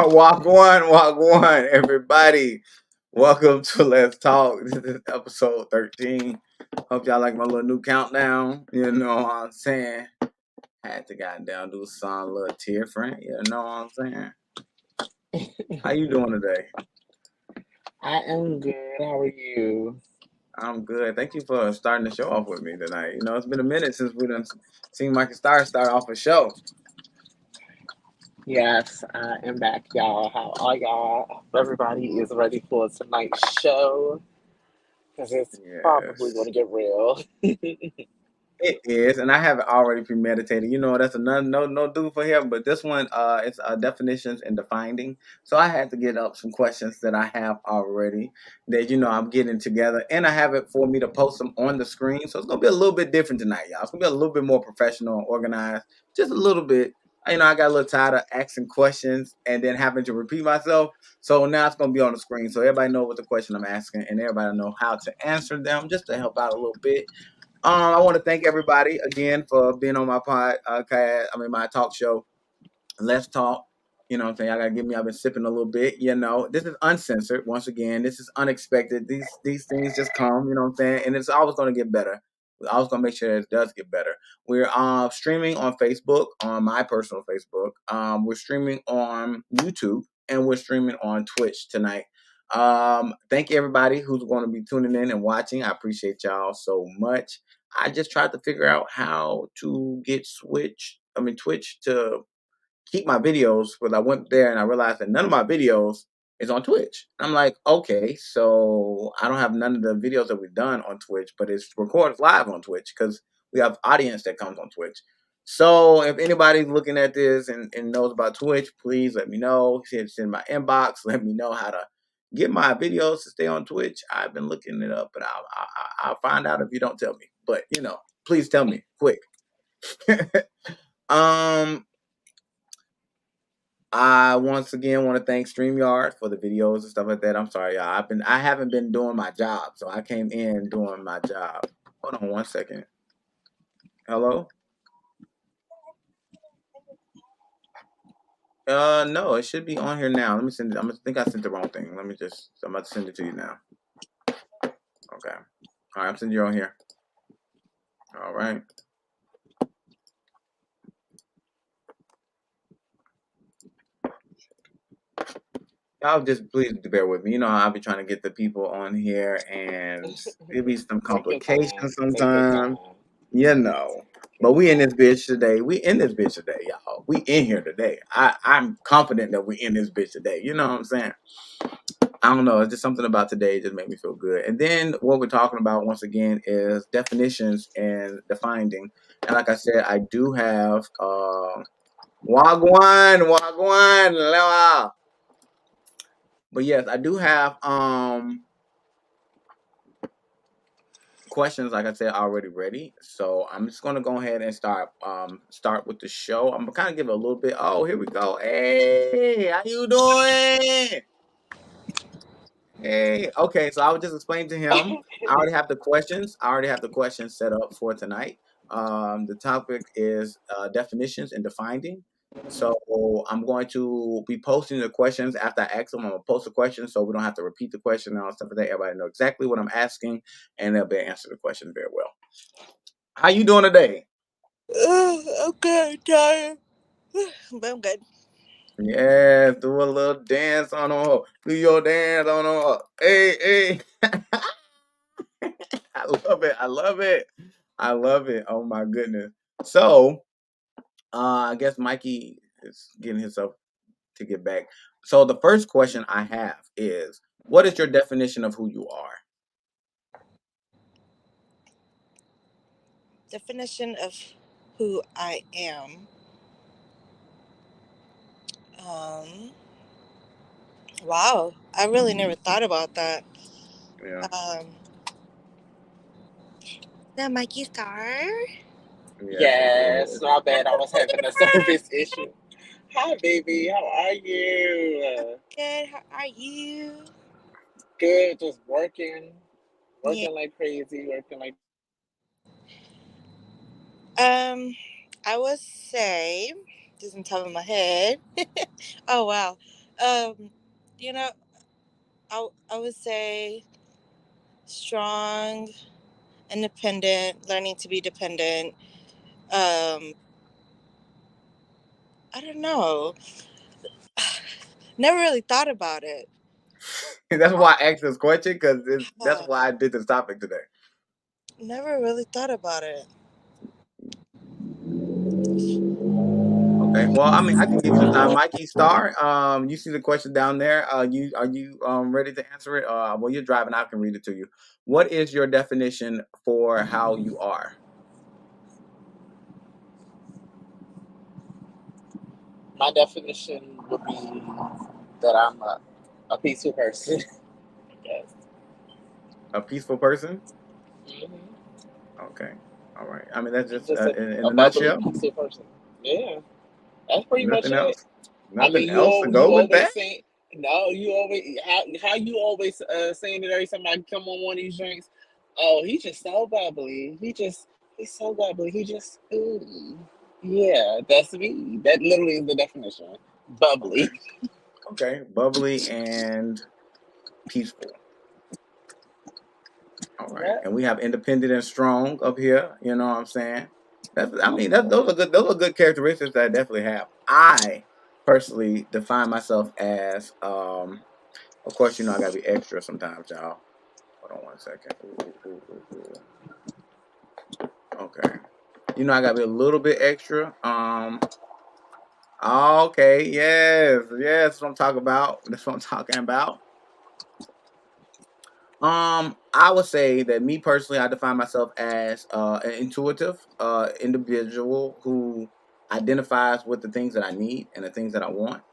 Walk one, everybody. Welcome to Let's Talk. This is episode 13. Hope y'all like my little new countdown. You know what I'm saying? Had to goddamn do something a little different. You know what I'm saying? How you doing today? I am good. How are you? I'm good. Thank you for starting the show off with me tonight. You know, it's been a minute since we done seen Mike start off a show. Yes, I am back, y'all. How are y'all? Everybody is ready for tonight's show because it's probably going Yes. to get real. It is, and I have it already premeditated. You know, that's another no do for him. But this one, it's definitions and defining. So I had to get up some questions that I have already that I'm getting together, and I have it for me to post them on the screen. So it's gonna be a little bit different tonight, y'all. It's gonna be a little bit more professional and organized, just a little bit. I got a little tired of asking questions and then having to repeat myself. So now it's gonna be on the screen, so everybody know what the question I'm asking, and everybody know how to answer them, just to help out a little bit. I want to thank everybody again for being on my my talk show. Let's talk. You know what I'm saying? I gotta give me. I've been sipping a little bit. This is uncensored. Once again, this is unexpected. These things just come. You know what I'm saying? And it's always gonna get better. We're always gonna make sure it does get better. We're streaming on Facebook, on my personal Facebook. We're streaming on YouTube, and we're streaming on Twitch tonight. Thank you everybody who's going to be tuning in and watching. I appreciate y'all so much. I just tried to figure out how to get Twitch to keep my videos, but I went there and I realized that none of my videos is on Twitch. I'm like, okay, so I don't have none of the videos that we've done on Twitch, but it's recorded live on Twitch because we have audience that comes on Twitch. So if anybody's looking at this and knows about Twitch, please let me know. Send my inbox. Let me know how to get my videos to stay on Twitch. I've been looking it up, but I'll find out if you don't tell me. But please tell me quick. I once again want to thank StreamYard for the videos and stuff like that. I'm sorry, y'all. I haven't been doing my job, so I came in doing my job. Hold on one second. Hello? No, it should be on here now. Let me send it. I think I sent the wrong thing. I'm about to send it to you now. Okay. All right, I'm sending you on here. All right. Y'all just please bear with me. I'll be trying to get the people on here, and there'll be some complications sometimes. But we in this bitch today. Y'all. We in here today. I'm confident that we in this bitch today. You know what I'm saying? I don't know. It's just something about today just made me feel good. And then what we're talking about once again is definitions and defining. And like I said, I do have wagwan. But yes, I do have questions, like I said, already ready. So I'm just gonna go ahead and start with the show. I'm gonna kind of give it a little bit. Oh, here we go. Hey, how you doing? Hey, okay. So I would just explain to him. I already have the questions. Set up for tonight. The topic is definitions and defining. So I'm going to be posting the questions after I ask them. I'm gonna post the question so we don't have to repeat the question and all stuff like that. Everybody know exactly what I'm asking, and they'll be able to answer the question very well. How you doing today? Okay, tired. But I'm good. Yeah, do a little dance on her. Do your dance on her. Hey, hey. I love it. Oh my goodness. So I guess Mikey is getting himself to get back. So the first question I have is, what is your definition of who you are? Definition of who I am. Um, wow, I really never thought about that. Yeah, Um, the Mikey Star. yes, it Yes, is. my bad. I was having a service issue. Hi, baby. How are you? Good. How are you? Good. Just working, Yeah. working like crazy, working like. Um, I would say, just on top of my head. Oh wow. Um, you know, I would say strong, independent, learning to be dependent. Um, I don't know. Never really thought about it. That's why I asked this question because that's Uh, why I did this topic today. never really thought about it. Okay. Well, I mean, I can give you some time. Mikey Star, you see the question down there. You are you ready to answer it? Well, you're driving. I can read it to you. What is your definition for how you are? My definition would be that I'm a peaceful person. Yes. A peaceful person? Hmm. Okay. All right. I mean, that's just Just in a a bubbly, nutshell. peaceful person. Yeah, that's pretty much Nothing it. else. I Nothing mean, else to you go with that. always say no. You always how you always saying it every time I come on one of these drinks. Oh, he's just so bubbly. He's so bubbly. He just yeah. That's me. That literally is the definition. Okay. Bubbly. Okay. Bubbly and peaceful. All right. Yeah. And we have independent and strong up here. You know what I'm saying? That's, I mean, those are good. Those are good characteristics that I definitely have. I personally define myself as, of course, I gotta be extra sometimes, y'all. Hold on one second. Ooh. Okay. I gotta be a little bit extra. Okay. Yes. Yes. That's what I'm talking about. That's what I'm talking about. I would say that me personally, I define myself as an intuitive individual who identifies with the things that I need and the things that I want.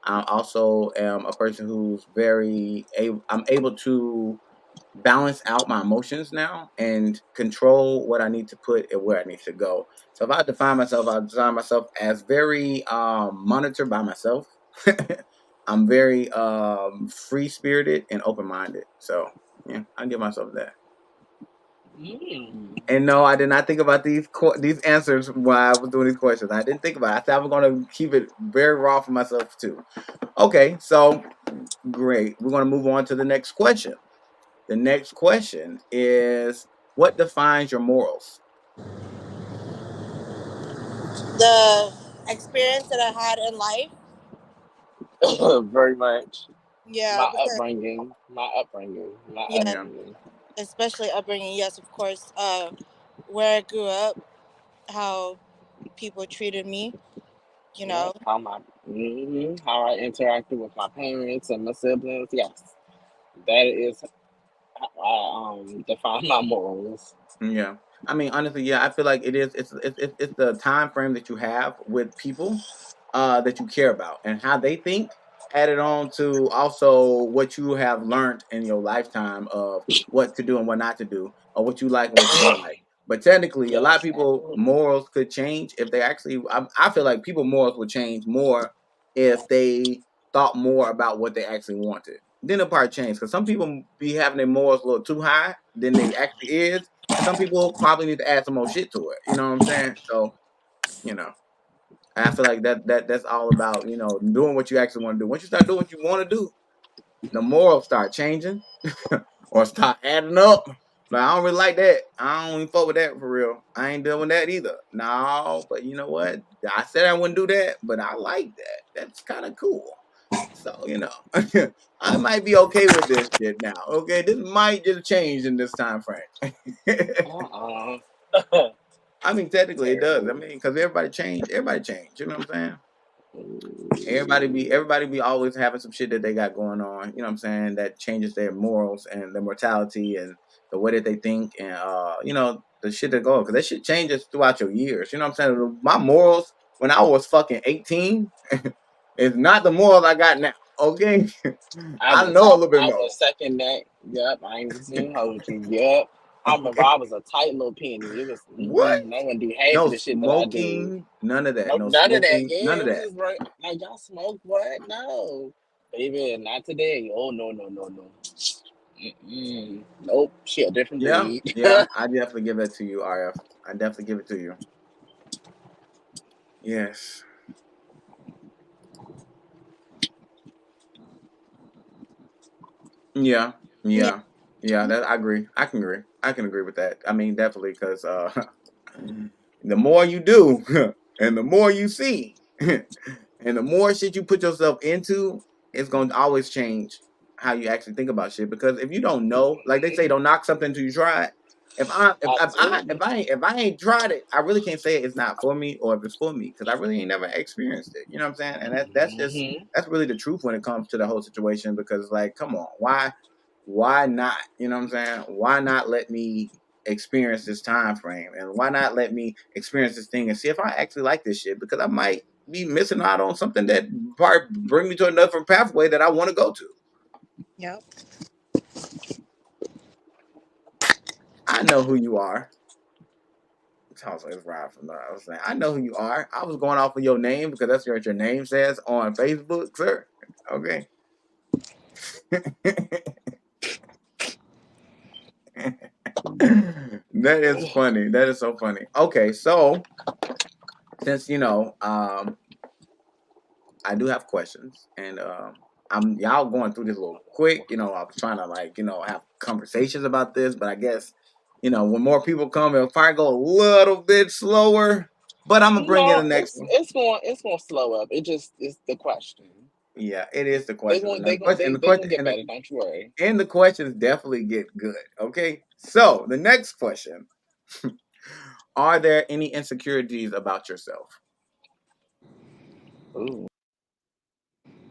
I also am a person who's I'm able to balance out my emotions now and control what I need to put and where I need to go. So if I define myself as very monitored by myself. I'm very free spirited and open minded. So yeah, I give myself that. Mm. And no, I did not think about these answers while I was doing these questions. I didn't think about it. I said I was going to keep it very raw for myself too. Okay, so great. We're going to move on to the next question. The next question is, what defines your morals? The experience that I had in life. Very much. Yeah, My because upbringing. My upbringing. My yeah, Yeah, upbringing. especially upbringing. Yes, of course. Where I grew up, how people treated me. You Yep. know. How I interacted with my parents and my siblings. Yes, that is how I define my morals. yeah. I mean, honestly, yeah. I feel like it is. It's the time frame that you have with people that you care about and how they think, added on to also what you have learned in your lifetime of what to do and what not to do, or what you like and what you don't like. But technically, a lot of Yes, people absolutely. morals could change if they actually. I feel like people morals would change more if they thought more about what they actually wanted. Then it'll probably change because some people be having their morals a little too high than they actually is, and some people probably need to add some more shit to it. You know what I'm saying? So you know. I feel like that's all about doing what you actually want to do. Once you start doing what you want to do, the morals start changing or start adding up. Like I don't really like that. I don't even fuck with that for real. I ain't doing that either. No, but you know what? I said I wouldn't do that, but I like that. That's kind of cool. So I might be okay with this shit now. Okay, this might just change in this time frame. Uh-uh. I mean, technically it does. I mean, because everybody change. Everybody change. You know what I'm saying? Everybody be always having some shit that they got going on. You know what I'm saying? That changes their morals and their mortality and the way that they think and the shit that go because that shit changes throughout your years. You know what I'm saying? My morals when I was fucking 18 is not the morals I got now. Okay, I know a little bit I more. was second that. Yep, I ain't even hold you. Yep. I remember Okay, I was a tight little penny. It was what? no one do half of No the shit that I did. smoking, none of that. Nope, No none of that. smoking, Yeah, none it of was that. just right. Like y'all smoke what? No, baby, not today. Oh no, no, no, no. Mm-mm. Nope, she a different Yeah, breed. yeah, I definitely give that to you, RF. I definitely give it to you. Yes. Yeah, Yeah. yeah, yeah. That I agree. I can agree. I can agree with that. I mean, definitely because the more you do, and the more you see, and the more shit you put yourself into, it's gonna always change how you actually think about shit. Because if you don't know, like they say, don't knock something until you try it. Absolutely. If I ain't tried it, I really can't say it's not for me or if it's for me because I really ain't never experienced it. You know what I'm saying? And Hmm. that's really the truth when it comes to the whole situation because like, come on, why not? You know what I'm saying? Why not let me experience this time frame and why not let me experience this thing and see if I actually like this shit because I might be missing out on something that part bring me to another pathway that I want to go to. Yep. I know who you are. Sounds like it's right from there. I was saying, I know who you are. I was going off of your name because that's what your name says on Facebook, sir. Okay. That is funny. That is so funny. Okay, so since I do have questions, and I'm y'all going through this a little quick. I was trying to have conversations about this, but I guess when more people come, it'll probably go a little bit slower. But I'm gonna bring in the No, next one. it's going to slow up. It just is the question. Yeah, it is the They questions, going and they the going question, and they the they question, going to get better. Don't you worry. and the questions definitely get good. Okay, so the next question: are there any insecurities about yourself? Ooh,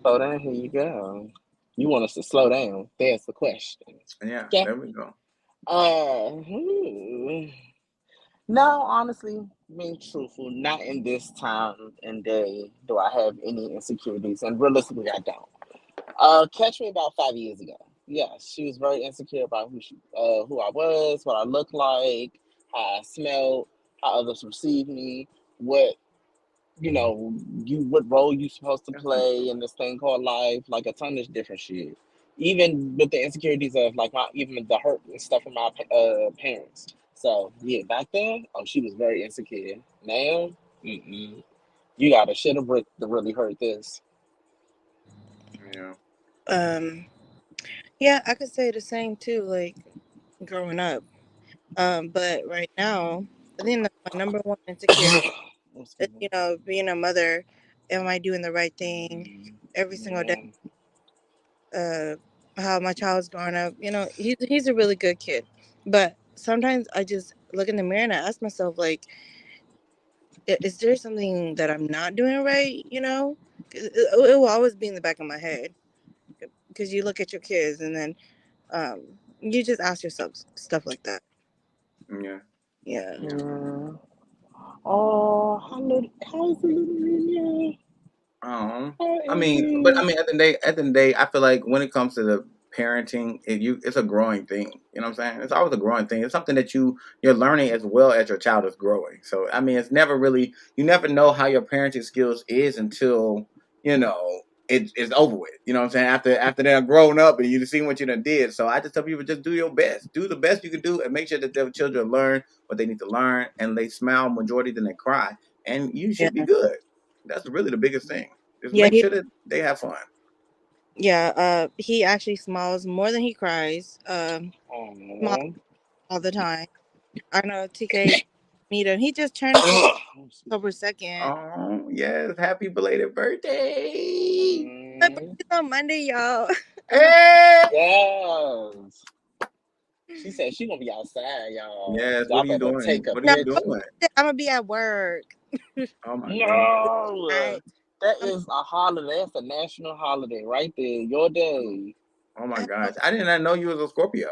slow down. Here you go. You want us to slow down? That's the question. Yeah, Okay. there we go. Hmm. No, honestly, being truthful, not in this time and day do I have any insecurities, and realistically, I don't. Catch me about 5 years ago. Yeah, she was very insecure about who I was, what I looked like, how I smelled, how others perceived me, what what role you supposed to That's not play true. in this thing called life, like a ton of different shit. Even with the insecurities of like my even the hurt and stuff from my parents. So yeah, back then, oh, she was very insecure. Now, mm-mm. You got to shit a brick to really hurt this. Yeah. Um. Yeah, I could say the same too. Like growing up. But right now, I think that my number one insecurity is, Excuse me. being a mother. Am I doing the right thing every single day? Yeah. Uh, how my child's growing up. He's a really good kid, but sometimes I just look in the mirror and I ask myself, like, is there something that I'm not doing right? 'Cause it will always be in the back of my head because you look at your kids and then you just ask yourself stuff like that. Yeah. Yeah. Yeah. Yeah. Oh, how's the little man? Um, How I is mean, but I he? mean, at the end of the day, I feel like when it comes to the parenting, it's a growing thing. You know what I'm saying? It's always a growing thing. It's something that you're learning as well as your child is growing. So I mean, it's never really you never know how your parenting skills is until it's over with. You know what I'm saying? After they're grown up and you've seen what you done did. So I just tell people just do your best, do the best you can do, and make sure that their children learn what they need to learn, and they smile majority than they cry, and you Yeah. should be good. That's really the biggest thing. Just Yeah. make sure that they have fun. He actually smiles more than he cries. Smiles Oh. all the time. I know TK meet him. He just turned 4 October 2nd. Oh yes, happy belated birthday! My Mm, birthday's on Monday, y'all. Hey! yes. She said she gonna be outside, y'all. Yes. What Y'all are you better doing? take a What are No, you picture. doing? I'm gonna be at work. Oh my goodness. No, I, that I'm, is a holiday. That's a national holiday right there. Your day. Oh my I gosh. have, I did not know you was a Scorpio.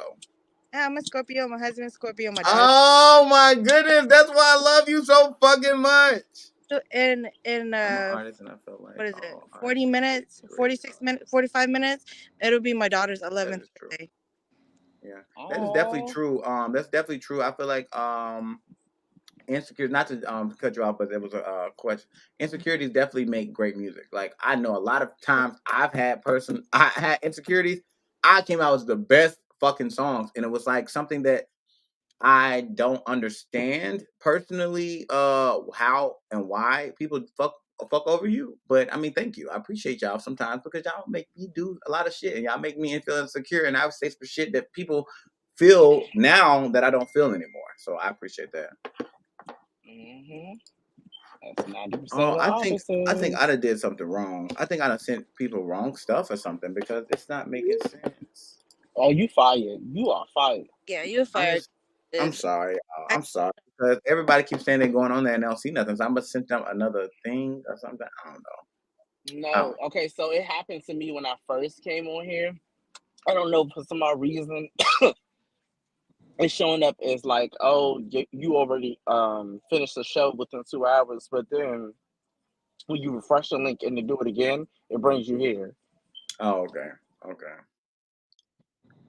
I'm a Scorpio. My husband's Scorpio. My daughter. Oh my goodness. That's why I love you so fucking much. In I'm an artist and I feel like what is it? all artists 40 minutes, create 46 minutes, 45 minutes. It'll be my daughter's that 11th is true. birthday. Yeah. That is definitely Oh, true. That's definitely true. I feel like insecure not to cut you off, but there was a question. Insecurities definitely make great music. Like I know a lot of times I had insecurities. I came out with the best fucking songs, and it was like something that I don't understand personally how and why people fuck over you. But I mean, thank you. I appreciate y'all sometimes because y'all make me do a lot of shit and y'all make me feel insecure, and I would say some shit that people feel now that I don't feel anymore. So I appreciate that. mm-hmm. That's 90% Oh, of the I think I artists. done did something wrong. I think I done sent people wrong stuff or something because it's not making sense. Oh, you fired. You are fired. Yeah, you're I'm fired. just I'm Is sorry. I, I'm sorry because everybody keeps saying they're going on there and they don't see nothing. So I'm gonna send them another thing or something. I don't know. I No, don't. okay, so it happened to me when I first came on here. I don't know for some odd reason it's showing up as like, oh, you already finished the show within 2 hours, but then when you refresh the link and to do it again, it brings you here. Oh, okay. Okay.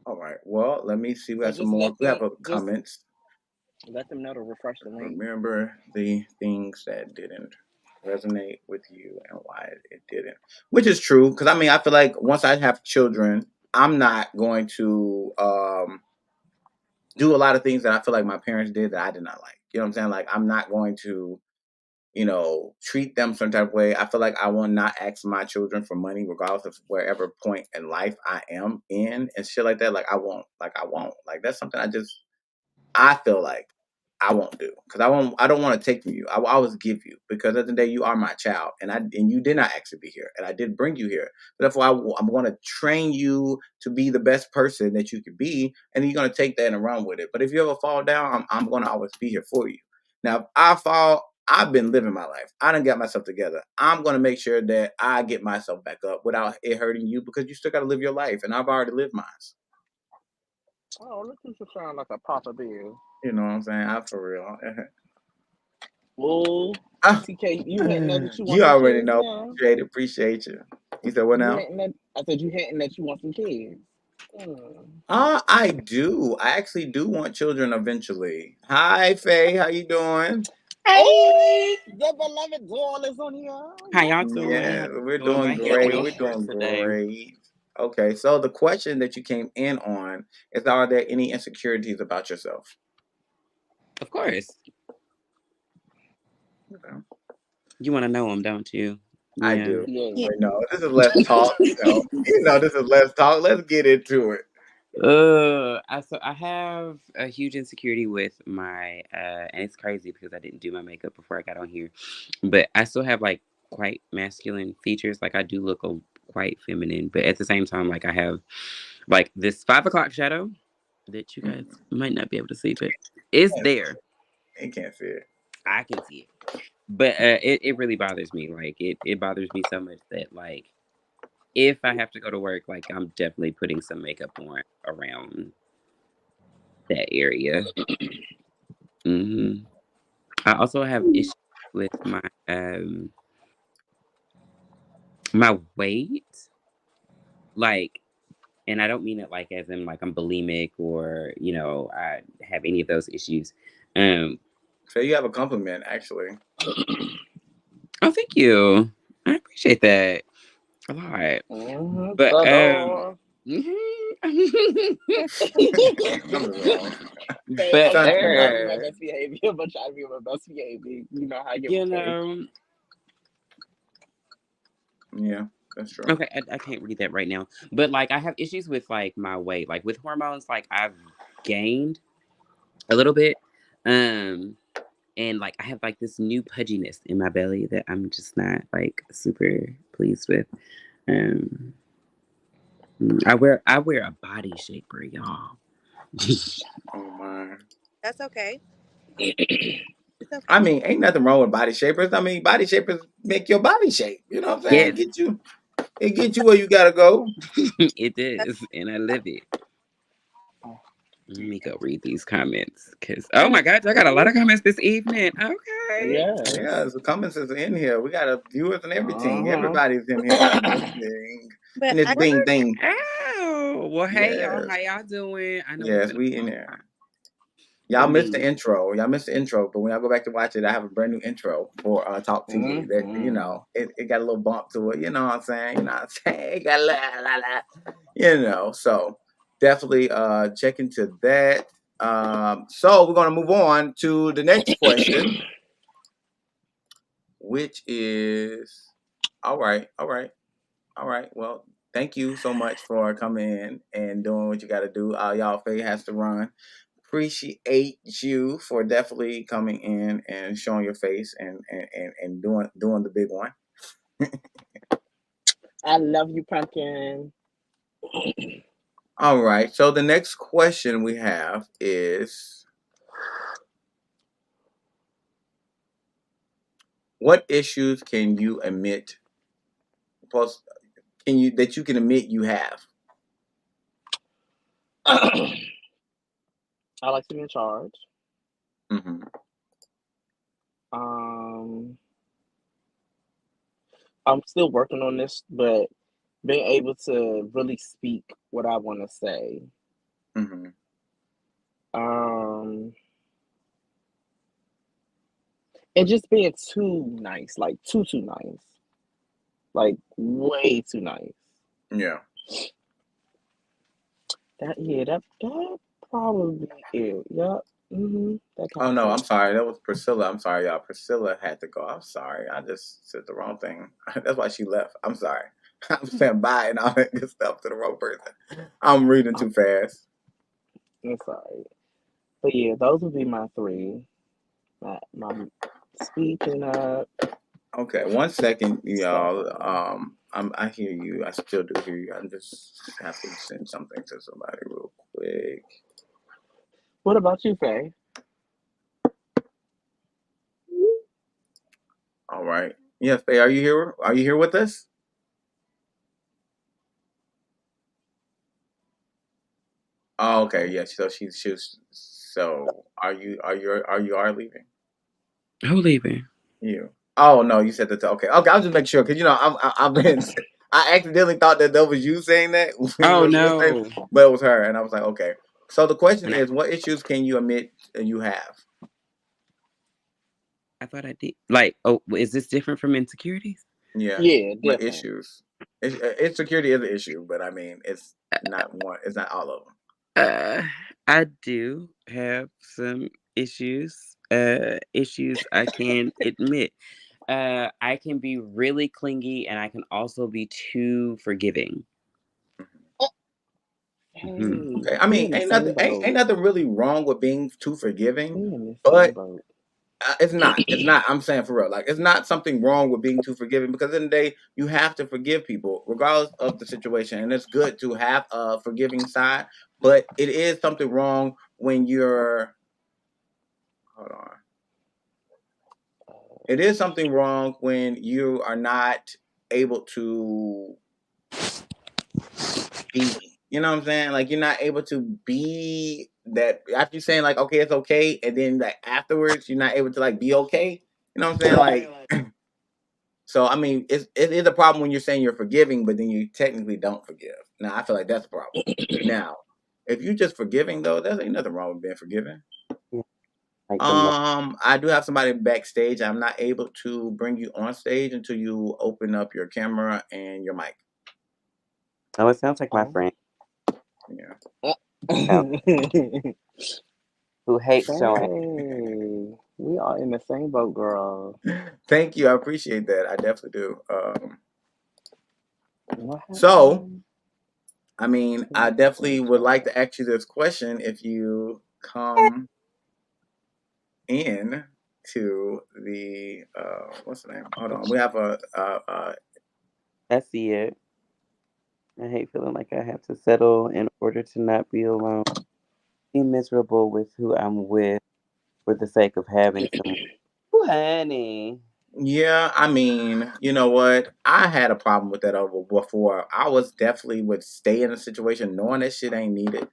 All right. Well, let me see. We So got some just more. let We have them just comments. let them know to refresh the link. Remember the things that didn't resonate with you and why it didn't, which is true. Because I mean, I feel like once I have children, I'm not going to do a lot of things that I feel like my parents did that I did not like. You know what I'm saying? Like I'm not going to, treat them some type of way. I feel like I will not ask my children for money, regardless of wherever point in life I am in and shit like that. Like I won't. Like I won't. Like that's something I feel like I won't do because I won't. I don't want to take from you. I will always give you because at the end of the day you are my child, and you did not actually be here, and I did bring you here. So therefore, I'm going to train you to be the best person that you could be, and then you're going to take that and run with it. But if you ever fall down, I'm going to always be here for you. Now, if I fall, I've been living my life. I done got myself together. I'm going to make sure that I get myself back up without it hurting you because you still got to live your life, and I've already lived mine. Oh, look who you sound like a Papa Bear. You know what I'm saying? I for real. Well, Ah, TK, you hinting at that you want you some already kids know. now? Appreciate you. You said what You now? hinting at I said you hinting that you want some kids. Hmm. I do. I actually do want children eventually. Hi, Faye. How you doing? Oh, Hey, the beloved doll is on here. how y'all doing? How Yeah, y'all we're doing? doing My hair great. real We're short doing today. great. Okay, so the question that you came in on is: are there any insecurities about yourself? Of course, Okay. you want to know them, don't you? I Yeah. do. yeah. Yeah. But no, this is less talk. This is less talk. Let's get into it. I have a huge insecurity with my and it's crazy because I didn't do my makeup before I got on here, but I still have like quite masculine features. Like I do look quite feminine, but at the same time, like I have like this 5 o'clock shadow that you guys Mhm. might not be able to see, but it's Can't see there. it. You can't see it. I can see it. But it really bothers me. Like it bothers me so much that like if I have to go to work, like I'm definitely putting some makeup on around that area. hmm I also have issues with my weight, like, and I don't mean it like as in like I'm bulimic or I have any of those issues. Um, So you have a compliment, actually. oh, thank you. I appreciate that a lot. Mm-hmm. But The door. mhm. Something's wrong. Say, but I'm Something's trying to be wrong. my best behavior. I'm trying to be my best behavior. You know how I get you with Faye. know, Yeah, that's true. okay, I can't read that right now. But like, I have issues with like my weight, like with hormones. Like I've gained a little bit, um, and like I have like this new pudginess in my belly that I'm just not like super pleased with. Um, I wear a body shaper, y'all. Oh my. That's okay. It's I okay. mean, ain't nothing wrong with body shapers. I mean, body shapers make your body shape. You know what I'm saying? Yes, It get you where you gotta go. it is, and I live it. Let me go read these comments, cause oh my god, I got a lot of comments this evening. Okay. Yeah, Yes. the comments is in here. We got viewers and everything. Uh-huh. Everybody's in here listening. But And this I Bing got thing. Oh, well, hey y'all, Yes. how y'all doing? I know it's Yes, been we a in long there. time for Y'all missed the me. intro. Y'all missed the intro, but when y'all go back to watch it, I have a brand new intro for Talk TV. That Mm-hmm. it got a little bump to it. You know what I'm saying? You know what I'm saying? It got so definitely check into that. So we're gonna move on to the next question, which is all right. Well, thank you so much for coming in and doing what you got to do. Y'all, Faye has to run. Appreciate you for definitely coming in and showing your face and doing the big one. I love you, pumpkin. All right. So the next question we have is, what issues can you admit? Plus, you can admit you have? I like to be in charge. Hmm. Um, I'm still working on this, but being able to really speak what I want to say. Hmm. Um, and just being too nice, like too nice, like way too nice. Yeah. That probably it. Yep. That Oh covers no, it. I'm sorry. That was Priscilla. I'm sorry, y'all. Priscilla had to go. I'm sorry. I just said the wrong thing. That's why she left. I'm sorry. I'm saying bye and all that good stuff to the wrong person. I'm reading I'm, too fast. I'm sorry, but yeah, those would be my three. My speaking up Okay, 1 second, stuff. y'all. I hear you. I still do hear you. I just have to send something to somebody real quick. What about you, Faye? All right. Yes, Faye, are you here? Are you here with us? Oh, okay. Yeah. So she's. So are you leaving? Who leaving? You. Oh no, you said that. Okay, okay. I'll just make sure because I've been. I accidentally thought that was you saying that when you Oh were listening, no. but it was her, and I was like, okay. So the question And is, what issues can you admit you have? I thought I did. Like, oh, is this different from insecurities? Yeah, Yeah, what different. issues? Insecurity is an issue, but I mean, it's not one. It's not all of them. Uh, I do have some issues. Issues I can admit. I can be really clingy, and I can also be too forgiving. Hmm. Hey, Okay, I we mean, in the ain't same nothing ain't, boat. ain't nothing really wrong with being too forgiving, We in the same but boat. it's not. It's not. I'm saying for real. Like, it's not something wrong with being too forgiving because in the day you have to forgive people regardless of the situation, and it's good to have a forgiving side. But it is something wrong when you're. Hold on. It is something wrong when you are not able to be. You know what I'm saying? Like, you're not able to be that after you saying like, okay, it's okay, and then like afterwards you're not able to like be okay. You know what I'm saying? Like, so I mean, it is a problem when you're saying you're forgiving, but then you technically don't forgive. Now I feel like that's a problem. Now, if you're just forgiving though, there ain't nothing wrong with being forgiving. Yeah, like the most. I do have somebody backstage. I'm not able to bring you on stage until you open up your camera and your mic. Oh, it sounds like my Oh. friend. Yeah. Sounds who hates showing. Faye, we are in the same boat, girl. Thank you. I appreciate that. I definitely do. What So happened? I mean, I Please definitely would like enter. to ask you this question if you come in to the what's the name? Hold on, we have I see it. I hate feeling like I have to settle in order to not be alone. be miserable with who I'm with for the sake of having someone. Ooh, honey. Yeah, I mean, you know what? I had a problem with that over before. I was definitely would stay in a situation knowing that shit ain't needed.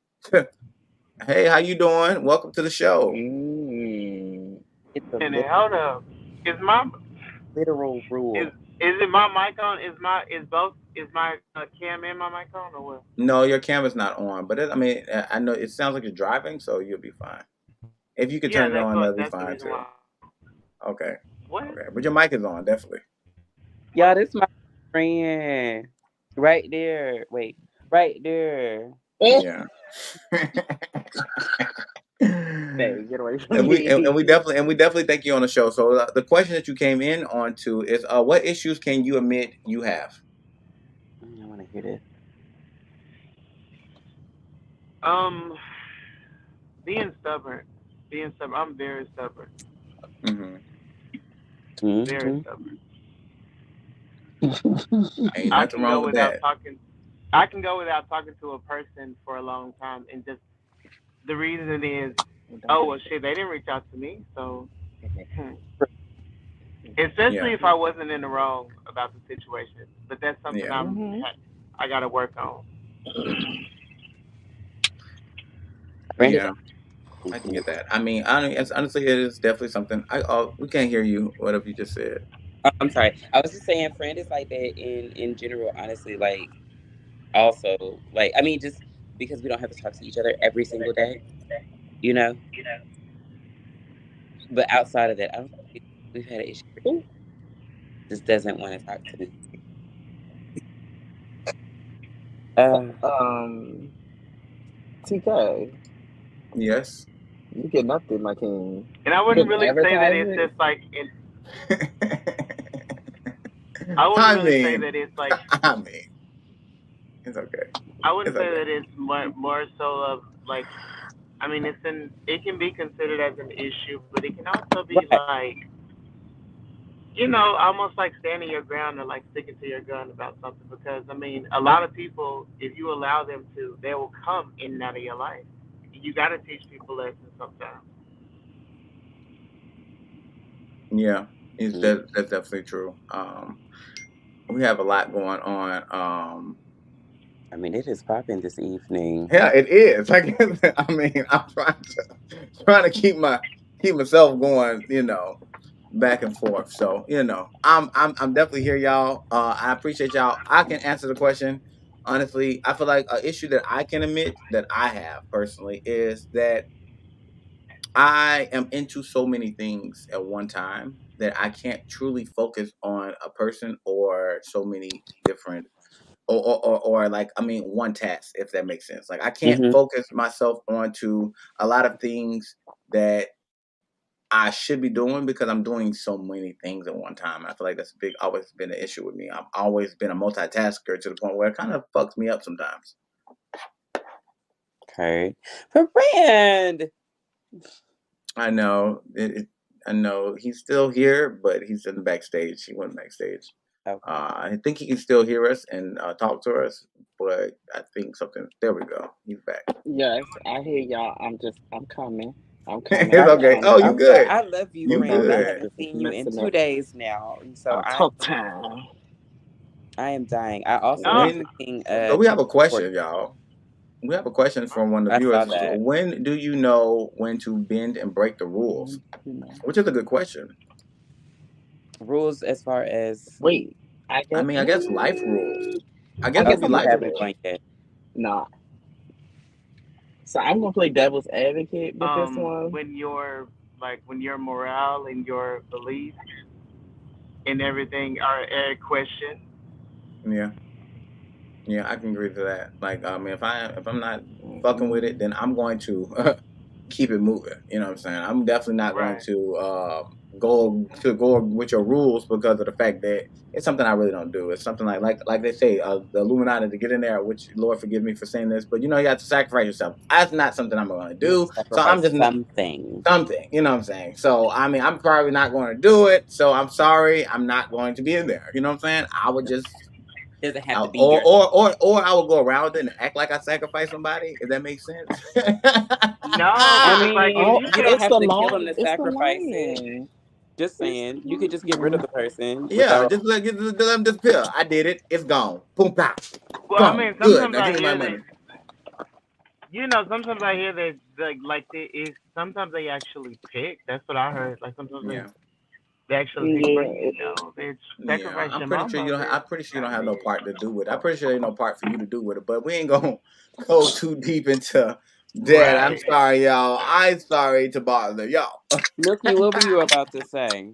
Hey, how you doing? Welcome to the show. Mm. It's a And then hold up. Is my literal is rule. is it my mic on? Is my cam and my mic on or what? No, your camera's not on, but I mean, I know it sounds like you're driving, so you'll be fine. If you could Yeah, turn it on, that'd be that's the fine reason too. why. Okay, What? okay, but your mic is on, definitely. Y'all, this my friend. Right there. Wait. Right there. Yeah. Babe, get away from And we me. and we definitely thank you on the show. So the question that you came in on to is, what issues can you admit you have? I want to hear this. Um, being stubborn. Being stubborn. I'm very stubborn. Hmm. Very Mm-hmm. stubborn. Ain't I nothing can wrong go with without that. talking. I can go without talking to a person for a long time, and just the reason is, Don't oh touch well, shit, they didn't reach out to me, so. it. Especially Yeah, if I wasn't in the wrong about the situation, but that's something yeah, Mm-hmm. I got to work on. Brandon. yeah. I can get that. I mean, honestly, it is definitely something. We can't hear you. Whatever you just said. I'm sorry. I was just saying, friend is like that in general. Honestly, like also, like I mean, just because we don't have to talk to each other every single day, you know. But outside of that, I don't think we've had an issue. Who just doesn't want to talk to me? Uh, Um, TK, Yes. you getting up there, my king. And I You wouldn't been really say that it's advertising? just like I wouldn't I really say mean, that it's like I mean, it's okay. I It's wouldn't say okay. that it's more so of like I mean it can be considered as an issue, but it can also be right. like almost like standing your ground and like sticking to your gun about something because I mean a lot of people if you allow them to they will come in and out of your life. You got to teach people lessons sometimes. Yeah, Yeah. that's definitely true. We have a lot going on. I mean, it is popping this evening. Yeah, it is. I mean, I'm trying to keep myself going. Back and forth. So I'm definitely here, y'all. I appreciate y'all. I can answer the question. Honestly, I feel like an issue that I can admit that I have personally is that I am into so many things at one time that I can't truly focus on a person or so many different or like I mean one task, if that makes sense. Like I can't Mm-hmm. focus myself onto a lot of things that I should be doing because I'm doing so many things at one time. I feel like that's always been an issue with me. I've always been a multitasker to the point where it kind of fucks me up sometimes. Okay. For Brand. I know I know he's still here, but he's in the backstage. He went backstage. Okay. I think he can still hear us and talk to us, but I think something. There we go. He's back. Yes, I hear y'all. I'm coming. I'm coming. It's I'm okay. Oh, you coming. I'm sorry. good? I love you, You Brand, but I Booty good? haven't just seen you in messing 2 days now, and so up. Talk time. I am dying. I also am Oh, When? taking So we have a transport. question, y'all. We have a question from one of the I saw viewers. that. When do you know when to bend and break the rules? You know. Which is a good question. Rules as far as Wait, I I guess. mean, I guess life rules. I I guess guess maybe okay, I'm you gonna life put haven't it. rules. one yet. Nah. So I'm gonna play devil's advocate with this one. when your morale and your beliefs and everything are at question. Yeah, yeah, I can agree to that. Like, I mean, if I'm not fucking with it, Mm-mm. then I'm going to keep it moving. You know what I'm saying? I'm definitely not going Right. to go with your rules because of the fact that it's something I really don't do. It's something like they say, the Illuminati to get in there. Which Lord forgive me for saying this, but you have to sacrifice yourself. That's not something I'm going to You have to do. So I'm sacrifice just something. something. You know what I'm saying? So I mean, I'm probably not going to do it. So I'm sorry, I'm not going to be in there. You know what I'm saying? I would just Doesn't have to be or your or or or I will go around it and act like I sacrificed somebody. If that makes sense. No, I because like if mean, you you don't it's could, have the to kill them lion. to It's the sacrifice it. lion. Just It's saying, the you could just get rid of lion. the person Yeah, without. just let them disappear. I did it. It's gone. Boom, pow. well, I Gone. mean, Good. sometimes Now I give me my hear that. money. Sometimes I hear that like they is sometimes they actually pick. That's what I heard. Like sometimes Yeah. they actually pick for Yeah. you. They Yeah. sacrifice I'm your pretty sure mama. you don't. But I'm pretty sure you I don't have no mean, part to do with it. I'm pretty sure ain't no part for you to do with it. But we ain't gonna go too deep into that. I'm right. sorry, y'all. I'm sorry to bother y'all. Milky, what were you about to say?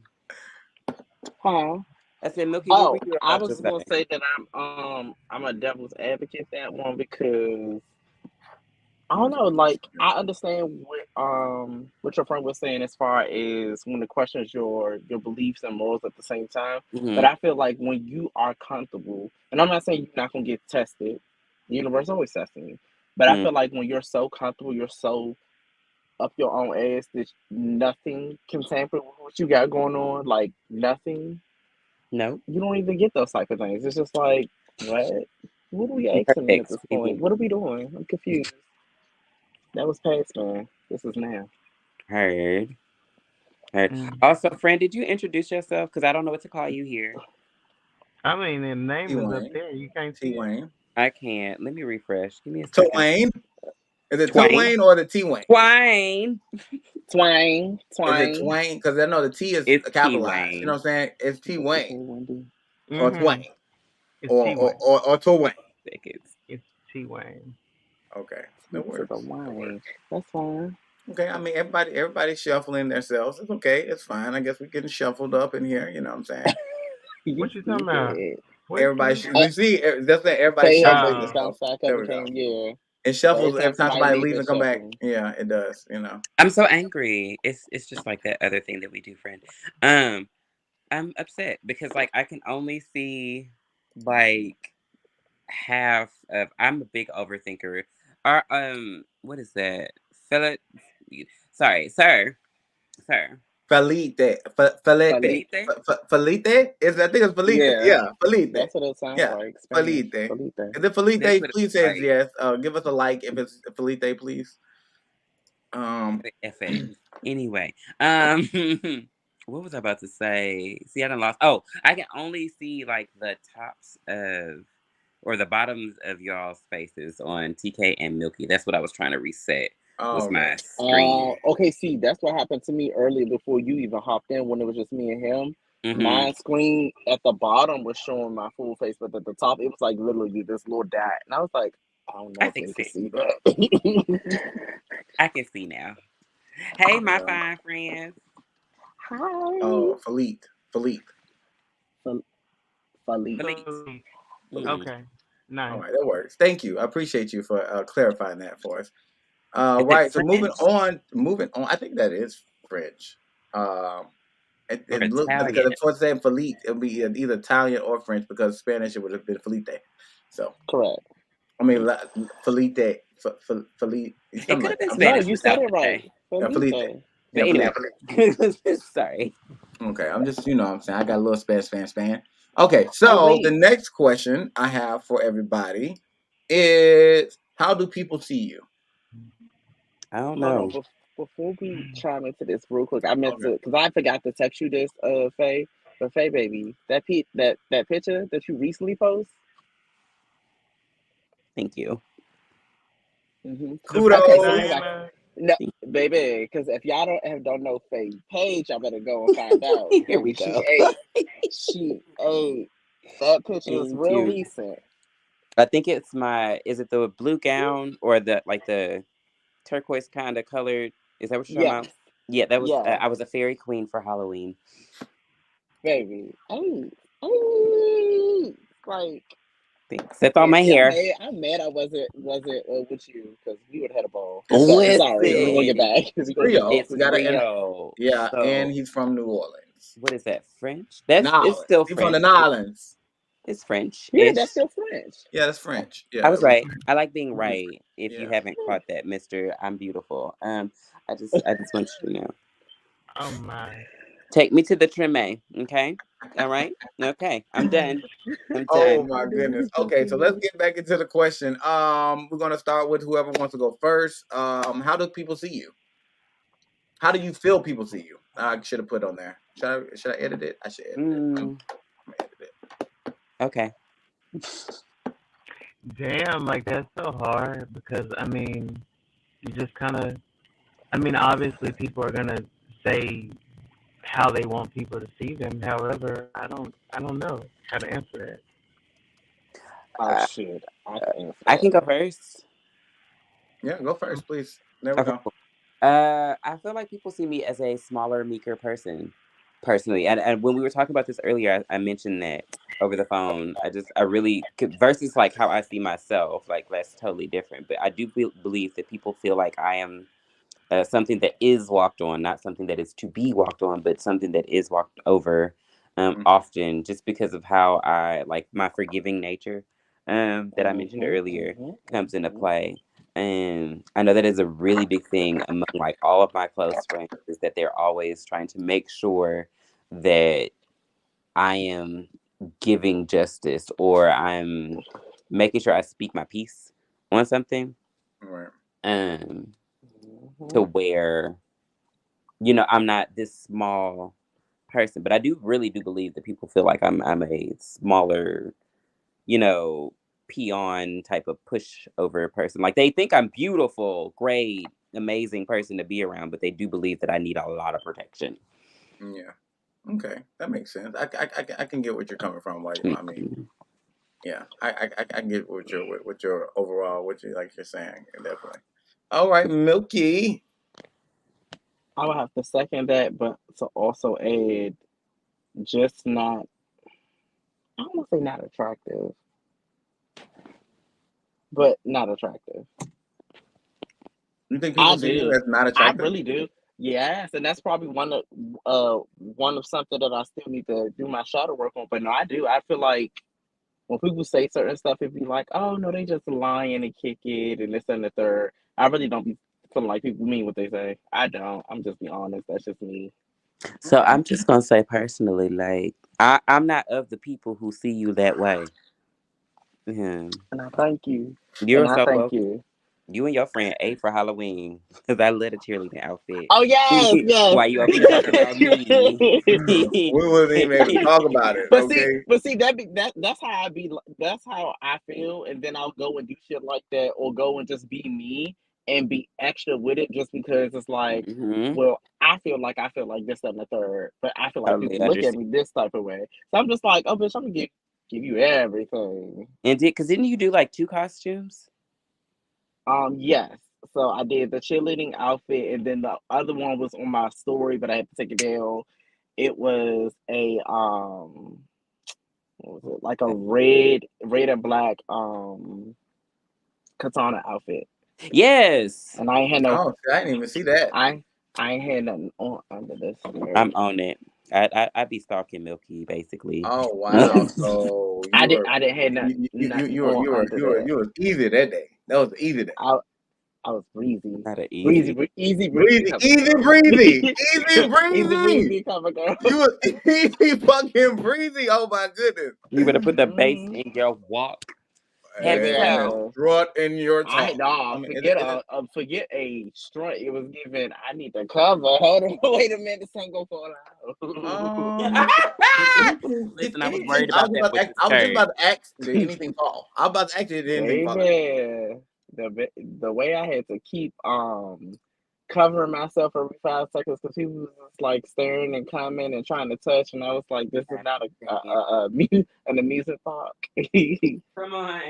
Huh? I said, Milky, what were Oh, you I about to was say? gonna say that I'm a devil's advocate that one because I don't know, like I understand what your friend was saying as far as when it questions your beliefs and morals at the same time. But Mm-hmm. I feel like when you are comfortable, and I'm not saying you're not gonna get tested, the universe always testing you. But I Mm. feel like when you're so comfortable, you're so up your own ass that nothing can tamper with what you got going on, like nothing. No, You don't even get those type of things. It's just like, what? What are we you heard asking me at X, this point? baby. What are we doing? I'm confused. That was past, man. This is now. Heard. Heard. Mm. Also, friend, did you introduce yourself? Because I don't know what to call you here. I mean, the T name is up Wayne. there. You can't T see it. Wayne. I can't. Let me refresh. Give me a second. Twain. Is it Twain. Twain or the T Wayne? Twain. Twang, Is it twang. Twain? Because I know the T is It's T capitalized. You know Wayne. what I'm saying? It's T What you say, Wayne Wendy? or Twain Mhm. It's T Wayne. or Twain. Seconds. It's T Wayne. Okay, She that said the works. That wine. works. That's fine. Okay, I mean everybody's shuffling themselves. It's okay. It's fine. I guess we're getting shuffled up in here. You know what I'm saying? You What you talking about? stupid. What you? Uh, We see that's that everybody's Faye had shuffling to Oh, bounce themselves. back up There and we go. came, yeah. It So every shuffles time every time somebody somebody leaves, leaves and it's come back. shuffling. Yeah, it does. You know. I'm so angry. It's just like that other thing that we do, friend. Um, I'm upset because like I can only see like half of. I'm a big overthinker. Or what is that? Philip. Sorry, sir. Felipe, Felipe. Felipe, Felipe. Felipe is I think it's Felipe. Yeah, Yeah, Felipe. that's what it sounds Yeah, like. Spanish. Felipe. Felipe. Is it That's Felipe? what it Please looks say like. yes. Give us a like if it's Felipe, please. FX. Anyway, what was I about to say? See, I done lost. Oh, I can only see like the tops of or the bottoms of y'all's faces on TK and Milky. That's what I was trying to reset. Was Okay. my screen. Okay, see, that's what happened to me earlier before you even hopped in when it was just me and him. Mm-hmm. My screen at the bottom was showing my full face, but at the top it was like literally this little dot. And I was like, I don't know I if they fixed can it. see that. I can see now. Hey, my Yeah. fine friends. Hi. Oh, Felipe, Felipe. Fel- Felipe. Felice. Felipe. Mm. okay. All Nice. right, that works. Thank you. I appreciate you for clarifying that for us. Is it Right. So moving French on, moving on. I think that is French. Um, or it looks because Italian? if it's saying Felipe, it'll be either Italian or French because Spanish it would have been Felipe. So Correct. I mean Felipe, Felipe, It something could like have that. been I'm No, sorry. Spanish you said without it the right. J. Felipe. Felipe. But Yeah, anyway, Felipe. sorry. Okay, I'm just you know what I'm saying I got a little span. Okay, Oh, so the wait. next question I have for everybody is how do people see you? I don't Hold on. know. Before we chime into this real quick, I meant Okay. to, because I forgot to text you this, Faye. But Faye, baby, that picture that you recently posted. Thank you. The picture Okay, so we Kudos. got Diana. no, Thank baby, because if y'all don't know Faye Page, y'all better go and find out, you. Here we baby. She go. ate, she ate. That picture is Thank real you. recent. I think it's is it the blue gown or the turquoise kind of colored? Is that what you're talking Yes, about? Yeah, that was, yes, I was a fairy queen for Halloween. baby. Ate. Like. Thanks. That's all And my see, hair. I'm mad I wasn't with you because we would have had a ball. So sorry, we're gonna get Listen, back. We're gonna get back. Rio. it's We got to and Rio. yeah, and So, he's from New Orleans. what is that? French? It's Nolens. still He's from the French. Nolens. It's Yeah, that's French-ish. still French. Yeah, that's French. I Yeah, was right. I like being we French. right. If you Yeah. haven't caught that, Mister, I'm beautiful. I just want you to know. Oh my. Take me to the treme, okay? All right? Okay, I'm done. I'm Oh done. my goodness. Okay, so let's get back into the question. We're gonna start with whoever wants to go first. How do people see you? How do you feel people see you? I should have put on there. Should I edit it? I should edit it. I'm gonna edit it. Okay. Damn, like that's so hard because I mean, you just kind of. I mean, obviously, people are gonna say how they want people to see them. However, I don't know how to answer that. Oh Uh, shit, I can answer I can that. go first. Yeah, go first, please. There we Okay, go. cool. I feel like people see me as a smaller, meeker person, personally. And when we were talking about this earlier, I mentioned that over the phone. I really, versus like how I see myself, like that's totally different. But I do believe that people feel like I am something that is walked on, not something that is to be walked on, but something that is walked over often, just because of how I like my forgiving nature that I mentioned earlier comes into play. And I know that is a really big thing among like all of my close friends is that they're always trying to make sure that I am giving justice or I'm making sure I speak my piece on something. Right. Um, to where I'm not this small person, but I do really do believe that people feel like I'm a smaller, you know, peon type of pushover person. Like they think I'm beautiful, great, amazing person to be around, but they do believe that I need a lot of protection. Yeah. Okay, that makes sense. I can get what you're coming from. Like, I mean, Mhm. yeah, I get what your overall what you like you're saying definitely. All right, Milky. I would have to second that, but to also add, just not. I don't want to say not attractive, but not attractive. You think I people see you do. as not I attractive? really do. Yes, and that's probably one of something that I still need to do my shadow work on. But no, I do. I feel like when people say certain stuff, it'd be like, oh no, they just lying and kick it and this and the third. I really don't be feeling like people mean what they say. I don't. I'm just be honest. That's just me. So Okay. I'm just gonna say personally, like I'm not of the people who see you that way. And I thank you. You're And I so thank welcome. you. You and your friend ate for Halloween because I love the cheerleading outfit. Oh yes, yes. Why you over here talking about me? We wasn't even able to talk about it. Okay. but see that be that that's how I be. That's how I feel, and then I'll go and do shit like that, or go and just be me and be extra with it, just because it's like, hmm well, I feel like this, that, and the third, but I feel like Totally people look at understand. me this type of way, so I'm just like, oh, bitch, I'm gonna give you everything. And didn't you do like two costumes? Yes. So I did the cheerleading outfit, and then the other one was on my story, but I had to take it down. It was a what was it? Like a red and black katana outfit, Yes, and I ain't had no, Oh, I didn't even see that. I I ain't had nothing on under this. I'm No. on it. I be stalking Milky basically. Oh wow. So I didn't have nothing on under that. you were easy that day. That was an easy day. I I was breezy. Not an easy. Easy breezy Breezy, cover easy girl. breezy, easy Easy breezy. breezy cover girl. You was easy fucking breezy. Oh my goodness. You better put the bass Mhm. in your walk. Head to And a toe. Yeah. strut in your I talk. I no mean, forget a strut. It was given. I need to cover. Hold on, wait a minute. This ain't go fall out. Listen, I was anything. worried about that with the I was just skirt. about to ask. Did anything fall? I was about to ask you. Did anything fall? Baby, the way I had to keep covering myself every 5 seconds because he was just like staring and coming and trying to touch, and I was like, this is not an amusement park. Come on.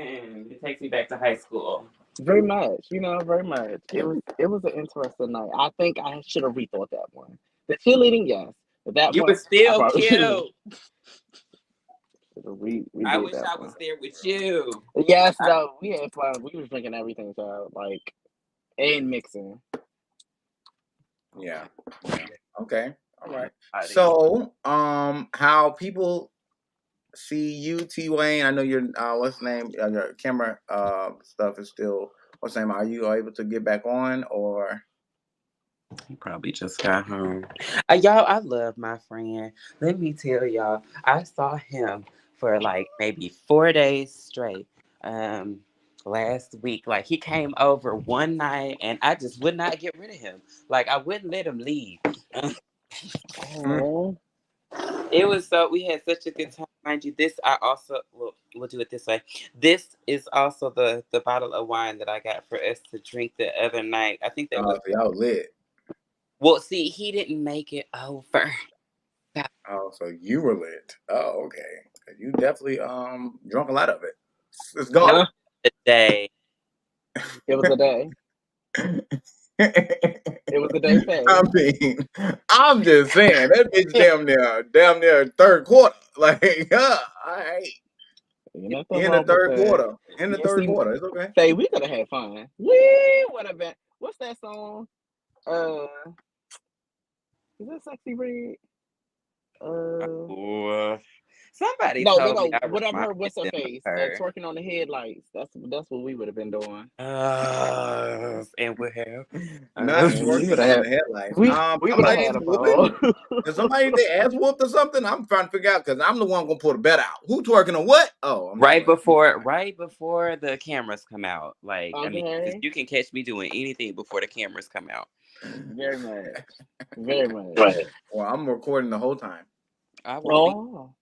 It takes me back to high school. Very much, very much. It was an interesting night. I think I should have rethought that one. The cheerleading, yes, but that You one were I still probably should cute. have I redid wish that I one. was there with you. Yes, no, we had fun. We was drinking everything, so like and mixing. Yeah. Yeah. Okay. All right. I did. So, how people see you, T Wayne? I know your what's the name? Your camera stuff is still what's the name? Are you able to get back on or? He probably just got home. Y'all, I love my friend. Let me tell y'all, I saw him for like maybe 4 days straight. Um, Last week, like he came over one night, and I just would not get rid of him. Like I wouldn't let him leave. Mm. Oh, It was so we had such a good time. Mind you, this I also we'll do it this way. This is also the bottle of wine that I got for us to drink the other night. I think that Oh, was so y'all lit. well. See, he didn't make it over. Oh, so you were lit. Oh, okay. You definitely drunk a lot of it. It's gone. That was huh? the day. It was a day. It was a day, I Faye. mean, I'm just saying that bitch damn near third quarter. Like, yeah, all right. Ain't nothing In the wrong with third that. quarter. In the Yeah, third see, quarter. It's okay. Faye, we could have had fun. We would have been. What's that song? Uh, is that Sexy Red? Uh, Oh, somebody no, told me no. I Whatever her, reminded what's her them of face? her. Twerking on the headlights. That's what we would have been doing. And we have. Not And we would twerking have on had. the headlights. We would have Somebody's had a whooping. ball. Is somebody their ass whooped or something? I'm trying to figure out because I'm the one gonna pull the bet out. Who twerking on what? Oh, I'm just playing. Right before the cameras come out. Like, I mean, 'cause Okay. you can catch me doing anything before the cameras come out. Very much. Very much. Right. Well, I'm recording the whole time. I won't be. Oh.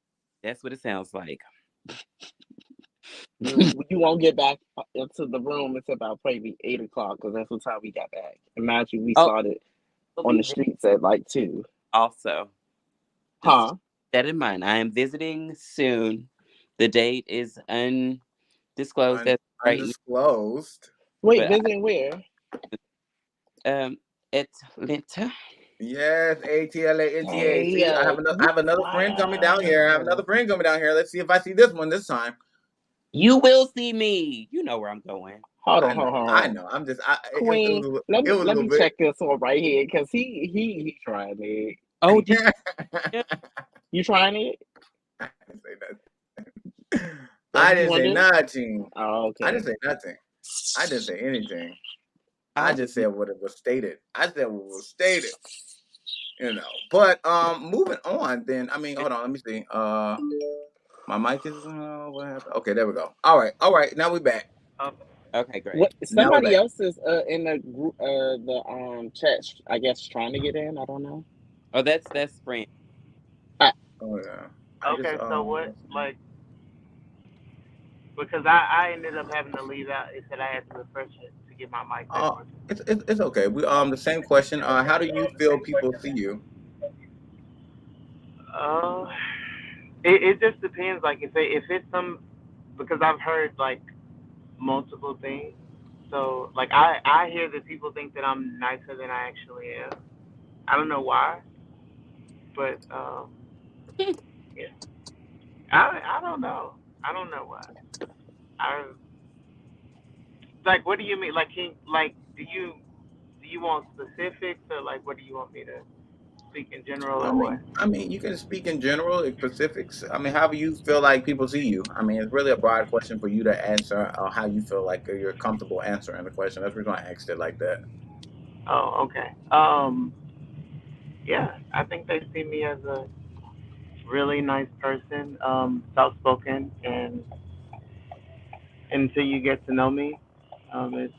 That's what it sounds like. You won't get back into the room until about probably 8 o'clock because that's what time we got back. Imagine we Oh, started we'll on be the there streets at like 2. also. Just Huh? keep that in mind. I am visiting soon. The date is undisclosed as right now, Undisclosed. Wait, but visiting where? Atlanta. Yes, ATLANTA. Hey, See, I you have another fly friend coming down here. I have out. another friend coming down here. Let's see if I see this one this time. You will see me. You know where I'm going. Hold on, I hold know, on, hold I on. know. It Queen, was let it me was a let little me bit. check this one right here because he trying it. Oh, did you? You trying it? I didn't say nothing. That's I what you didn't want say to do? nothing. Oh, I didn't okay. say nothing. I didn't say anything. I I, just said what it was stated. I said what was stated. But moving on. Then I mean, hold on. Let me see. My mic is what happened? Okay, there we go. All right. Now we back. okay, What? great. Now we're Somebody back. else is in the group, the chat. I guess trying to get in. I don't know. Oh, that's friend. I, Oh yeah. I just Okay, so what? let's see. Like, because I ended up having to leave out. It said I had to refresh it to get my mic back Uh, working. it's okay. We the same question. How do you feel people see you? Uh, it just depends. Like if it's some because I've heard like multiple things. So like I hear that people think that I'm nicer than I actually am. I don't know why, but yeah. I don't know. I don't know why. I like what do you mean? Like like do you want specifics or like what do you want me to speak in general or what? I mean, you can speak in general, in specifics. I mean, however you feel like people see you. I mean, it's really a broad question for you to answer. How you feel like you're comfortable answering the question. That's the reason I asked it like that. Oh, okay. Yeah, I think they see me as a really nice person, soft spoken, and until you get to know me, it's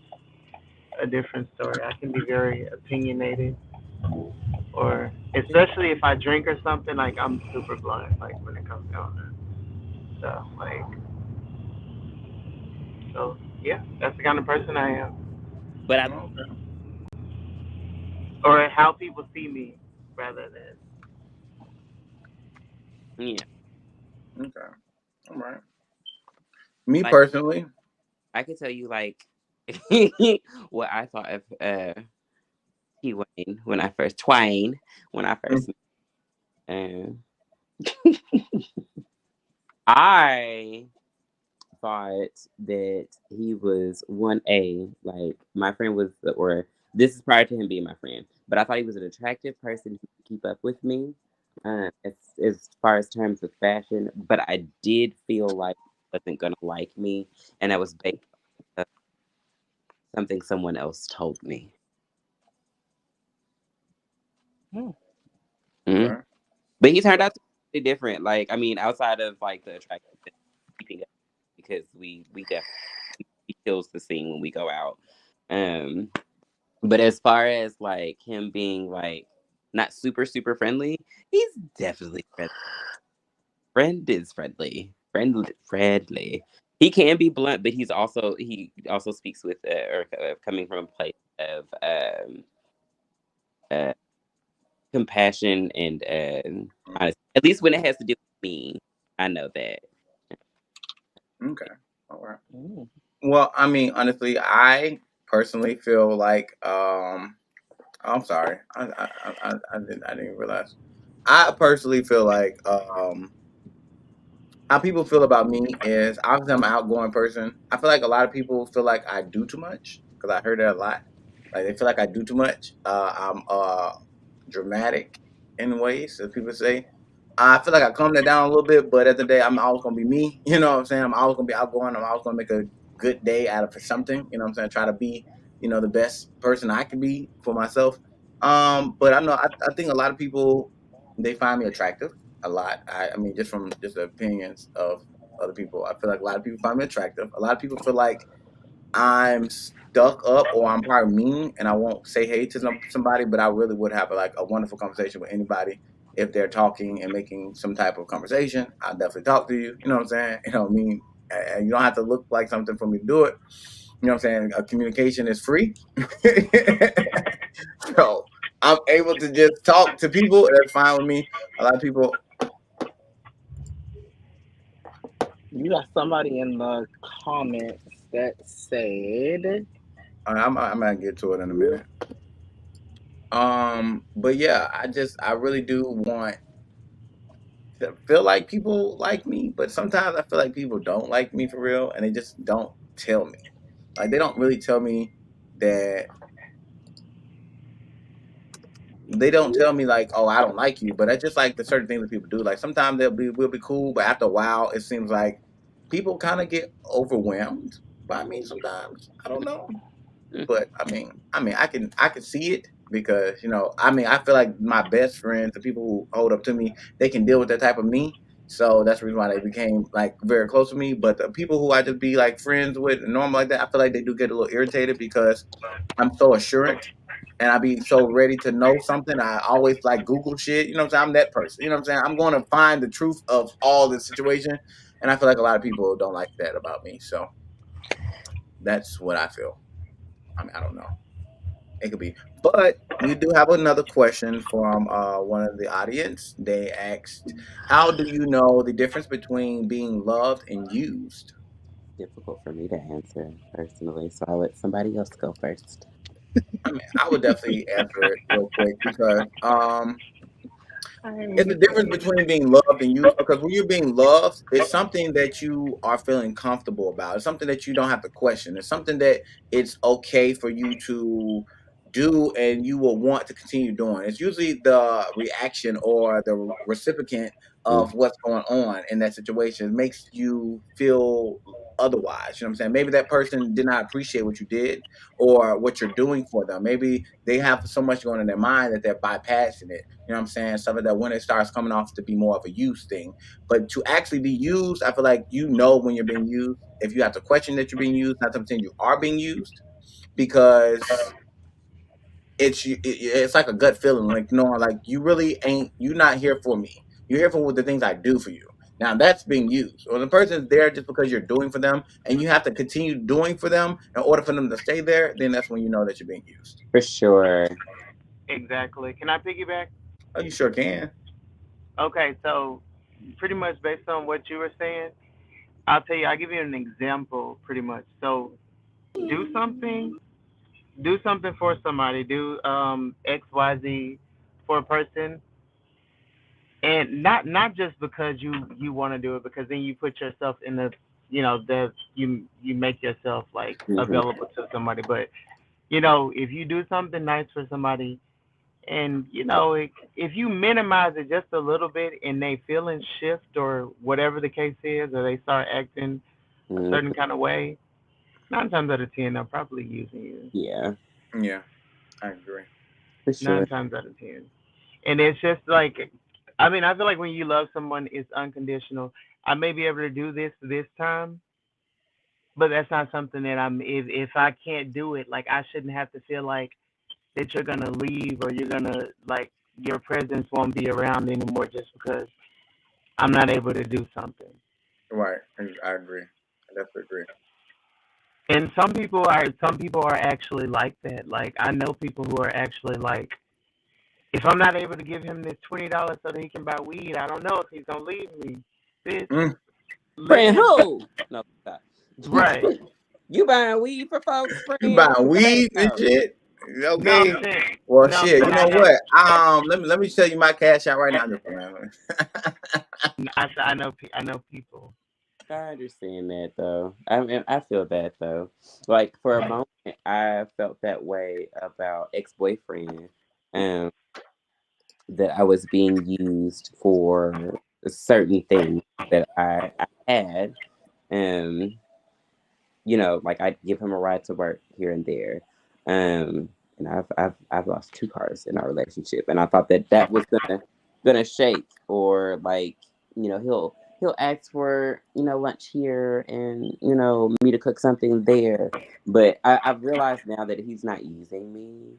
a different story. I can be very opinionated, or especially if I drink or something, like I'm super blunt, like when it comes down to stuff, like so. Yeah, that's the kind of person I am, But I Okay. or how people see me, rather than. yeah, Okay. All right. Me like personally, I could tell you like what I thought of T Wayne when I first Twain when I mm, first met him. I thought that he was 1A. Like my friend was, or this is prior to him being my friend, but I thought he was an attractive person who could keep up with me, as far as terms of fashion. But I did feel like he wasn't gonna like me, and that was based on something someone else told me. Hmm. Mhm. Okay. But he turned out to be different. Like, I mean, outside of like the attractiveness, keeping up because we definitely he kills the scene when we go out. Um, but as far as like him being like not super friendly, he's definitely friendly. Friend is friendly. Friendly. He can be blunt, but he also speaks with or coming from a place of uh, compassion and honesty. At least when it has to do with me, I know that. Okay. All right. Mm. Well, I mean, honestly, I personally feel like I'm sorry. I didn't realize. I personally feel like how people feel about me is obviously I'm an outgoing person. I feel like a lot of people feel like I do too much because I heard that a lot. Like they feel like I do too much. I'm dramatic in ways, as people say. I feel like I calm that down a little bit, but at the day, I'm always gonna be me. You know what I'm saying? I'm always gonna be outgoing. I'm always gonna make a good day out of something. You know what I'm saying? Try to be, the best person I can be for myself. But I know I think a lot of people they find me attractive a lot. I mean, just from just the opinions of other people, I feel like a lot of people find me attractive. A lot of people feel like I'm stuck up or I'm probably mean and I won't say hey to somebody, but I really would have like a wonderful conversation with anybody if they're talking and making some type of conversation. I'll definitely talk to you. You know what I'm saying? You know what I mean? And you don't have to look like something for me to do it. You know what I'm saying? Communication is free. So I'm able to just talk to people. That's fine with me. A lot of people, You got somebody in the comments that said, I'm gonna get to it in a minute. But yeah, I really do want to feel like people like me, but sometimes I feel like people don't like me for real, and they just don't tell me. Like they don't really tell me that they don't tell me like, oh, I don't like you, but that's just like the certain things that people do. Like sometimes we'll be cool, but after a while, it seems like people kind of get overwhelmed by me. Sometimes I don't know. Mm. But I can see it because I feel like my best friends, the people who hold up to me, they can deal with that type of me. So that's the reason why they became like very close to me. But the people who I just be like friends with and normal like that, I feel like they do get a little irritated because I'm so assurant and I be so ready to know something. I always like Google shit. You know what I'm saying? I'm that person. You know what I'm saying? I'm going to find the truth of all the situation. And I feel like a lot of people don't like that about me. So that's what I feel. I mean, I don't know. It could be. But we do have another question from one of the audience. They asked, how do you know the difference between being loved and used? Difficult for me to answer personally, so I'll let somebody else go first. I mean, I would definitely answer it real quick because I'm it's the difference between being loved and used because when you're being loved, it's something that you are feeling comfortable about. It's something that you don't have to question. It's something that it's okay for you to do and you will want to continue doing. It's usually the reaction or the recipient Mm. of what's going on in that situation. It makes you feel otherwise. You know what I'm saying? Maybe that person did not appreciate what you did or what you're doing for them. Maybe they have so much going in their mind that they're bypassing it. You know what I'm saying? Stuff like that when it starts coming off to be more of a use thing. But to actually be used, I feel like you know when you're being used. If you have to question that you're being used, not to pretend you are being used, because it's like a gut feeling, like knowing like you really ain't you're not here for me. You're here for the things I do for you. Now that's being used. Or the person's there just because you're doing for them, and you have to continue doing for them in order for them to stay there. Then that's when you know that you're being used. For sure. Exactly. Can I piggyback? Oh, you sure can. Okay, so pretty much based on what you were saying, I'll tell you. I'll give you an example. Pretty much. So do something. Do something for somebody. Do X Y Z for a person, and not just because you want to do it, because then you put yourself in the the you make yourself like Hmm. available to somebody. But if you do something nice for somebody, and if you minimize it just a little bit and they feelings shift or whatever the case is, or they start acting a Hmm. certain kind of way, 9 times out of 10 they're probably using you. Yeah, Yeah, I agree. for sure. 9 times out of 10. And it's just like, I mean, I feel like when you love someone, it's unconditional. I may be able to do this time, but that's not something that I'm. If I can't do it, like I shouldn't have to feel like that you're gonna leave or you're gonna like your presence won't be around anymore just because I'm not able to do something. Right. I agree. I definitely agree. And some people are actually like that. Like I know people who are actually like, if I'm not able to give him this $20 so that he can buy weed, I don't know if he's gonna leave me. Bitch, Mm. Friend, listen, who? No, stop. right? You buying weed for folks, You friend? buying 'Cause that ain't weed and no. shit? No, Okay. I'm saying, Well, no, I'm shit. You saying know what? Let me tell you my cash out right now. I'm just playing. I know people. I understand that though. I mean, I feel that though. Like for a moment, I felt that way about ex-boyfriend. Um, that I was being used for certain things that I had. Um, like I'd give him a ride to work here and there. And I've lost two cars in our relationship, and I thought that that was gonna shake, or like he'll ask for lunch here, and me to cook something there. But I've realized now that he's not using me,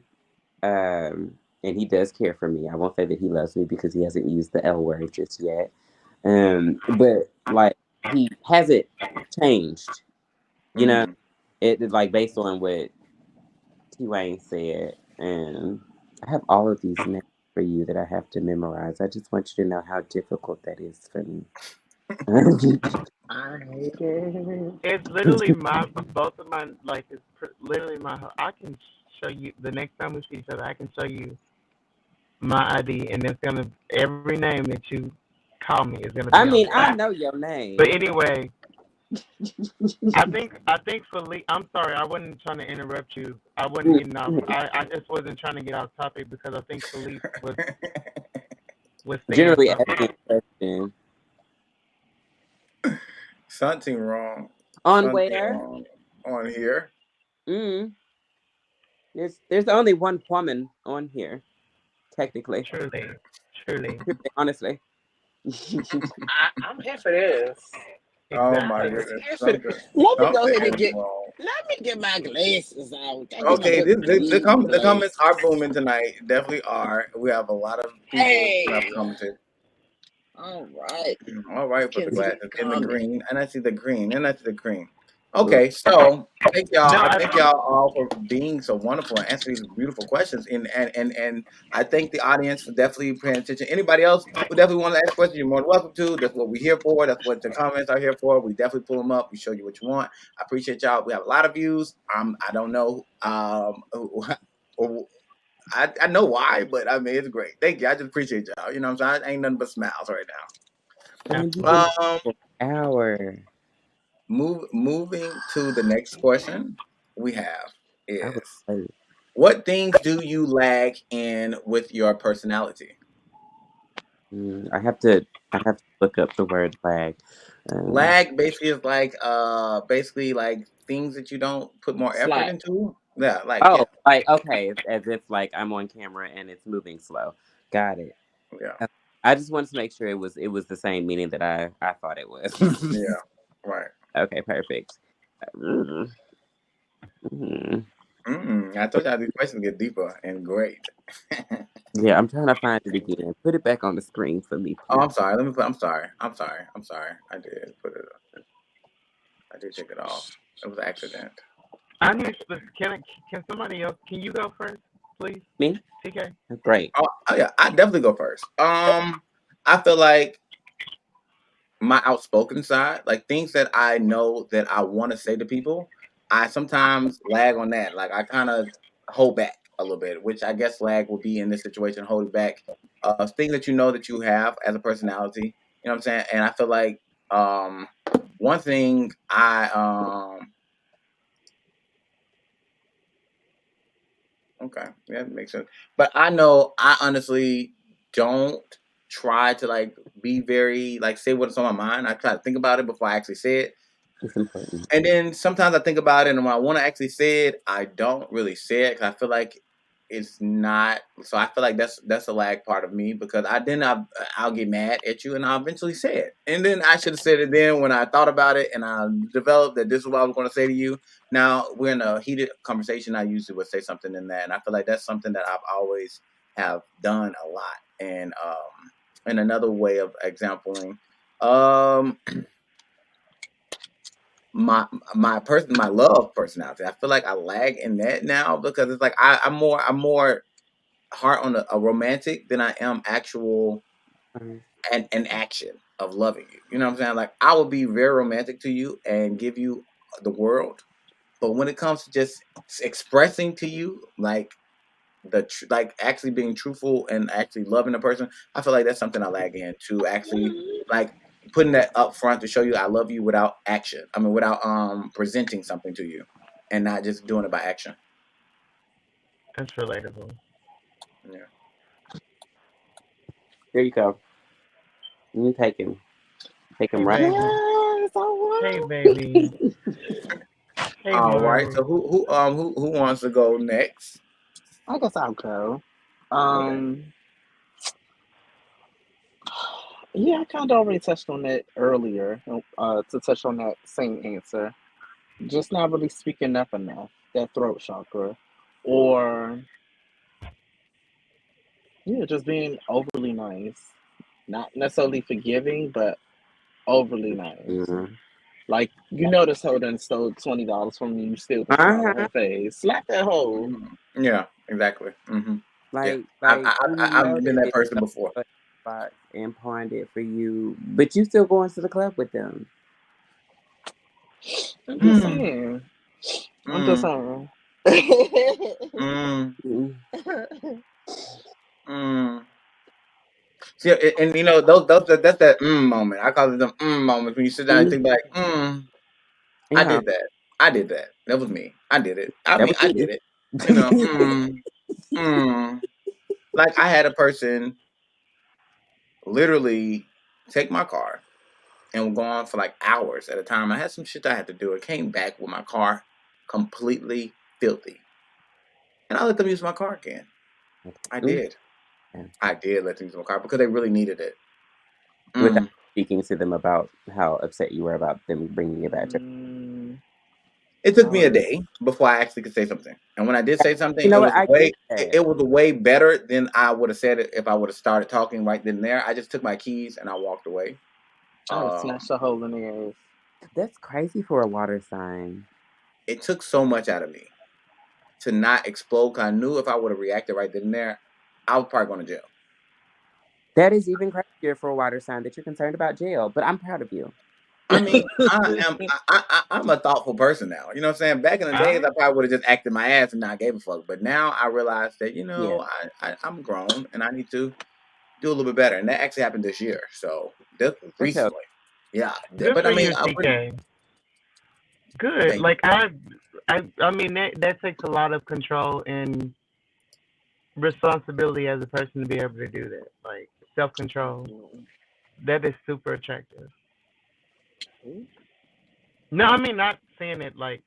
and he does care for me. I won't say that he loves me because he hasn't used the L word just yet. But like he hasn't changed, you know, Mm. it is like based on what T Wayne said. And I have all of these names for you that I have to memorize. I just want you to know how difficult that is for me. I hate it. It's literally my both of my like it's literally my. I can show you the next time we see each other. I can show you my ID, and it's gonna every name that you call me is gonna be I on mean, I there. know your But name. anyway, I think Felipe. I'm sorry, I wasn't trying to interrupt you. I wasn't getting off. I just wasn't trying to get off topic because I think Felipe was saying Generally asking something. a question. Something wrong. On Something where? wrong on here. Mm, there's only one woman on here, technically. Truly, truly, Honestly. I'm here for this. Oh I my exactly. was goodness. here for this. Something. Let me go Something ahead and is get. wrong. Let me get my glasses out. I get my Okay, good reading the comments are glasses. booming tonight. Definitely are. We have a lot of people who have Hey, commented. all right. All right, for the Kenzie, glasses in the comment. green, and I see the green, and I see the green. Okay, so thank y'all. No, I I thank y'all all for being so wonderful and answering these beautiful questions. And I thank the audience for definitely paying attention. Anybody else who definitely want to ask questions, you're more than welcome to. That's what we're here for. That's what the comments are here for. We definitely pull them up. We show you what you want. I appreciate y'all. We have a lot of views. I don't know. I know why, but I mean it's great. Thank you. I just appreciate y'all. You know what I'm saying? I ain't nothing but smiles right And you've been now. for an hour. Moving to the next question we have I was is, late. what things do you lack in with your personality? I have to look up the word lag. Um, Lag basically is like basically like things that you don't put more effort Slack. into. Yeah, like yeah, oh, like okay, as if like I'm on camera and it's moving slow. Got it. yeah, Uh, I just wanted to make sure it was the same meaning that I thought it was. yeah. Right. Okay, perfect. Mm, mm. I told y'all these questions get deeper and great. Yeah, I'm trying to find it again. Put it back on the screen for me, Oh, please. I'm sorry. Let me put. I'm sorry. I'm sorry. I'm sorry. I did put it. I did take it off. It was an accident. I need. Can somebody else? Can you go first, please, Me? TK? Great. Oh yeah, I definitely go first. I feel like my outspoken side, like things that I know that I want to say to people, I sometimes lag on that. Like I kind of hold back a little bit, which I guess lag will be in this situation, holding back things that you know that you have as a personality. You know what I'm saying? And I feel like um, one thing okay, yeah, that makes sense. But I know I honestly don't try to like be very like say what's on my mind. I try to think about it before I actually say it. It's important. And then sometimes I think about it, and when I want to actually say it, I don't really say it because I feel like it's not. So I feel like that's a lag part of me because I'll get mad at you and I'll eventually say it. And then I should have said it then when I thought about it and I developed that this is what I was going to say to you. Now we're in a heated conversation. I usually would say something in that, and I feel like that's something that I've always have done a lot. And another way of exampling, um, my love personality. I feel like I lag in that now because it's like I'm more heart on a romantic than I am actual and an action of loving you. You know what I'm saying? Like I will be very romantic to you and give you the world, but when it comes to just expressing to you like like actually being truthful and actually loving a person, I feel like that's something I lag in to actually like putting that up front to show you I love you without action. I mean without presenting something to you and not just doing it by action. That's relatable. Yeah. There you go. You take him Hey, right. baby. Yes, all Hey, right. baby. Hey, All right. Mom. So who wants to go next? I guess I'll go. Okay. Um, yeah, I kind of already touched on that earlier. To touch on that same answer, just not really speaking up enough. That throat chakra, or yeah, just being overly nice. Not necessarily forgiving, but overly nice. Mm-hmm. Like you know, this hoe done stole $20 from you. You still can smile on Uh-huh. her face. Slap that hoe. Yeah. Exactly. Yeah. You know I've been that that they person stole before. a box and pawned it for you, but you still going to the club with them. I'm just Mm, saying. I'm just mm, saying. mm, Mm. mm. See, and you know those that's that moment. I call it the moments when you sit down and Mm. think like, I Yeah, did that. I did that. That was me. I did it. I that mean, was I did me. it. You know, like I had a person literally take my car and was gone for like hours at a time. I had some shit I had to do. I came back with my car completely filthy, and I let them use my car again. I Mm. did. Yeah. I did let them use my car because they really needed it. Without Mm. speaking to them about how upset you were about them bringing it back to. Mm, It took all me a right. day before I actually could say something. And when I did say something, You it know what? was I way get it, that. it was way better than I would have said it if I would have started talking right then and there. I just took my keys and I walked away. I would have smashed a hole in the ass. That's crazy for a water sign. It took so much out of me to not explode. 'Cause I knew if I would have reacted right then and there, I was probably going to jail. That is even crazier for a water sign that you're concerned about jail. But I'm proud of you. I mean, I'm a thoughtful person now. You know what I'm saying? Back in the days, I I probably would have just acted my ass and not gave a fuck. But now I realize that Yeah, I'm grown and I need to do a little bit better. And that actually happened this year. So this was good help. recently. Yeah. good But for I mean, you, I wouldn't. TK. Good. Thank Like I mean that takes a lot of control and responsibility as a person to be able to do that. Like self control. That is super attractive. No, I mean not saying it like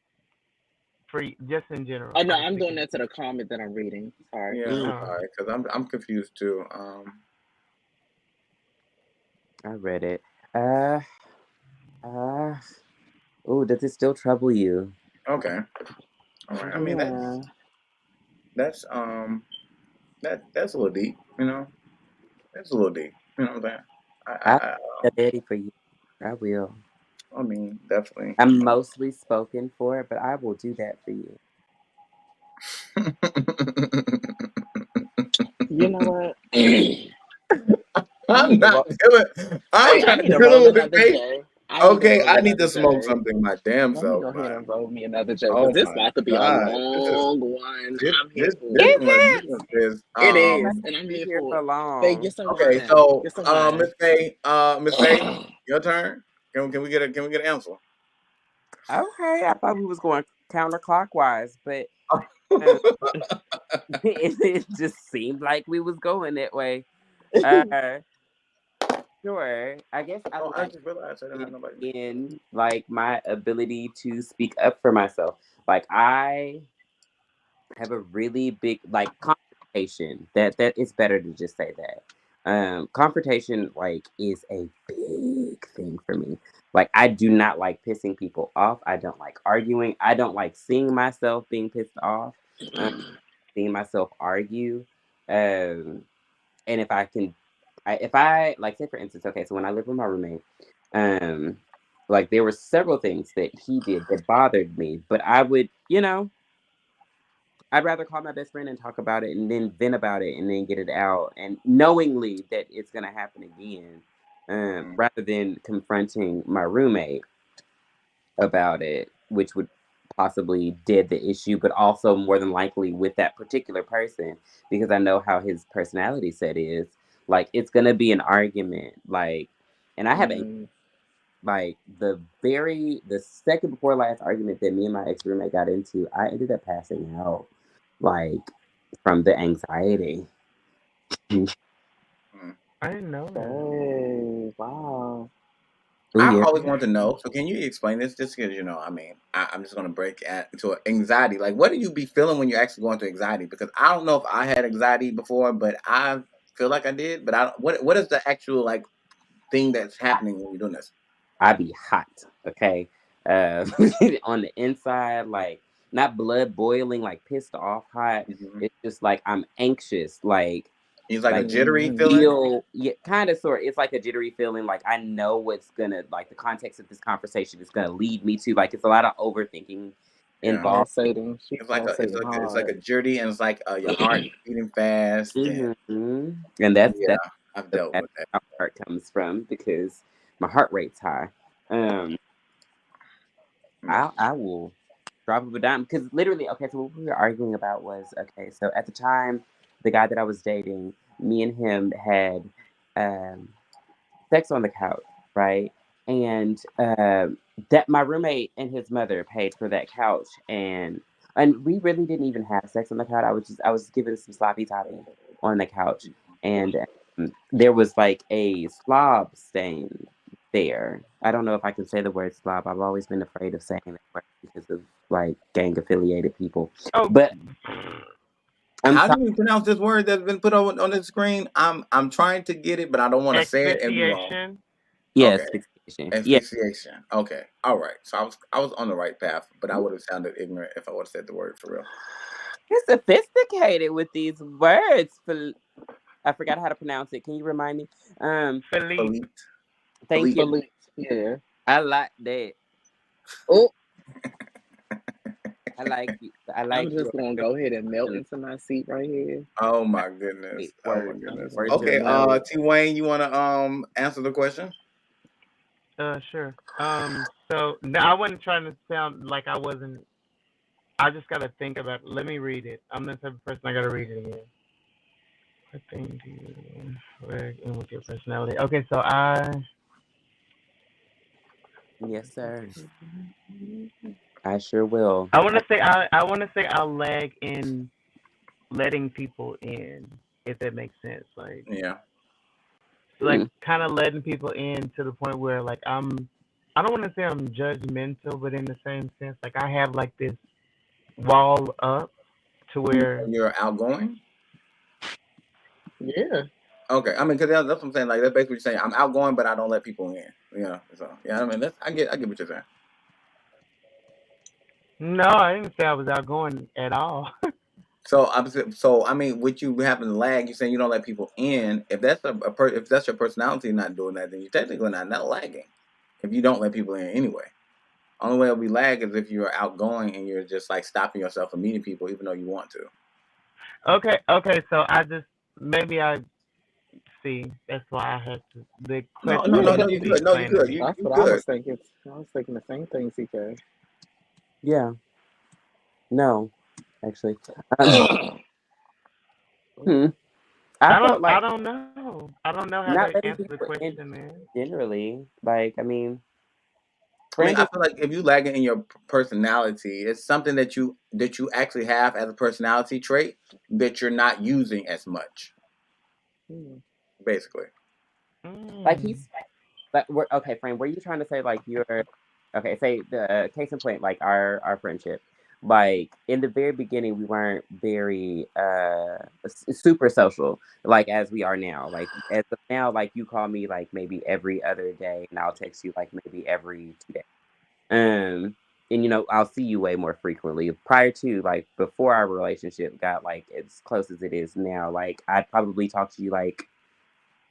for just in general. Oh no, Like I'm doing speaking. that to the comment that I'm reading. Sorry. you. Yeah, I'm Mm, Oh, sorry because I'm confused too. I read it. Uh, uh. Oh, does it still trouble you? Okay. All right. I mean Yeah. that's that's a little deep. You know, that's a little deep. You know what I'm saying? I I'll I be ready for you. I will. I mean definitely. I'm mostly spoken for, but I will do that for you. You know what? I I'm need to not roll. dealing. I'm Hey, I trying need to to deal roll with it, another babe. J. I need to Okay, roll I need another to smoke J. something my damn Let me self, go ahead man. and roll me another J because Oh this my about to be a god, long one. this I'm here this for this it. Is one this it? one is It Seems like is, and I'm you'll be here here for for it. Faye, get long. some okay. wine. So, Get some wine. Miss Faye, your turn. Can we get a answer? Okay, I thought we was going counterclockwise, but uh, it just seemed like we was going that way. Uh, sure. I guess I Oh, I like just realized I didn't have nobody. in like my ability to speak up for myself. Like I have a really big like confrontation. That it's better to just say that. Confrontation like is a big thing for me. Like I do not like pissing people off. I don't like arguing. I don't like seeing myself being pissed off. Um, seeing myself argue. Um, and if I can, if I like say for instance, okay, so when I lived with my roommate, um, like there were several things that he did that bothered me, but I would, I'd rather call my best friend and talk about it and then vent about it and then get it out and knowingly that it's gonna happen again, rather than confronting my roommate about it, which would possibly dead the issue, but also more than likely with that particular person because I know how his personality set is. Like it's gonna be an argument. Like, and I have Mm. like the second before last argument that me and my ex roommate got into, I ended up passing out, like from the anxiety. I didn't know that. Hey, wow. Oh I yeah, always want to know. So, can you explain this? Just because I mean, I'm just going to break into anxiety. Like, what do you be feeling when you're actually going through anxiety? Because I don't know if I had anxiety before, but I feel like I did. But I don't, what is the actual like thing that's happening when you're doing this? I be hot. Okay, uh, on the inside, like not blood boiling, like pissed off hot. Mm-hmm. It's just like I'm anxious, It's like a like jittery Mm. feeling. feel, yeah, kind of sort. It's like a jittery feeling. Like I know what's gonna like the context of this conversation is gonna lead me to. Like it's a lot of overthinking Yeah, involved. Pulsating. She it's pulsating like it's like hard. a jittery, and it's like your heart beating fast, and And that's yeah, I've dealt that's with that. where my heart comes from because my heart rate's high. Um, Mm. I will drop of a dime because literally, okay. So what we were arguing about was okay. So at the time, the guy that I was dating, me and him had um, sex on the couch, right? And that my roommate and his mother paid for that couch, and we really didn't even have sex on the couch. I was giving some sloppy toppy on the couch, and there was like a slob stain there. I don't know if I can say the word slob. I've always been afraid of saying that word because of like gang affiliated people. Oh, But I'm How sorry. do we pronounce this word that's been put on the screen? I'm trying to get it, but I don't want to say it and be wrong. asphyxiation. Okay, Yes, fixation. Yeah, asphyxiation. Okay, all right. So I was on the right path, but I would have sounded ignorant if I would have said the word for real. you're sophisticated with these words. I forgot how to pronounce it. Can you remind me? Philippe. Philippe. Thank you. Philippe. Police. Yeah. I like that. Oh, I like you. I I'm like just your gonna go ahead and melt into my seat right here. Oh my goodness. Oh my words. goodness. Words are Okay, love. T Wayne, you wanna answer the question? Sure. So no, I wasn't trying to sound like I wasn't. I just gotta think about it. Let me read it. I'm the type of person I gotta read it again. What thing do you work in with your personality? Okay, so Yes, sir. I sure will. I want to say I want to say I'll lag in letting people in, if that makes sense. Yeah. Like Hmm. kind of letting people in to the point where like I don't want to say I'm judgmental, but in the same sense, like I have like this wall up to where You're outgoing? Yeah. Okay. I mean, because that's what I'm saying. Like that's basically what you're saying. I'm outgoing, but I don't let people in. So yeah. I mean, I get what you're saying. no, I didn't say I was outgoing at all. So I mean, with you having lag, you're saying you don't let people in. If that's if that's your personality not doing that, then you're technically not lagging. If you don't let people in anyway, only way it'll be lag is if you're outgoing and you're just like stopping yourself from meeting people, even though you want to. Okay, so I just maybe I see that's why I had to. The No, question no, Yeah, no, needed no. to You be good. No, you explained to good. me. that's You what I good. was thinking. I was thinking the same thing, CK. Yeah. No, actually. Um, hmm. I felt like I don't know. I don't know how not to letting answer the people in question, man. generally. Like, I mean, I mean, I friends. feel like if you lagging in your personality, it's something that you actually have as a personality trait that you're not using as much, Hmm. basically. Like Mm. he's like, okay, friend. Were you trying to say like you're okay? Say the case in point, like our friendship. like in the very beginning we weren't very super social like as we are now. Like as of now, like you call me like maybe every other day and I'll text you like maybe every 2 days. Um, and I'll see you way more frequently. Prior to like before our relationship got like as close as it is now, like I'd probably talk to you like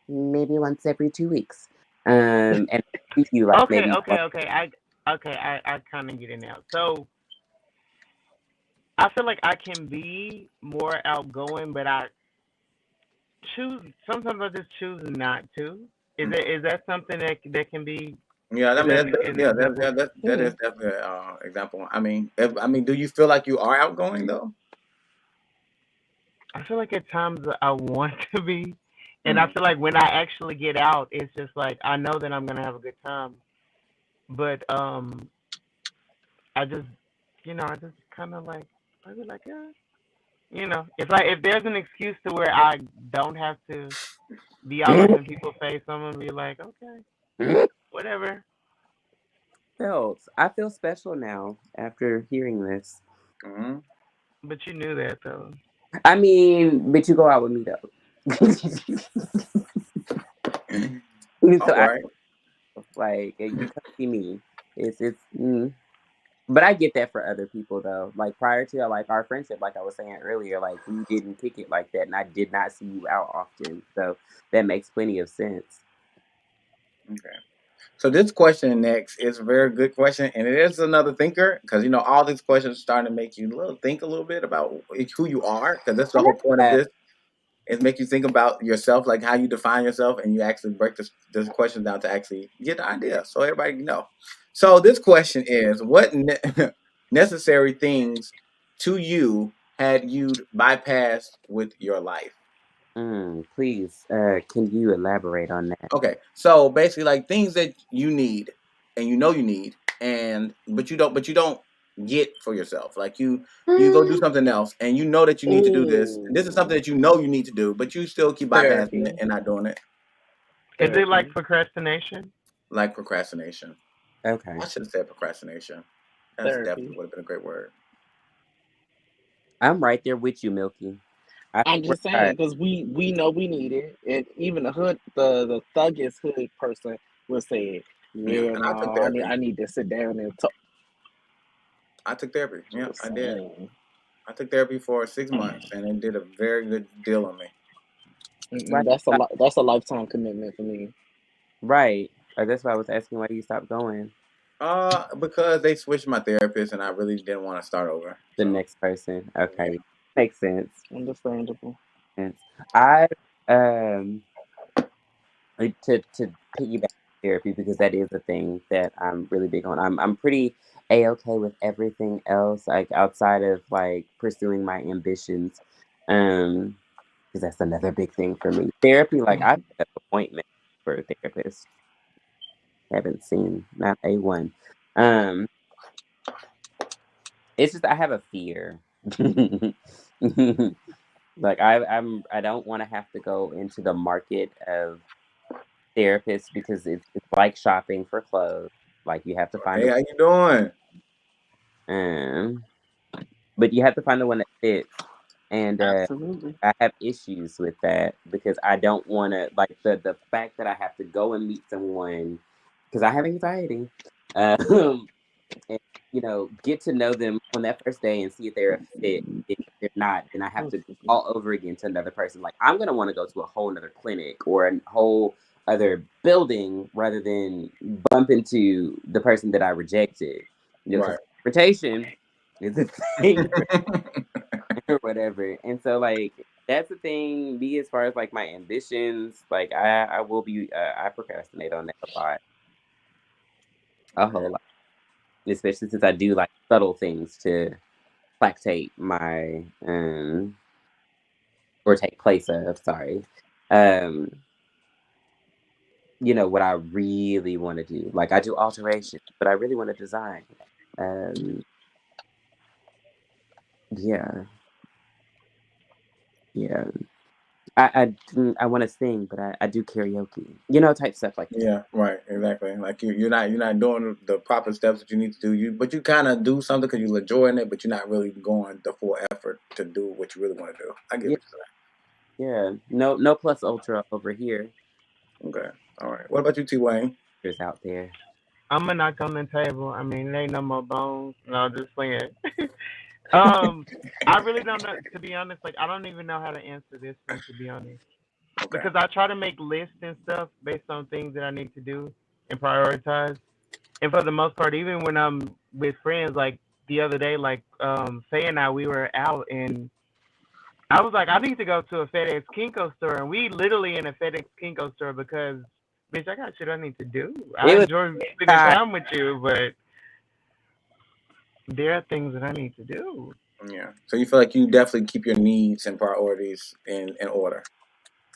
maybe once every 2 weeks. And see you like Okay, maybe okay, okay. I kind of get it now. So I feel like I can be more outgoing, but I choose. Sometimes I just choose not to. Is that something that can be? Yeah, I Is mean, that that's, an yeah, example? that is definitely an example. I mean, do you feel like you are outgoing though? I feel like at times I want to be, and I Mm, feel like when I actually get out, it's just like I know that I'm gonna have a good time, but I just, I just kind of like, I be like, yeah, if there's an excuse to where I don't have to be all up in people's face, I'm gonna be like, okay, whatever. I feel special now after hearing this. mm. But you knew that though. I mean, but you go out with me though. So All right. like you come see me. It's. But I get that for other people though. Like prior to like our friendship, like I was saying earlier, like we didn't kick it like that, and I did not see you out often. So that makes plenty of sense. Okay. So this question next is a very good question, and it is another thinker because all these questions are starting to make you think a little bit about who you are, because that's I the love whole point of that. this. Is make you think about yourself, like how you define yourself, and you actually break this question down to actually get the idea, so everybody know. So this question is, what necessary things to you had you bypassed with your life? Please, can you elaborate on that? Okay, so basically, like things that you need, and you need, and but you don't get for yourself. Like you go do Mm. something else, and you know that you need to do this. This is something Ooh, that you know you need to do, but you still keep bypassing it therapy, and not doing it. Is it like therapy, procrastination? Like procrastination. I Okay, should have said procrastination. That's definitely therapy. would have been a great word. I'm right there with you, Milky. I I'm swear just to God. saying because we know we need it, and even the thuggish hood person will say, Yeah, "Yeah, and I took no, therapy. I need to sit down and talk." I took therapy. Yeah, Just I did. saying. I took therapy for 6 months, and it did a very good deal on me. Right, That's a lifetime commitment for me. right. That's why I was asking why you stopped going. Because they switched my therapist, and I really didn't want to start over. The So next person. yeah. Okay, makes sense. Understandable. Sense. I um to piggyback therapy because that is a thing that I'm really big on. I'm pretty a-okay with everything else, like outside of like pursuing my ambitions. Um, because that's another big thing for me. Therapy, like I set up appointments for a therapist. Haven't seen not a one. Um, it's just I have a fear. Like I don't want to have to go into the market of therapists because it's like shopping for clothes. Like you have to find Hey, the how you doing? um, but you have to find the one that fits. And Absolutely. I have issues with that because I don't want to like the fact that I have to go and meet someone because I have anxiety. Um, and get to know them on that first day and see if they're a fit. If they're not, then I have to go all over again to another person. Like I'm gonna want to go to a whole other clinic or a whole other building rather than bump into the person that I rejected. Because Right. confrontation is a thing or whatever. And so like that's the thing. Me as far as like my ambitions, like I will be I procrastinate on that a lot, a whole lot, especially since I do like subtle things to placate my or take place of, sorry. Um, what I really want to do. Like I do alteration, but I really want to design. Um, yeah, yeah. I want to sing, but I do karaoke. You know, type stuff like that. Yeah, right, exactly. Like you're not doing the proper steps that you need to do. But you kind of do something because you're enjoying it, but you're not really going the full effort to do what you really want to do. I get Yeah, what you're yeah. No plus ultra over here. saying. Okay, all right. What about you, T Wayne? There's out there. I'm gonna knock on the table. I mean, there ain't no more bones. No, just playing. I really don't know. To be honest, like I don't even know how to answer this one. To be honest, Okay. because I try to make lists and stuff based on things that I need to do and prioritize. And for the most part, even when I'm with friends, like the other day, like Faye and I, we were out and I was like, I need to go to a FedEx Kinko store, and we literally in a FedEx Kinko store because, bitch, I got shit I need to do. I It was enjoy spending time. time with you, but there are things that I need to do. Yeah. So you feel like you definitely keep your needs and priorities in order.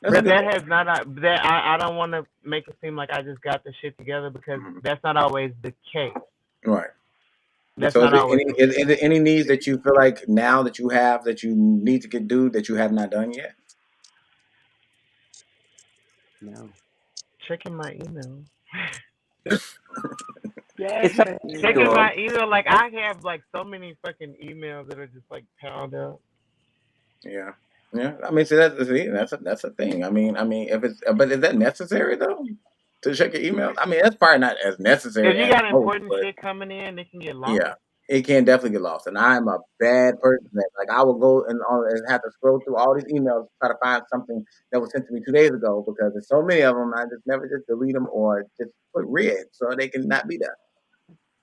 That's a But good that thing. has not that I don't want to make it seem like I just got the shit together because Hmm. that's not always the case. Right. That's So is not there always any the is there any needs that you feel like now that you have that you need to get do that you have not done yet? No. checking my email. Yeah, It's so check Checking email. usual. my email, like I have like so many fucking emails that are just like piled up. Yeah. Yeah. I mean, that's a thing. I mean, if it's but is that necessary though to check your emails? I mean, that's probably not as If necessary you as got most, important but shit coming in, it can get lost. yeah, it can definitely get lost. And I'm a bad person that like I will go and have to scroll through all these emails to try to find something that was sent to me 2 days ago because there's so many of them. I just never just delete them or just put read so they can not be there.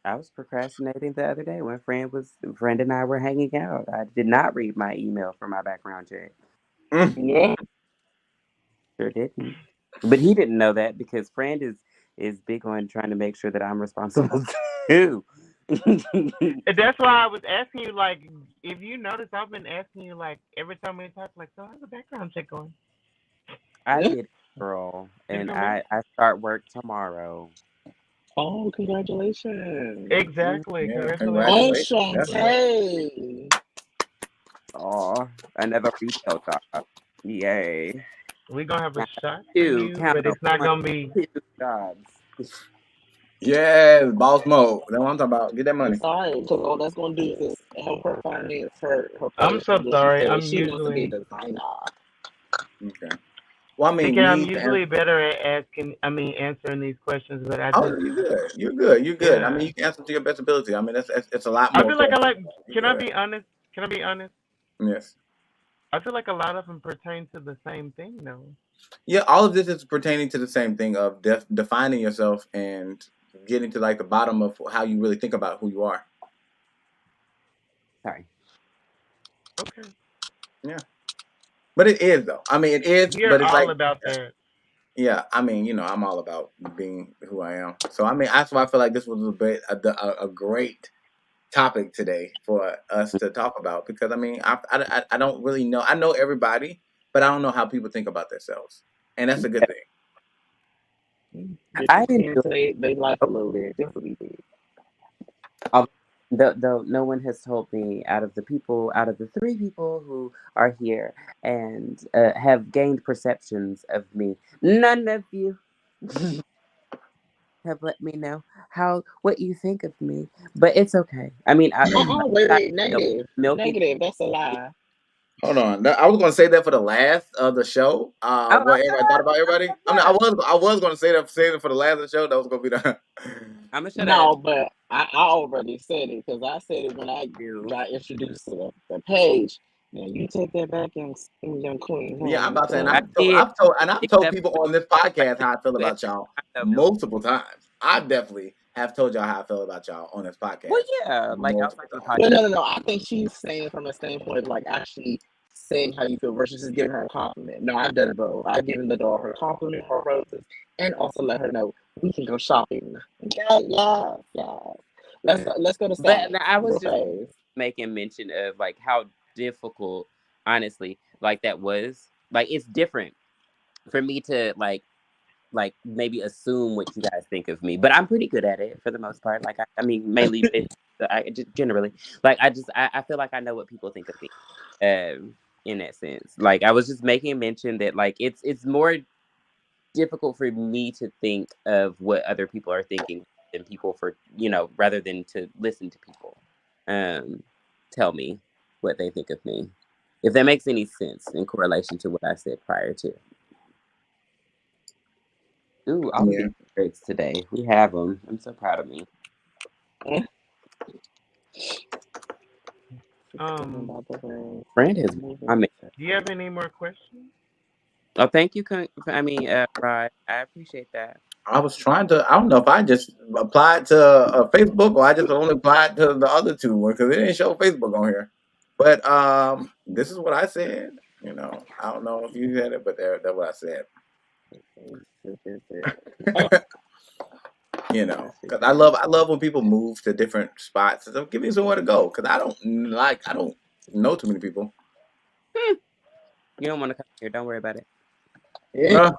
I was procrastinating the other day when friend and I were hanging out. I did not read my email for my background check. Mm, Yeah. Sure didn't. But he didn't know that because friend is big on trying to make sure that I'm responsible too. And that's why I was asking you, like, if you notice, I've been asking you, like, every time we talk, like, so how's the background check going? I did it, girl, Did it and come back? I start work tomorrow. Oh, congratulations. Exactly. yeah, Congratulations. Oh, congratulations, definitely. Shantae. Oh, another retail job. Yay. We're going to have a Count shot for two, you, count but 'em, it's not one, going to be. two jobs. Yes, boss mode. That's what I'm talking about. Get that I'm money. sorry, because all that's going to do is help her finance her I'm first. so And then she sorry. said I'm she wants to be a usually. designer. Okay. Well, I mean, Thinking I'm needs and usually better at answering these questions, but I oh, just, you're good. You're good. You're good. I mean, yeah. you can answer to your best ability. I mean, it's a lot I more feel like I questions. like, You're can I good. be honest? Can I be honest? Yes. I feel like a lot of them pertain to the same thing, though. Yeah, all of this is pertaining to the same thing of defining yourself and getting to like the bottom of how you really think about who you are. Sorry. Okay. Yeah, but it is though. I mean, it is, You're but it's all like, about that. yeah. I mean, I'm all about being who I am. So I mean, that's why I feel like this was a great topic today for us to talk about because I mean, I don't really know. I know everybody, but I don't know how people think about themselves, and that's a good thing. Get to I see enjoy. into they life a little bit. Just a little bit. Although, though no one has told me out of the three people who are here and have gained perceptions of me, none of you have let me know what you think of me. But it's okay. I mean, I Wait, negative. milky. Negative, that's a lie. Hold on, I was going to say that for the last of the show. Oh, What everybody thought about everybody. I mean, I'm I was going to say that for the last of the show. That was going to be the. gonna shut up. No, but I already said it because I said it when I You. got introduced to the page. Now you take that back, young queen. Yeah, I'm about to say, and I Hmm. did, I've told except people for on this like podcast how I feel 2 about episodes. y'all I felt milky. multiple times. I definitely have told y'all how I feel about y'all on this Well, podcast yeah, like multiple outside of the times. Well, podcast. no. I think she's saying from a standpoint of like actually saying how you feel versus just giving her a compliment. No, I've done both. I've given the dog her compliment, her roses, and also let her know we can go shopping. Yeah. Let's go to But Saks I was real just fast. making mention of like how difficult, honestly, like that was. Like it's different for me to maybe assume what you guys think of me, but I'm pretty good at it for the most part. Like I mean, mainly based, I just generally like I feel like I know what people think of me. in that sense. Like I was just making a mention that like it's more difficult for me to think of what other people are thinking than people for rather than to listen to people um tell me what they think of me. If that makes any sense in correlation to what I said prior to. Ooh, all of Yeah. these grades today. We have them. I'm so proud of me. Um, Brand has commented. do you have any more questions? Oh, thank you. Rod. I appreciate that. I was trying to. I don't know if I just applied to Facebook or I just only applied to the other two ones because it didn't show Facebook on here. But this is what I said. I don't know if you said it, but that's what I said. Because I love when people move to different spots. So give me somewhere to go because I don't know too many people. You don't want to come here. Don't worry about it. Uh,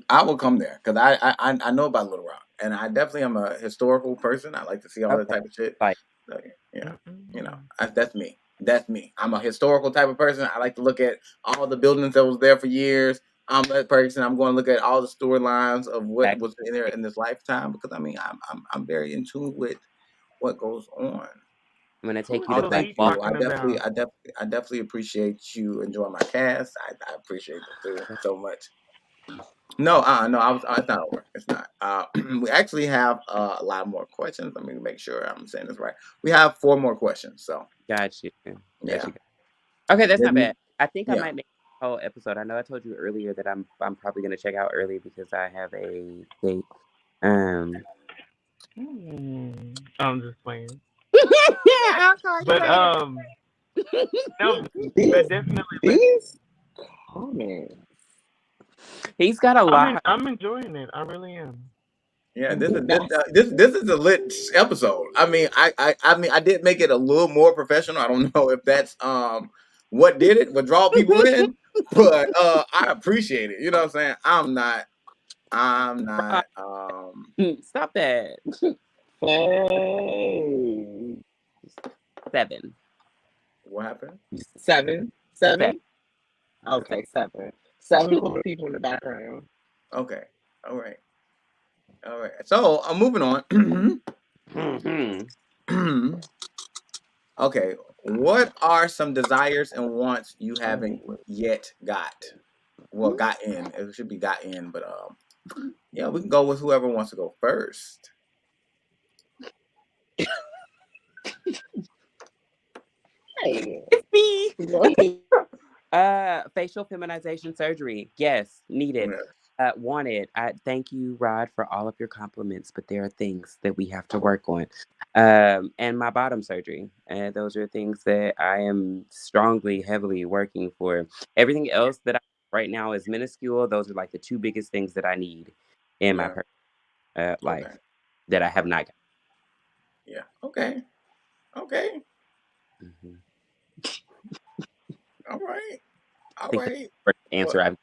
I will come there because I know about Little Rock and I definitely am a historical person. I like to see all that Okay. type of shit. Like, So, yeah, Mm-mm. that's me. That's me. I'm a historical type of person. I like to look at all the buildings that was there for years. I'm that person. I'm going to look at all the storylines of what back. was in there in this lifetime because I'm very in tune with what goes on. I'm gonna Who take is you to So the Black thank we Wall. you. I talking definitely, about? I definitely, I definitely appreciate you enjoying my cast. I appreciate it too so much. No, no, it's not over. It's not. We actually have a lot more questions. Let me make sure I'm saying this right. We have 4 more questions. So Got you. Got yeah, you. Okay, that's not bad. Then- I think I yeah. might make a whole episode. I know I told you earlier that I'm probably gonna check out early because I have a date. Um. I'm just playing. I'll call you But later. no, but These definitely. these comments. He's got a lot. I'm enjoying it. I really am. Yeah, That's this is a lit episode. I mean, I mean, I did make it a little more professional. I don't know if that's what did it, what draw people in, but I appreciate it. You know what I'm saying? I'm Rod, not. stop that. hey. 7. What happened? Seven. 7. Seven? I said Okay, seven. Seven for the people in the background. Okay, all right, all right. So I'm moving on. 7. Okay, what are some desires and wants you haven't yet got? Well, got in. It should be got in, but yeah, we can go with whoever wants to go first. Hey. It's me. Right. Facial feminization surgery. Yes, needed. Yeah, Wanted. I thank you, Rod, for all of your compliments, but there are things that we have to work on. And my bottom surgery. And those are things that I am strongly, heavily working for. Everything else that I right now is minuscule. Those are like the 2 biggest things that I need in my yeah. Okay. life that I have not got. Yeah. Okay. Okay. Mhm. All right. I All think that's right. the first Well, answer I've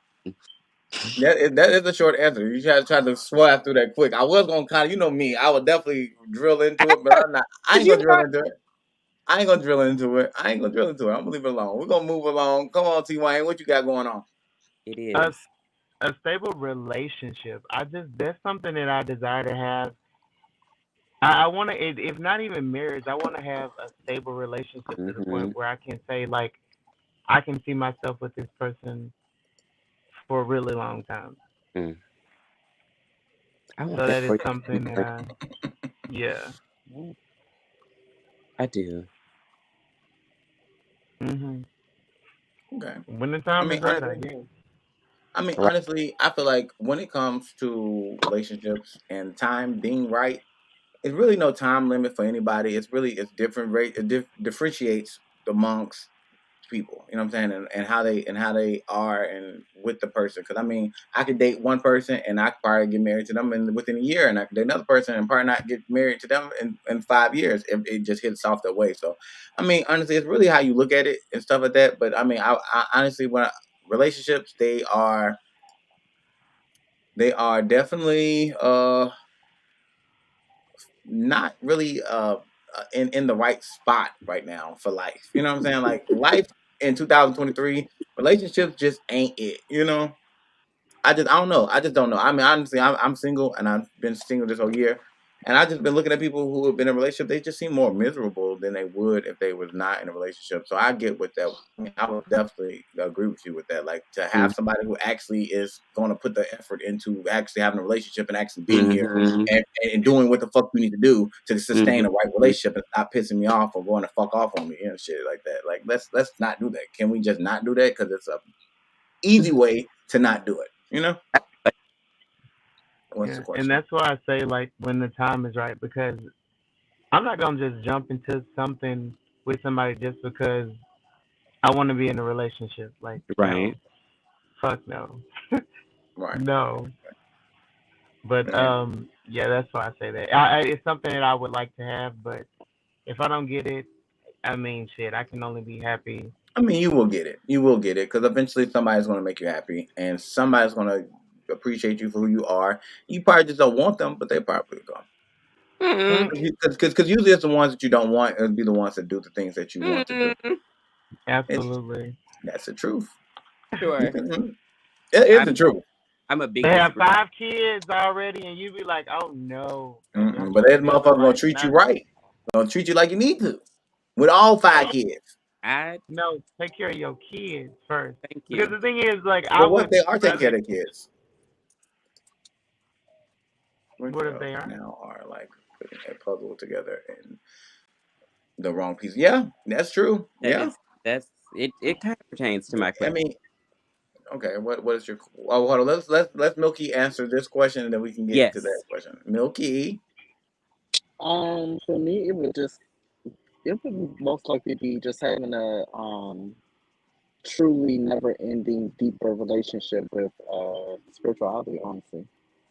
given. that is a short answer. You try to swear through that quick. I was gonna kind of, me, I would definitely drill into it, but I'm not. I ain't You gonna drill brought into it. I ain't gonna drill into it. I ain't gonna drill into it. I'm gonna leave it alone. We're gonna move along. Come on, T Wayne. What you got going on? it A is. a stable relationship. That's something that I desire to have. I want to, if not even marriage, I want to have a stable relationship to the Mm-hmm. point where I can say like I can see myself with this person for a really long time. Mm. I want So that that is for you. something that yeah. I do. hmm Okay. When the I time mean, is right, I honestly, guess. Right. honestly, I feel like when it comes to relationships and time being right, it's really no time limit for anybody. It's different rate. It differentiates amongst people. You know what I'm saying, and how they are and with the person. Because I mean, I could date one person and I could probably get married to them within a year, and I could date another person and probably not get married to them in 5 years if it just hits off that way. So, I mean, honestly, it's really how you look at it and stuff like that. But I mean, I honestly, relationships, they are definitely not really in the right spot right now for life. You know what I'm saying? Like life in 2023, relationships just ain't it. I don't know. I just don't know. I mean, honestly, I'm single and I've been single this whole year, and I just been looking at people who have been in a relationship. They just seem more miserable than they would if they was not in a relationship. So I get with that. I mean, I would definitely agree with you with that. Like to have somebody who actually is going to put the effort into actually having a relationship and actually being here and doing what the fuck you need to do to sustain a right relationship and stop pissing me off or going to fuck off on me and shit like that. Like let's not do that. Can we just not do that? Because it's a easy way to not do it. What's the Yeah, question? and that's why I say like when the time is right, because I'm not gonna just jump into something with somebody just because I want to be in a relationship. Like no, Right. fuck no, Right. no. But Yeah. yeah, that's why I say that. It's something that I would like to have, but if I don't get it, I mean, shit, I can only be happy. I mean, you will get it. You will get it because eventually somebody's going to make you happy and somebody's going to appreciate you for who you are. You probably just don't want them, but they probably will. Mm, Because usually it's the ones that you don't want. It'll be the ones that do the things that you want to do. It's Absolutely. That's the truth. sure. It is the I'm truth. I'm a They big have disagreement. 5 kids already, and you be like, oh no, like y'all But supposed to that be on the motherfucker gonna right, treat you not right. Gonna treat you like you need to. With all 5 kids. I no. Take care of your kids first, thank because you. the thing is, like, I Well, what if would they are taking care rather. of their kids? Which What if they are? now are like putting a puzzle together and the wrong piece. Yeah, that's true. That Yeah. is that's it. It kind of pertains to my I question. mean, okay. What is your? Oh, hold on. Let's Milky answer this question, and then we can get to that Yes. question. Milky. For me, it would most likely be just having a truly never ending deeper relationship with spirituality, honestly.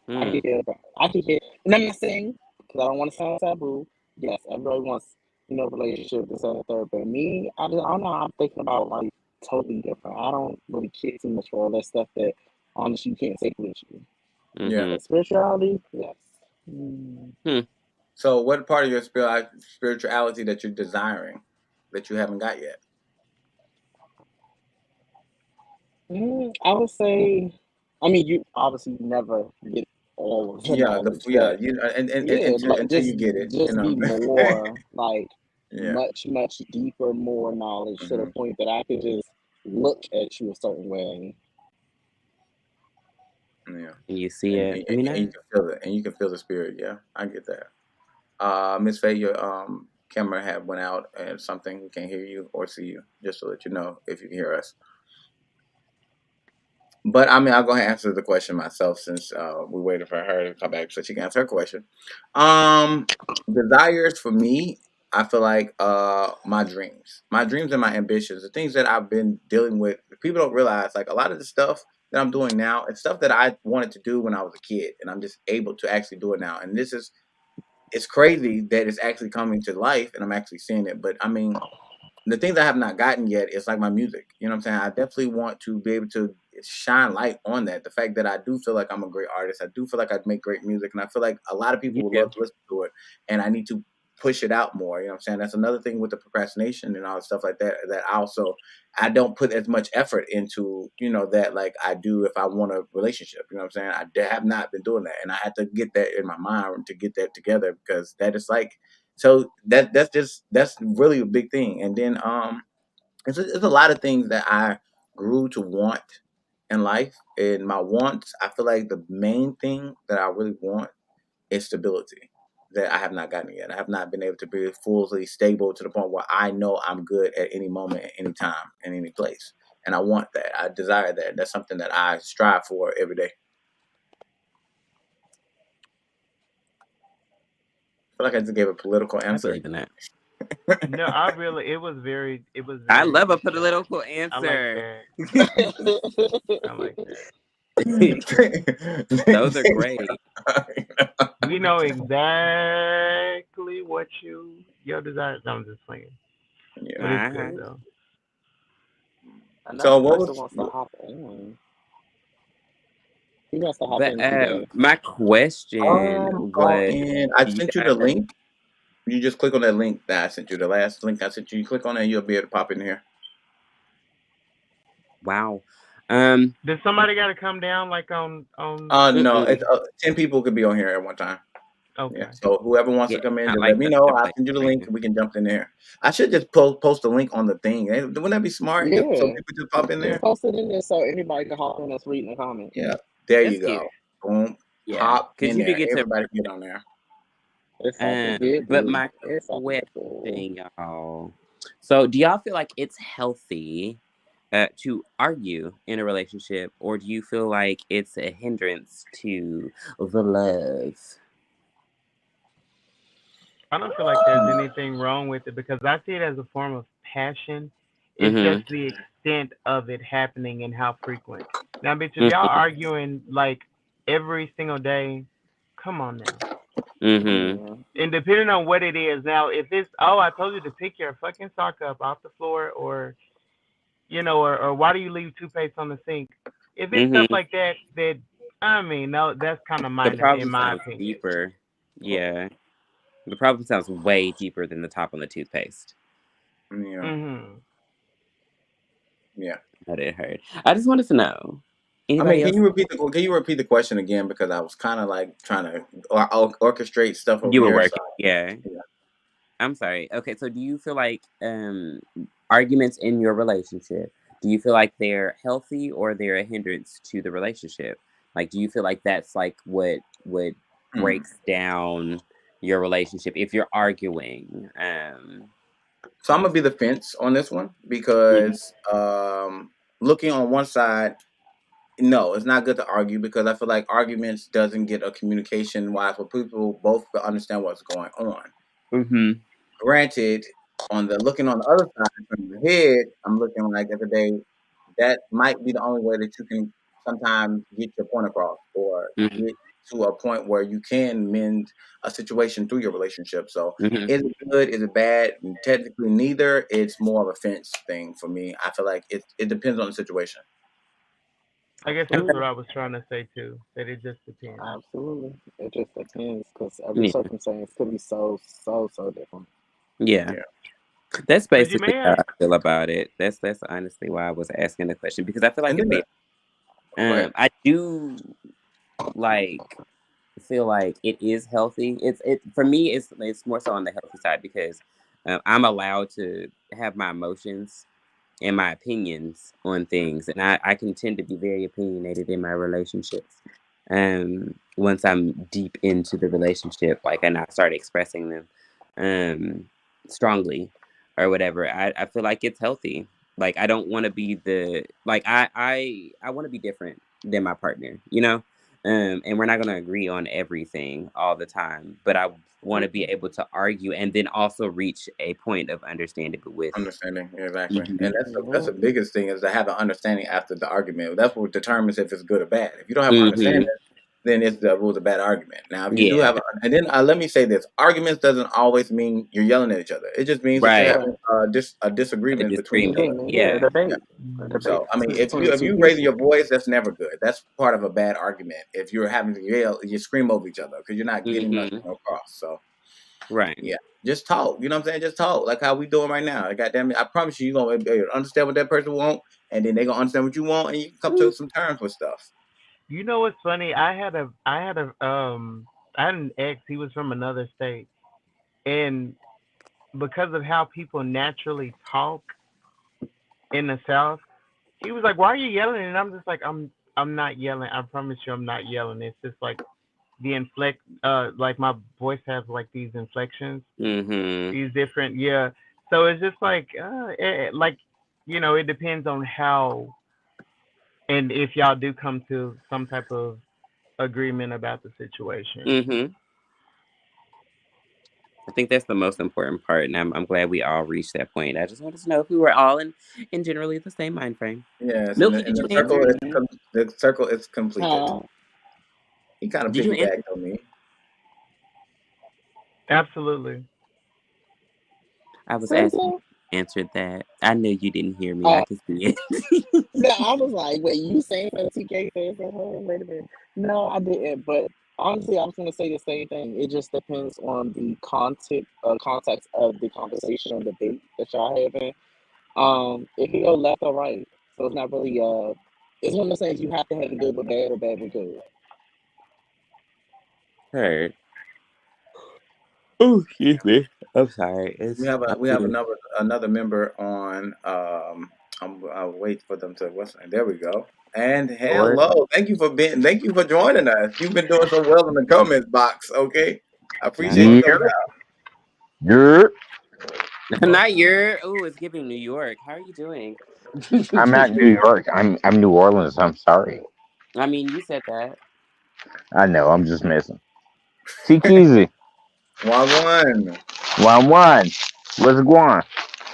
Mm. I can hear, and I'm not saying because I don't want to sound taboo. Yes, everybody wants, relationship, this and the third. But me, I don't know. I'm thinking about like totally different. I don't really care too much for all that stuff that honestly you can't take with you. Yeah. Mm-hmm. But spirituality, yes. Mm. Hmm. So, what part of your spirituality that you're desiring that you haven't got yet? I would say, I mean, you obviously never get all of the Yeah. knowledge, but You and yeah, until you get it, just be more like Yeah. much deeper, more knowledge to the Hmm. point that I could just look at you a certain way. Yeah. And you see it. I mean, And you can feel it, and you can feel the spirit. Yeah, I get that. Miss Faye, your camera had went out and something. We can't hear you or see you. Just to let you know if you can hear us. But I mean, I'll go ahead and answer the question myself since we waited for her to come back so she can answer her question. Um, Desires for me, I feel like my dreams and my ambitions, the things that I've been dealing with. People don't realize like a lot of the stuff that I'm doing now, it's stuff that I wanted to do when I was a kid, and I'm just able to actually do it now. And it's crazy that it's actually coming to life, and I'm actually seeing it. But I mean, the things I have not gotten yet is like my music. You know what I'm saying? I definitely want to be able to shine light on that. The fact that I do feel like I'm a great artist. I do feel like I make great music, and I feel like a lot of you people would do. love to listen to it. And I need to push it out more. You know what I'm saying? That's another thing with the procrastination and all the stuff like that. That I don't put as much effort into that like I do if I want a relationship. You know what I'm saying? Have not been doing that, and I had to get that in my mind to get that together because that is like so that's really a big thing. And then it's a lot of things that I grew to want in life. And my wants, I feel like the main thing that I really want is stability. That I have not gotten yet. I have not been able to be fully stable to the point where I know I'm good at any moment, at any time, in any place. And I want that. I desire that. That's something that I strive for every day. I feel like I just gave a political I answer. believe in that. No, it was I very love a detailed. political I like answer. that. I like that. Those are great. We know exactly what your desires. No, I'm just playing, Yeah. but it's good Uh-huh. though. So Another what person was wants to hop in. He wants to hop But in today. my question call was, in? I do you sent you the guys? link. You just click on that link that I sent you. The last link I sent you. You click on it, and you'll be able to pop in here. Wow. Does somebody got to come down like on? No, Mm-mm. it's 10 people could be on here at one time. Yeah. Okay. So whoever wants Yeah, to come in, not just let like me the know. I'll separate send you the link situation. and we can jump in there. I should just post a link on the thing. Wouldn't that be smart? So Yeah, people just pop in Yeah. there. just post it in there so anybody can hop in that's reading the comments. Yeah. There That's you cute. go. Boom. Yeah, Hop because in you do there. get to. Everybody get on there. It's something good, But dude. my It's something good. question, y'all. So, do y'all feel like it's healthy to argue in a relationship, or do you feel like it's a hindrance to the love? I don't feel like there's anything wrong with it because I see it as a form of passion. It's just Mm-hmm. the extent of it happening and how frequent. Now, bitch, if y'all Mm-hmm. arguing like every single day, come on now. Mm-hmm. Yeah. And depending on what it is, now if it's oh I told you to pick your fucking sock up off the floor, or or why do you leave toothpaste on the sink? If it's stuff Mm-hmm. like that, that I mean, no, that's kind of The minor in problem my sounds opinion. deeper. Yeah, the problem sounds way deeper than the top on the toothpaste. Yeah. Mhm. Yeah. That it hurt. I just wanted to know. I mean, Anybody else? can you repeat the question again, because I was kind of like trying to orchestrate stuff over You were here. So working. Yeah. yeah. I'm sorry. Okay, so do you feel like arguments in your relationship, do you feel like they're healthy or they're a hindrance to the relationship? Like, do you feel like that's like what Hmm. breaks down your relationship if you're arguing? So I'm gonna be the fence on this one Mhm, because looking on one side, no, it's not good to argue because I feel like arguments doesn't get a communication wise for people both to understand what's going on. mhm, Granted, on the looking on the other side from your head, I'm looking like at the day that might be the only way that you can sometimes get your point across or mhm, get to a point where you can mend a situation through your relationship. So mhm. is it good? Is it bad? And technically neither. It's more of a fence thing for me. I feel like it depends on the situation. I guess that's Okay. what Absolutely. I was trying to say too. That it just depends. Absolutely. It just depends because every Yeah. circumstance could be so different. Yeah. Yeah. That's But you basically may how have. I feel about it. That's honestly why I was asking the question because I feel like And it's then fair. go ahead. I do like feel like it is healthy. It for me. It's more so on the healthy side because I'm allowed to have my emotions and my opinions on things, and I can tend to be very opinionated in my relationships. Once I'm deep into the relationship, like and I start expressing them um strongly or whatever, I feel like it's healthy. Like I don't want to be the like I want to be different than my partner, you know? And we're not going to agree on everything all the time, but I want to be able to argue and then also reach a point of understanding with. Understanding, exactly. Mhm. And that's Yeah. the biggest thing is to have an understanding after the argument. That's what determines if it's good or bad. If you don't have an understanding, Mhm. then it was a bad argument. Now, if you do Yeah. have, and then let me say this: arguments doesn't always mean you're yelling at each other. It just means that you're Right. having Right. a Like a disagreement between each other. disagreement. Disagreement. Yeah. A Yeah. debate. A Mhm. debate So, I mean, between if two you raising people. your voice, that's never good. That's part of a bad argument. If you're having to yell, you scream over each other because you're not getting nothing Mhm. across. So, Right. yeah, just talk. You know what I'm saying? Just talk like how we doing right now. Goddamn it, I promise you, you're gonna be able to understand what that person want, and then they gonna understand what you want, and you can come to some terms with stuff. You know what's funny? I had an ex. He was from another state, and because of how people naturally talk in the South, he was like, "Why are you yelling?" And I'm just like, I'm not yelling. I promise you, I'm not yelling. It's just like the inflect, like my voice has like these inflections, Mhm. these different, yeah. So it's just like, like, it depends on how and if y'all do come to some type of agreement about the situation. Mhm. I think that's the most important part, and I'm glad we all reached that point. I just wanted to know if we were all in generally the same mind frame. Yes, and Milky, and did you circle answer? is Mm-hmm. the circle is completed. Huh? He kind of Did you answer? piggybacked on me. Absolutely. I was Say it asking if again. you answered that. I know you didn't hear me. I Oh, could see it. no, I was like, wait, you saying for TK says that? Wait a minute. No, I didn't. But honestly, I was going to say the same thing. It just depends on the context of the conversation or debate that y'all having. It can go left or right. So it's not really it's one of those things you have to have the good with bad or bad with good. Heard. Oh, excuse me. I'm sorry. We It's have I'm we have getting another member on. I'll wait for them to what's there we go. And bored. hello, thank you for joining us. You've been doing so well in the comments box. Okay, I appreciate you Nice. coming Yeah, out. yeah. Not your. Oh, it's giving New York. How are you doing? I'm not New York. I'm New Orleans. I'm sorry. I mean, you said that. I know. I'm just messing. Take it easy. Wagwan. 1-1. What's going on?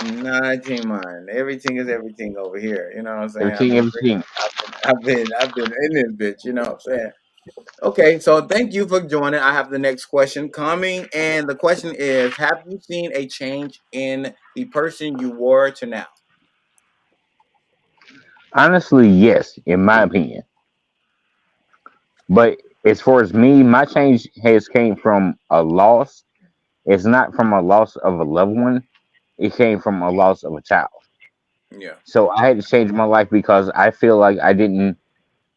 Nothing, man. Everything is everything over here. You know what I'm saying? Everything, everything. I've been in this bitch. You know what I'm saying? Okay, so thank you for joining. I have the next question coming, and the question is: have you seen a change in the person you were to now? Honestly, yes, in my opinion. But as far as me, my change has came from a loss. It's not from a loss of a loved one. It came from a loss of a child. Yeah, So I had to change my life because I feel like I didn't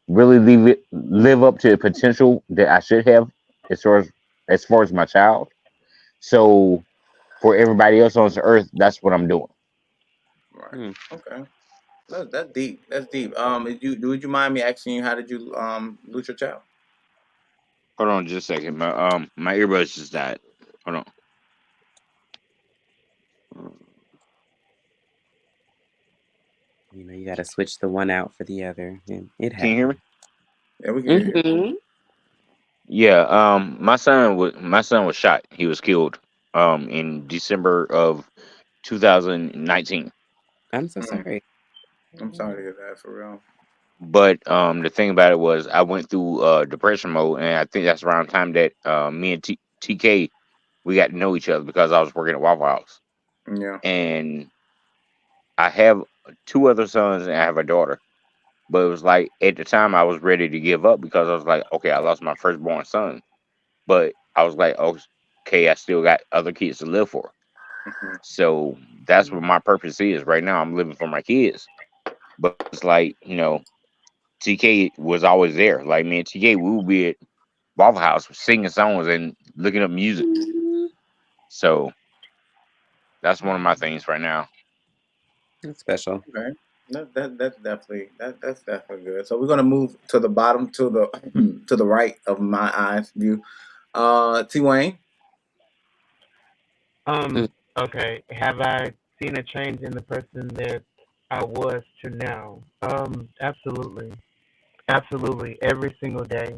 really live up to the potential that I should have as far as my child. So for everybody else on this earth, that's what I'm doing. right. Hmm. Okay, that's deep. That's deep. Would you mind me asking you how did you lose your child? Hold on just a second. My earbuds just died. Hold on. You got to switch the one out for the other. And it Can you hear me? happens. Yeah, we can hear you. Hmm. Yeah, my son was shot. He was killed in December of 2019. I'm so Mm, sorry. I'm sorry to hear that for real. But the thing about it was I went through depression mode, and I think that's around the time that me and TK we got to know each other because I was working at Waffle House, Yeah. and I have two other sons and I have a daughter. But it was like at the time I was ready to give up because I was like, okay, I lost my firstborn son, but I was like, oh, okay, I still got other kids to live for. Hmm. So that's what my purpose is right now. I'm living for my kids. But it's like, TK was always there. Like me and TK, we would be at Waffle House singing songs and looking up music. Mm, So that's one of my things right now. that's special. Okay. That's definitely good. So we're gonna move to the bottom to the to the right of my eyes view. T Wayne. Mm. Okay. Have I seen a change in the person that I was to now? Absolutely. Absolutely. Every single day.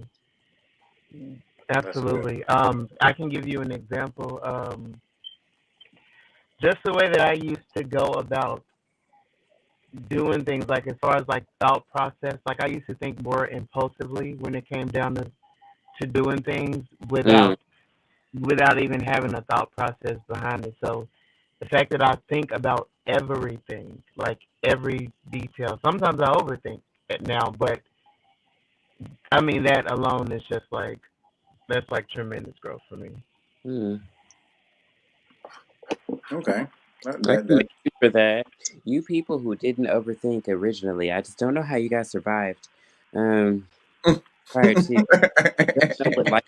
That's a good. Absolutely. I can give you an example. Just the way that I used to go about doing things, like as far as like thought process, like I used to think more impulsively when it came down to doing things Mm. without even having a thought process behind it. So the fact that I think about everything, like every detail. Sometimes I overthink it now, but I mean that alone is just like that's like tremendous growth for me. Mm. Okay. I That, commend you for that. You people who didn't overthink originally, I just don't know how you guys survived. Um, prior to don't know what life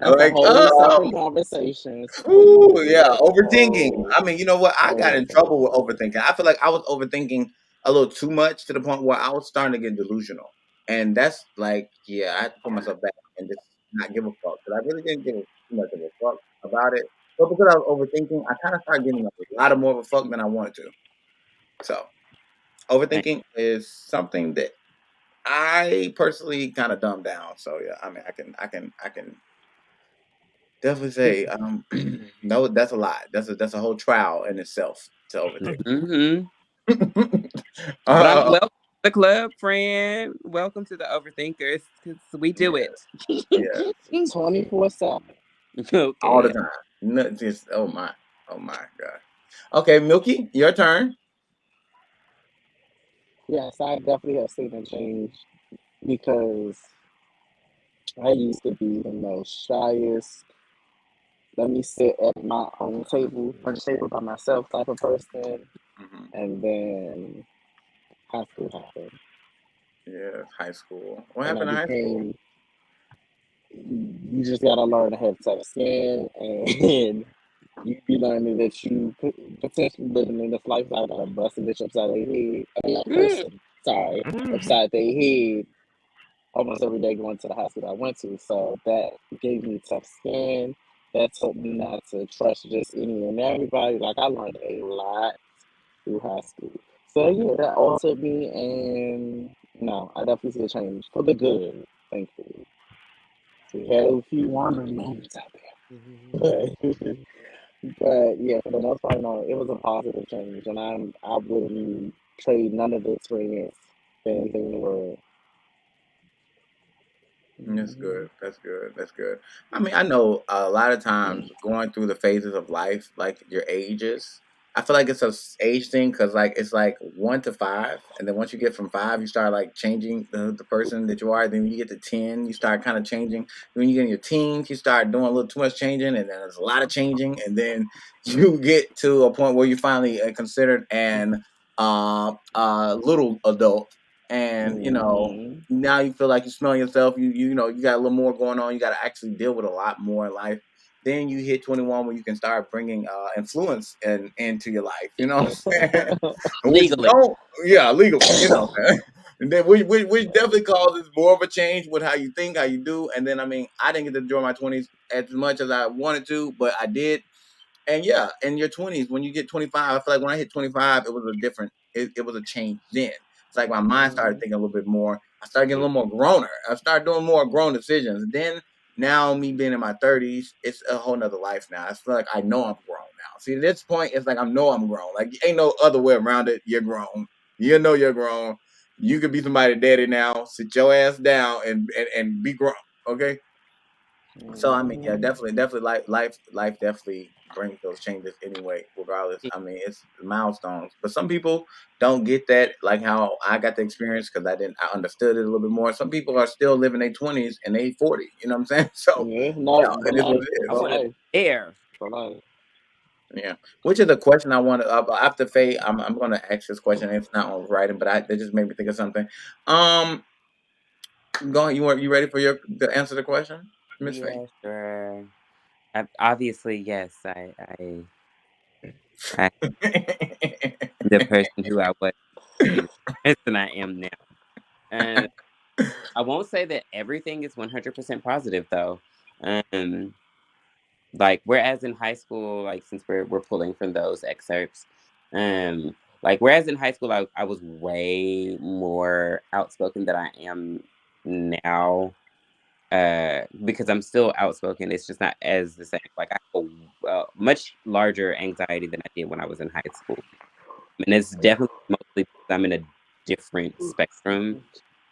But that's a like whole separate conversation. ooh, yeah, That's a overthinking. whole I mean, you know what? I got whole in trouble with conversation. overthinking. I feel like I was overthinking a little too much to the point where I was starting to get delusional. And that's like, yeah, I had to put myself back and just not give a fuck. Because I really didn't give too much of a fuck about it. But because I was overthinking, I kind of started giving a lot of more of a fuck than I wanted to. So Like, overthinking is something that I personally kind of dumbed down. So yeah, I mean, I can definitely say, no, that's a lot. That's a whole trial in itself to overthink. mm-hmm. But I'm uh, welcome to the club, friend. Welcome to the overthinkers, because we do yeah, it. yeah, 24/7. all the Okay. time. Not just oh my god. Okay, Milky, your turn. Yes, I definitely have seen a change because I used to be the most shyest. Let me sit at my own table, lunch table by myself type of person. Hmm. And then high school happened, Yeah, high school. What and I happened in high school? became. You just gotta learn to have tough skin, and you be learning that you potentially living in this life. I gotta bust a bitch upside their head. I mean, a Mm. person, sorry, Mm. upside their head almost every day going to the hospital I went to. So that gave me tough skin. That taught me not to trust just any and everybody. Like I learned a lot through high school. So yeah, that altered me, and no, I definitely see a change for the good. Thankfully, we had a few wandering moments out there, but but yeah, for the most part, no, it was a positive change, and I wouldn't trade none of the experience for anything in the world. That's Mhm. good. That's good. That's good. I mean, I know a lot of times going through the phases of life, like your ages, I feel like it's age thing because like it's like 1 to 5, and then once you get from 5, you start like changing the person that you are. Then when you get to 10, you start kind of changing. When you get in your teens, you start doing a little too much changing, and then there's a lot of changing, and then you get to a point where you finally considered an little adult, and Mhm. now you feel like you smell yourself. You got a little more going on. You got to actually deal with a lot more in life. Then you hit 21 where you can start bringing influence into your life. You know what I'm saying? Which Legally. don't, yeah, legally. And then which definitely causes more of a change with how you think, how you do. And then I mean, I didn't get to enjoy my 20s as much as I wanted to, but I did. And yeah, in your 20s, when you get 25, I feel like when I hit 25, it was a different, it was a change then. It's like my mind started Mhm. thinking a little bit more. I started getting a little more growner. I started doing more grown decisions. Then now, me being in my 30s, it's a whole nother life now. I feel like I know I'm grown now. See, at this point, it's like I know I'm grown. Like, ain't no other way around it. You're grown. You know you're grown. You could be somebody's daddy now. Sit your ass down and be grown. Okay. So I mean, yeah, Mhm. definitely, life definitely brings those changes anyway. Regardless, I mean, it's milestones. But some people don't get that, like how I got the experience because I understood it a little bit more. Some people are still living their 20s and they 40. You know what I'm saying? So Yeah, yeah, no, for it is what life, it I is. for want to life, air. for life. Yeah, which is a question I want to after Faye. I'm going to ask this question. It's not on writing, but it just made me think of something. Um, going, you ready for your to answer the question, Miss Faye? Yeah, sure. Obviously, yes. I the person who I was to be the person I am now. And I won't say that everything is 100% positive though. Um, like whereas in high school, like since we're pulling from those excerpts, like whereas in high school I was way more outspoken than I am now. Because I'm still outspoken, it's just not as the same. Like I have a much larger anxiety than I did when I was in high school, and it's definitely mostly because I'm in a different spectrum.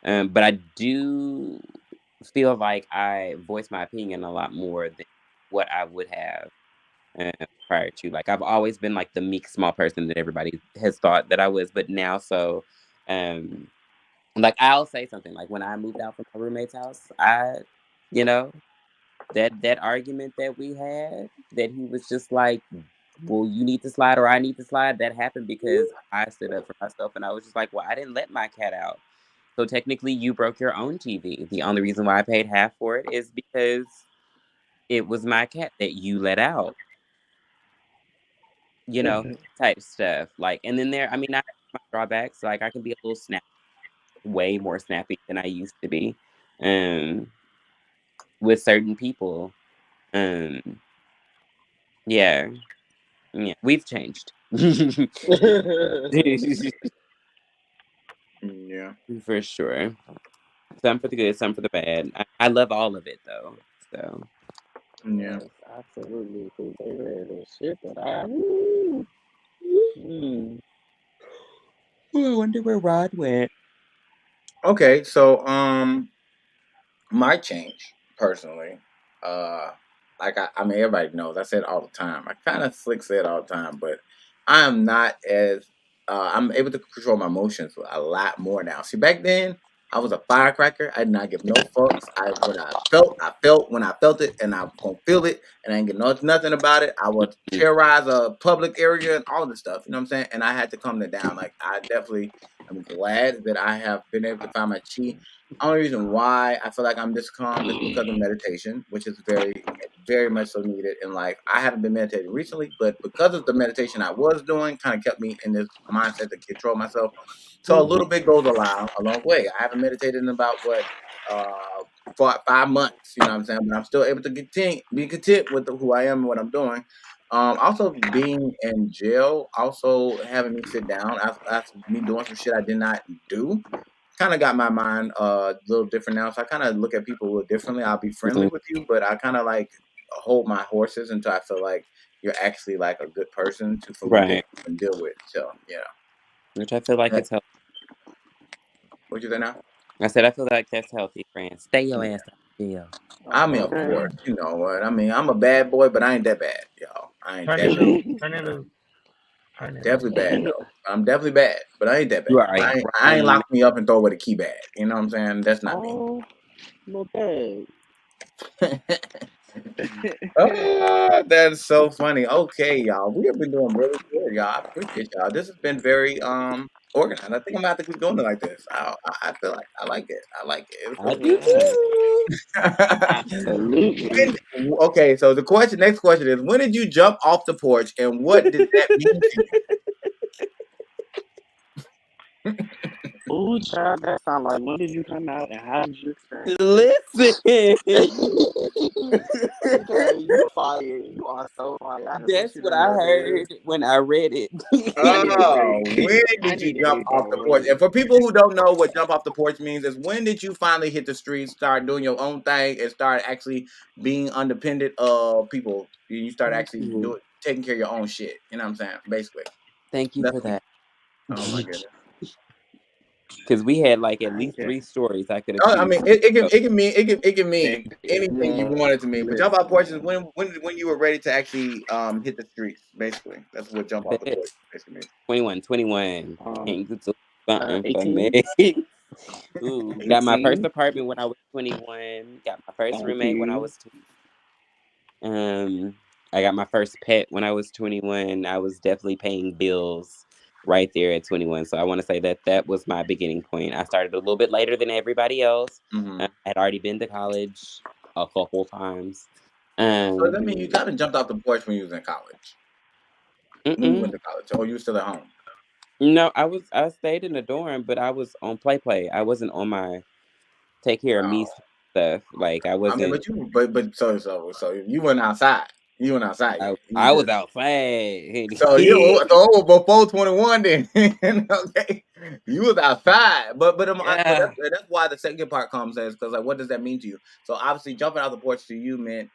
But I do feel like I voice my opinion a lot more than what I would have prior to. Like I've always been like the meek small person that everybody has thought that I was, but now um like I'll say something like when I moved out from my roommate's house, you know, that argument that we had, that he was just like, well, you need to slide or I need to slide, that happened because I stood up for myself and I was just like, well, I didn't let my cat out. So technically you broke your own TV. The only reason why I paid half for it is because it was my cat that you let out, you know, type stuff. Like, and then I mean, I have my drawbacks. Like I can be a little snap, way more snappy than I used to be. Um, with certain people. Um, yeah, yeah, we've changed. Yeah, For sure. Some for the good, some for the bad. I love all of it though. So yeah. Yes, absolutely. Cause they read the shit that I. Woo. Mm. oh, I wonder where Rod went. Okay, so my change personally, uh, like I mean, everybody knows. I say it all the time. I kind of slick say it all the time, but I am not as I'm able to control my emotions a lot more now. See, back then, I was a firecracker. I did not give no fucks. I felt when I felt it, and I was gonna feel it, and I ain't get nothing about it. I would Mm. terrorize a public area and all this stuff. You know what I'm saying? And I had to calm that down. Like I definitely am glad that I have been able to find my chi. Only reason why I feel like I'm this calm is because of meditation, which is very much so needed in life. I haven't been meditating recently, but because of the meditation I was doing, kind of kept me in this mindset to control myself. So a little bit goes a long way. I haven't meditated in about uh 5 months, you know what I'm saying? But I'm still able to be content with who I am and what I'm doing. Also being in jail, also having me sit down after me doing some shit I did not do, kind of got my mind a little different now. So I kind of look at people a little differently. I'll be friendly Mhm. with you, but I kind of like hold my horses until I feel like you're actually like a good person for me to Right. even deal with. So yeah. Which I feel like Yeah. it's healthy. What you say now? I said I feel like that's healthy, friends. Stay your Yeah. ass out of jail. I mean, of Okay. course, you know what? I mean, I'm a bad boy, but I ain't that bad, y'all. I ain't Turn that it bad. loose. Turn it You know, loose. I'm Turn it loose. definitely bad though. I'm definitely bad, but I ain't that You bad. are a I ain't grown lock me up and throw away the key bad. You know what I'm saying? That's not me. Oh, look at Oh, that's so funny. Okay, y'all. We have been doing really good, y'all. I appreciate y'all. This has been very organized. I think I'm gonna have to keep doing it like this. I feel like I like it. I like it. It was I really do yeah, too. absolutely. okay, so next question is, when did you jump off the porch and what did that mean to you? Ooh, child, that sound like when did you come out and how did you experience Listen, it? Okay, you fired. You are so fired. I just want that's you what to I know this. heard when I read it. I need to Oh, read. when I did you need to jump read off that the porch? one. And for people who don't know what jump off the porch means, is when did you finally hit the streets, start doing your own thing, and start actually being independent of people? You start actually Mhm. taking care of your own shit. You know what I'm saying? Basically, Thank you that's for when. that. Oh my goodness. Because we had like at least Okay. 3 stories I could have I choose. mean, it can mean anything you want it to mean. But jump off Listen. porch is when you were ready to actually hit the streets. Basically, that's what jump off the porch basically means. 21, 21. Um, Can you do something for 18, me? Ooh, got my first 18. apartment when I was 21. Got my first Thank roommate when I you. was 20. I got my first pet when I was 21. I was definitely paying bills right there at 21. So I want to say that that was my beginning point. I started a little bit later than everybody else. Hmm. I had already been to college a couple times. So that means Um, you kind of jumped off the porch when you was in college. When you mm-mm. went to college, or you were still at home. No, I stayed in the dorm, but I was on play. I wasn't on my take care of me Oh, stuff. Like I I mean, wasn't. so you went outside. You went outside I yet? You I was just outside. so you so before 21 then. Okay, you was outside, but Yeah, that's why the second part comes as because like what does that mean to you? So obviously jumping out the porch to you meant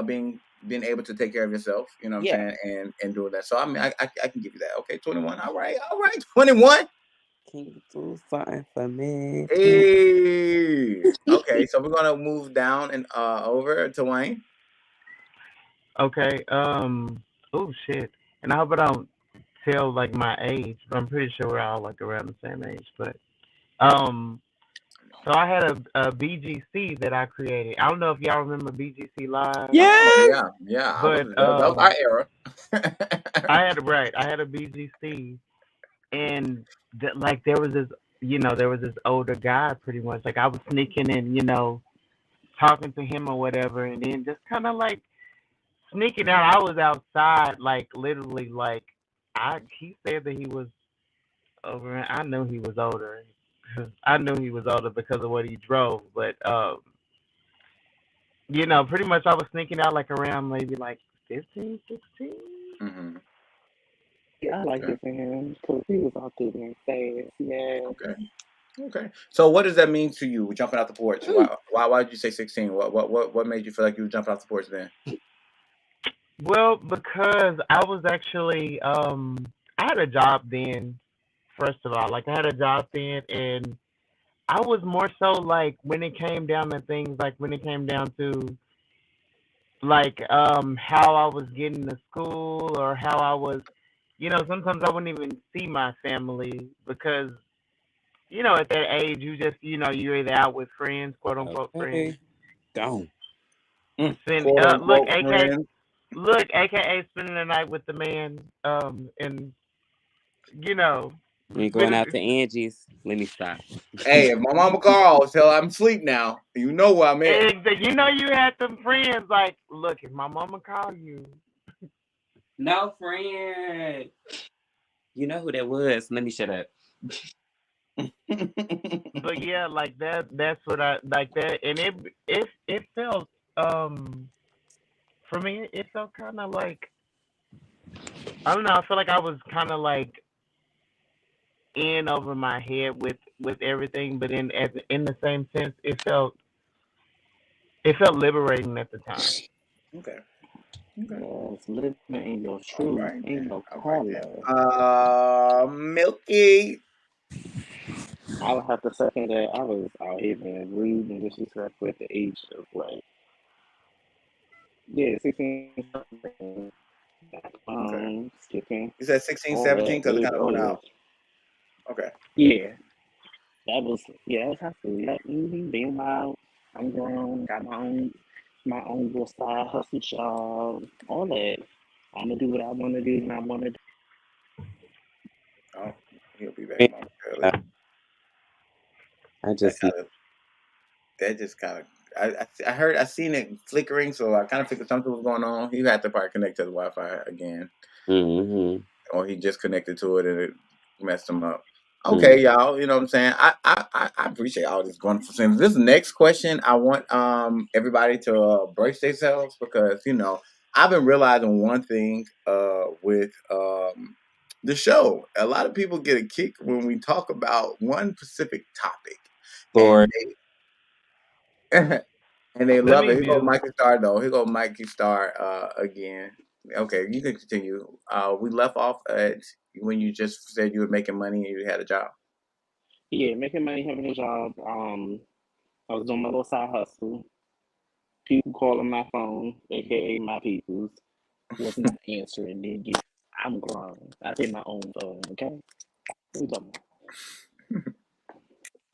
being able to take care of yourself. You know what I'm yeah. saying, and doing that. So I mean I can give you that. Okay, 21. All right, 21. Can you do something for me? Hey. Okay, so we're gonna move down and over to Wayne. Okay. Oh shit. And I hope I don't tell like my age, but I'm pretty sure we're all like around the same age. But um, so I had a BGC that I created. I don't know if y'all remember BGC Live, Oh Yes. yeah. but That was our era. I had a BGC, and like there was this, there was this older guy pretty much. Like I was sneaking in, talking to him or whatever, and then just kind of like sneaking out. I was outside, like literally, like he said that he was over. I know he was older. I knew he was older because of what he drove, but pretty much I was sneaking out like around maybe like 15, 16. Hmm. Yeah, I like Okay. it for him because he was out there being fast. Yeah. Okay. Okay. So what does that mean to you? Jumping out the porch. Why did you say 16? What made you feel like you were jumping out the porch then? Well, because I was actually I had a job then. First of all, like I had a job then, and I was more so like when it came down to things, like when it came down to like how I was getting to school or how I was, sometimes I wouldn't even see my family because at that age, you just, you're either out with friends, quote unquote friends. Okay. Gone. Quote Look, unquote friends. AKA spending the night with the man, and you know, You ain't going spending, out to Angie's. Let me stop. Hey, if my mama calls, tell her I'm asleep now. You know where I'm at. and you had some friends like, look, if my mama call you, No friend. You know who that was. Let me shut up. but yeah, like that's what I like that, and it felt, for me, it felt kind of like, I don't know, I feel like I was kind of like in over my head with everything, but in the same sense, it felt liberating at the time. Okay. Okay. Yes, living in your All truth, right in then. your All right then. color. Milky. I would have to second that. I was out here being rude and disrespectful at the age of like, yeah, 16, 17, Okay. skipping, You said 16, all 17 that. because it kind of Oh went yeah, out. Okay. yeah. That was high school. Yeah, being wild. I'm grown, got my own little side hustle job, all that. I'm gonna do what I want to do when I want to do. Oh, he'll be back Man, momentarily. I That just kind of, that just kind of, I seen it flickering, so I kind of figured something was going on. He had to probably connect to the Wi-Fi again, mm-hmm. or he just connected to it and it messed him up. Mm. Okay, y'all, you know what I'm saying? I appreciate all this wonderful things. This next question, I want everybody to brace themselves because I've been realizing one thing with the show. A lot of people get a kick when we talk about one specific topic, For and they and they Let love me it. Here go mute. Mikey Star though. Here go Mikey Star again. Okay, you can continue. We left off at when you just said you were making money and you had a job. Yeah, making money, having a job. I was doing my little side hustle. People calling my phone, aka my peoples, was not answering. Then get, I'm grown. I did my own phone. Okay, what you talking about?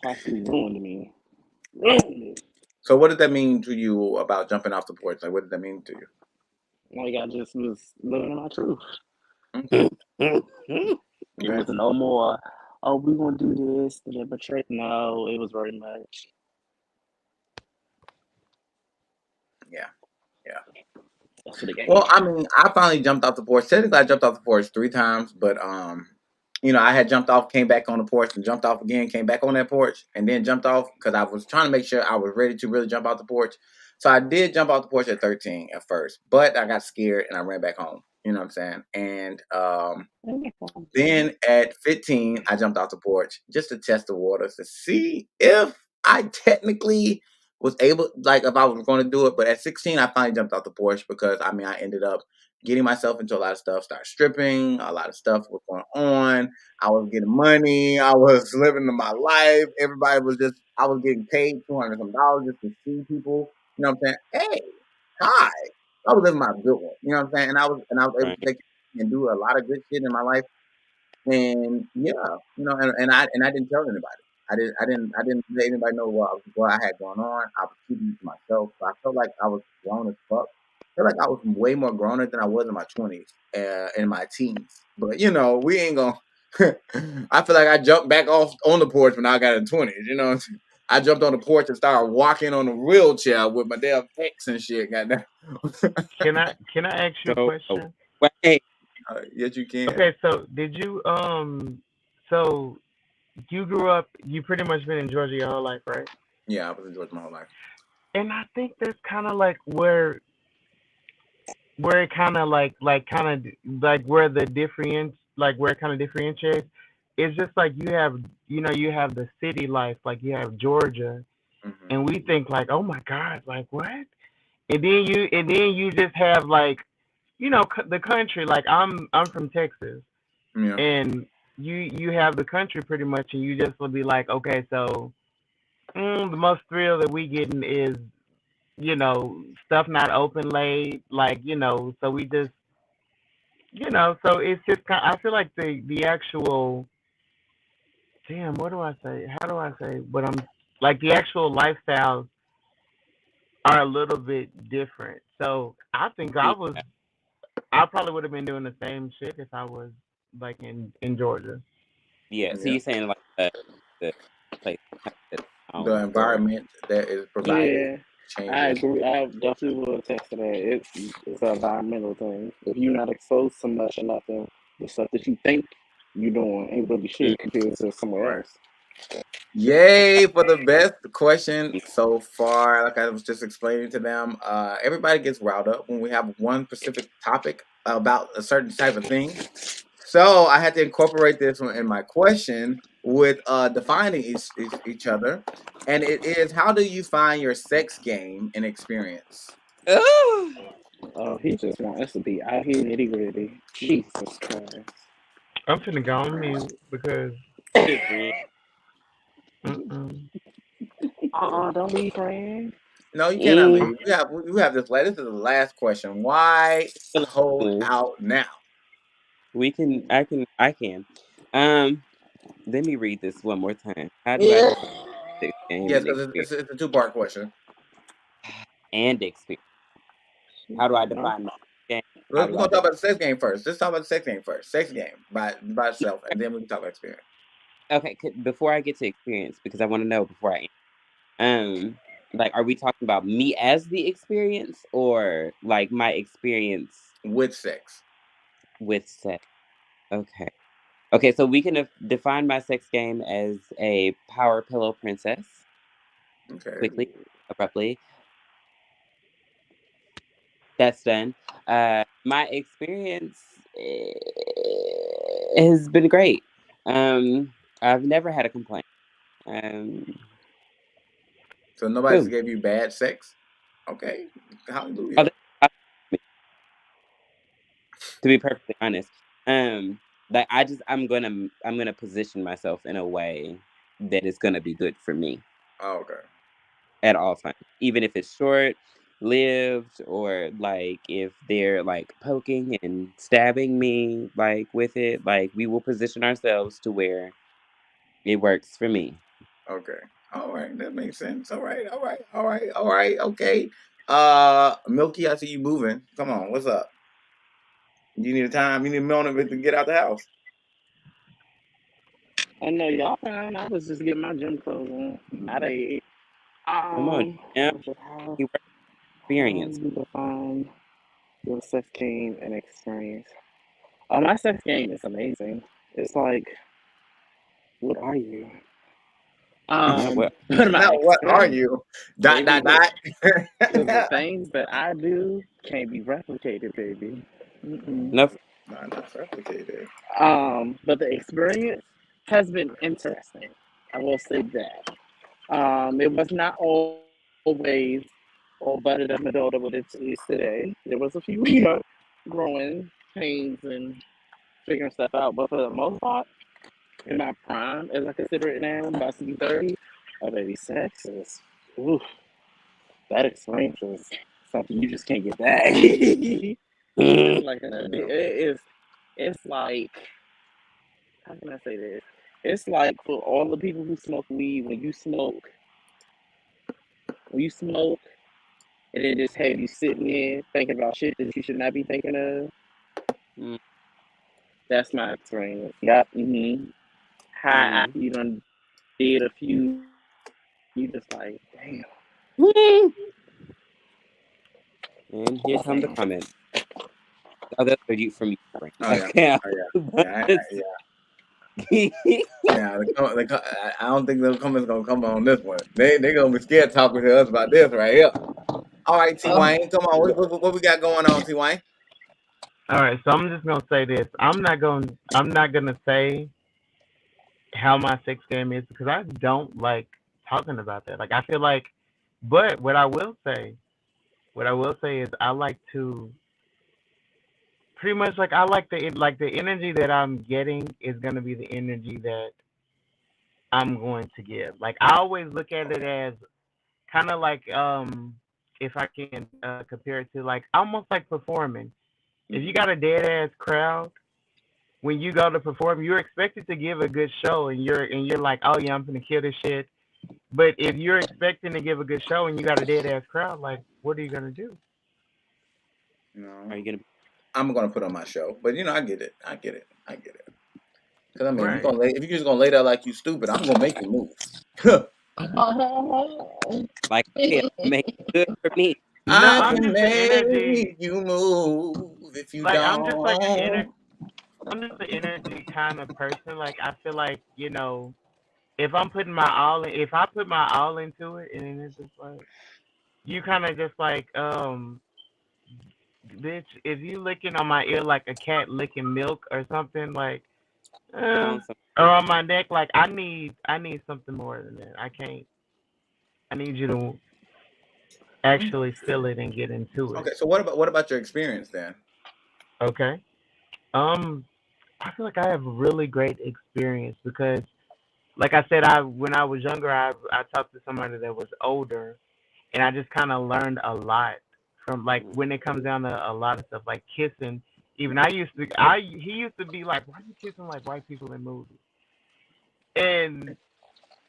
High school ruined me. Ruined it. So what did that mean to you about jumping off the porch? Like what did that mean to you? Like I just was living my truth. Okay. It Okay. was no more. Oh, we gonna do this, but trick. No, it was very much. Yeah. Yeah. That's for the game. Well, I mean, I finally jumped off the porch. Technically, I jumped off the porch 3 times, but I had jumped off, came back on the porch, and jumped off again, came back on that porch, and then jumped off because I was trying to make sure I was ready to really jump off the porch. So I did jump off the porch at 13 at first, but I got scared and I ran back home. You know what I'm saying? And then at 15, I jumped off the porch just to test the waters to see if I technically was able, like if I was going to do it. But at 16, I finally jumped off the porch because I ended up getting myself into a lot of stuff, started stripping, a lot of stuff was going on. I was getting money, I was living my life. Everybody was just, I was getting paid $200 some dollars just to see people. You know what I'm saying? Hey, hi. I was living my good one. You know what I'm saying? And I was able to right. take and do a lot of good shit in my life and yeah, and I didn't tell anybody. I didn't let anybody know what I had going on. I was keeping it to myself. So I felt like I was grown as fuck. I felt like I was way more grown than I was in my 20s, in my teens. But we ain't gonna. I feel like I jumped back off on the porch when I got in 20s. I jumped on the porch and started walking on a wheelchair with my damn ex and shit. Goddamn. Can I ask you a So question? wait. Yes, you can. Okay, so so you grew up, you pretty much been in Georgia your whole life, right? Yeah, I was in Georgia my whole life. And I think that's kind of like where it kind of like kind of like where the difference, like where it kind of differentiates. It's just like you have the city life, like you have Georgia, Hmm. and we think like, oh my God, like what? And then you just have like, the country. Like I'm from Texas, Yeah. and you have the country pretty much, and you just will be like, okay, so the most thrill that we getting is stuff not open late, like so we just so it's just kind. I feel like the actual damn, what do I say? How do I say? But I'm like the actual lifestyles are a little bit different. So I think Yeah. I probably would have been doing the same shit if I was like in Georgia. Yeah. So Yeah. you're saying like the place kind of The or environment that is provided Yeah, I changes. agree. I definitely will attest to that. It's an environmental thing. If you're not exposed to much or nothing, the stuff that you think you're doing ain't really mm, shit compared to somewhere else. Yay for the best question so far. Like I was just explaining to them, everybody gets riled up when we have one specific topic about a certain type of thing. So I had to incorporate this one in my question with defining each other. And it is, how do you find your sex game and experience? oh, Oh, he just want us to be out here nitty gritty. Jesus Christ. I'm finna go on mute because friend. mm-mm. Don't be friend. No, you cannot Mm, leave. We have this. This is the last question. Why hold hello. out now? We can. I can. Um. Let me read this one more time. How do I Yeah. define sex game Yes, and because experience? it's a two-part question. And experience. How do I define my game? How We're do I gonna talk define? about the sex game first. Let's talk about the sex game first. Sex game by itself, and then we can talk about experience. Okay, before I get to experience, because I want to know before I um, like, are we talking about me as the experience, or like my experience With sex. with sex? Okay, okay, so we can define my sex game as a power pillow princess. Okay. Quickly, abruptly, that's done. My experience has been great. I've never had a complaint. Um, So nobody's boom. gave you bad sex. Okay. Oh, Hallelujah. to be perfectly honest, um, like I'm gonna position myself in a way that is gonna be good for me Oh, okay. at all times, even if it's short lived or like if they're like poking and stabbing me like with it, like we will position ourselves to where it works for me. Okay. All right. That makes sense. All right. All right. All right. All right. Okay. Milky, I see you moving. Come on. What's up? You need a time. You need a moment to get out the house. I know y'all fine. I was just getting my gym clothes on. Not a Come on, yeah, what was it? How you work how experience. you define your sex game and experience? Oh, my sex game is amazing. It's like, what are you? Yeah, well, But my Now, what are experience, you? Dot baby, dot because dot. the things that I do can't be replicated, baby. Mm-mm. no, Not replicated. But the experience has been interesting. I will say that. It was not always all buttered up and adult what it is today. There was a few, growing pains and figuring stuff out. But for the most part, in my prime, as I consider it now, about to be 30, oh baby, sex is, oof, that experience is something you just can't get back. It's like Yeah. it's like, how can I say this? It's like for all the people who smoke weed, when you smoke, and it just have you sitting there thinking about shit that you should not be thinking of. mm, That's my experience. Yep. High mm, after you done did a few, you just like, damn. mm. And here come the Uh-uh. comments. Oh, those are you from Ukraine. Oh yeah. Okay. Oh yeah. Yeah. Yeah. Yeah. I don't think those comments gonna come on this one. They gonna be scared talking to us about this right here. All right, T Oh, Wayne, come on. What we got going on, T Wayne? All right, so I'm just gonna say this. I'm not gonna say how my sex game is because I don't like talking about that. Like I feel like, but what I will say is I like to pretty much like I like the energy that I'm getting is gonna be the energy that I'm going to give. Like I always look at it as kind of like if I can compare it to like almost like performing. If you Mm-hmm. got a dead ass crowd when you go to perform, you're expected to give a good show, and you're like, oh yeah, I'm gonna kill this shit. But if you're expecting to give a good show and you got a dead ass crowd, like, what are you gonna do? You Are know, you gonna? I'm gonna put on my show, but I get it. I get it. I get it. Because I mean, Right. if you're just gonna lay there like you stupid, I'm gonna make you move. Like, okay, make it good for me. No, I I'm can just the energy. make you move if you Like I'm just like the don't. I'm just the energy kind of person. Like I feel like if I'm putting my all in, if I put my all into it, and then it's just like you kind of just like bitch, if you licking on my ear like a cat licking milk or something like, I uh, want some. or on my neck, like I need something more than that. I can't. I need you to actually feel it and get into it. Okay, so what about your experience then? Okay. Um, I feel like I have a really great experience because, like I said, I when I was younger, I talked to somebody that was older, and I just kind of learned a lot from like when it comes down to a lot of stuff like kissing. Even he used to be like, why are you kissing like white people in movies? And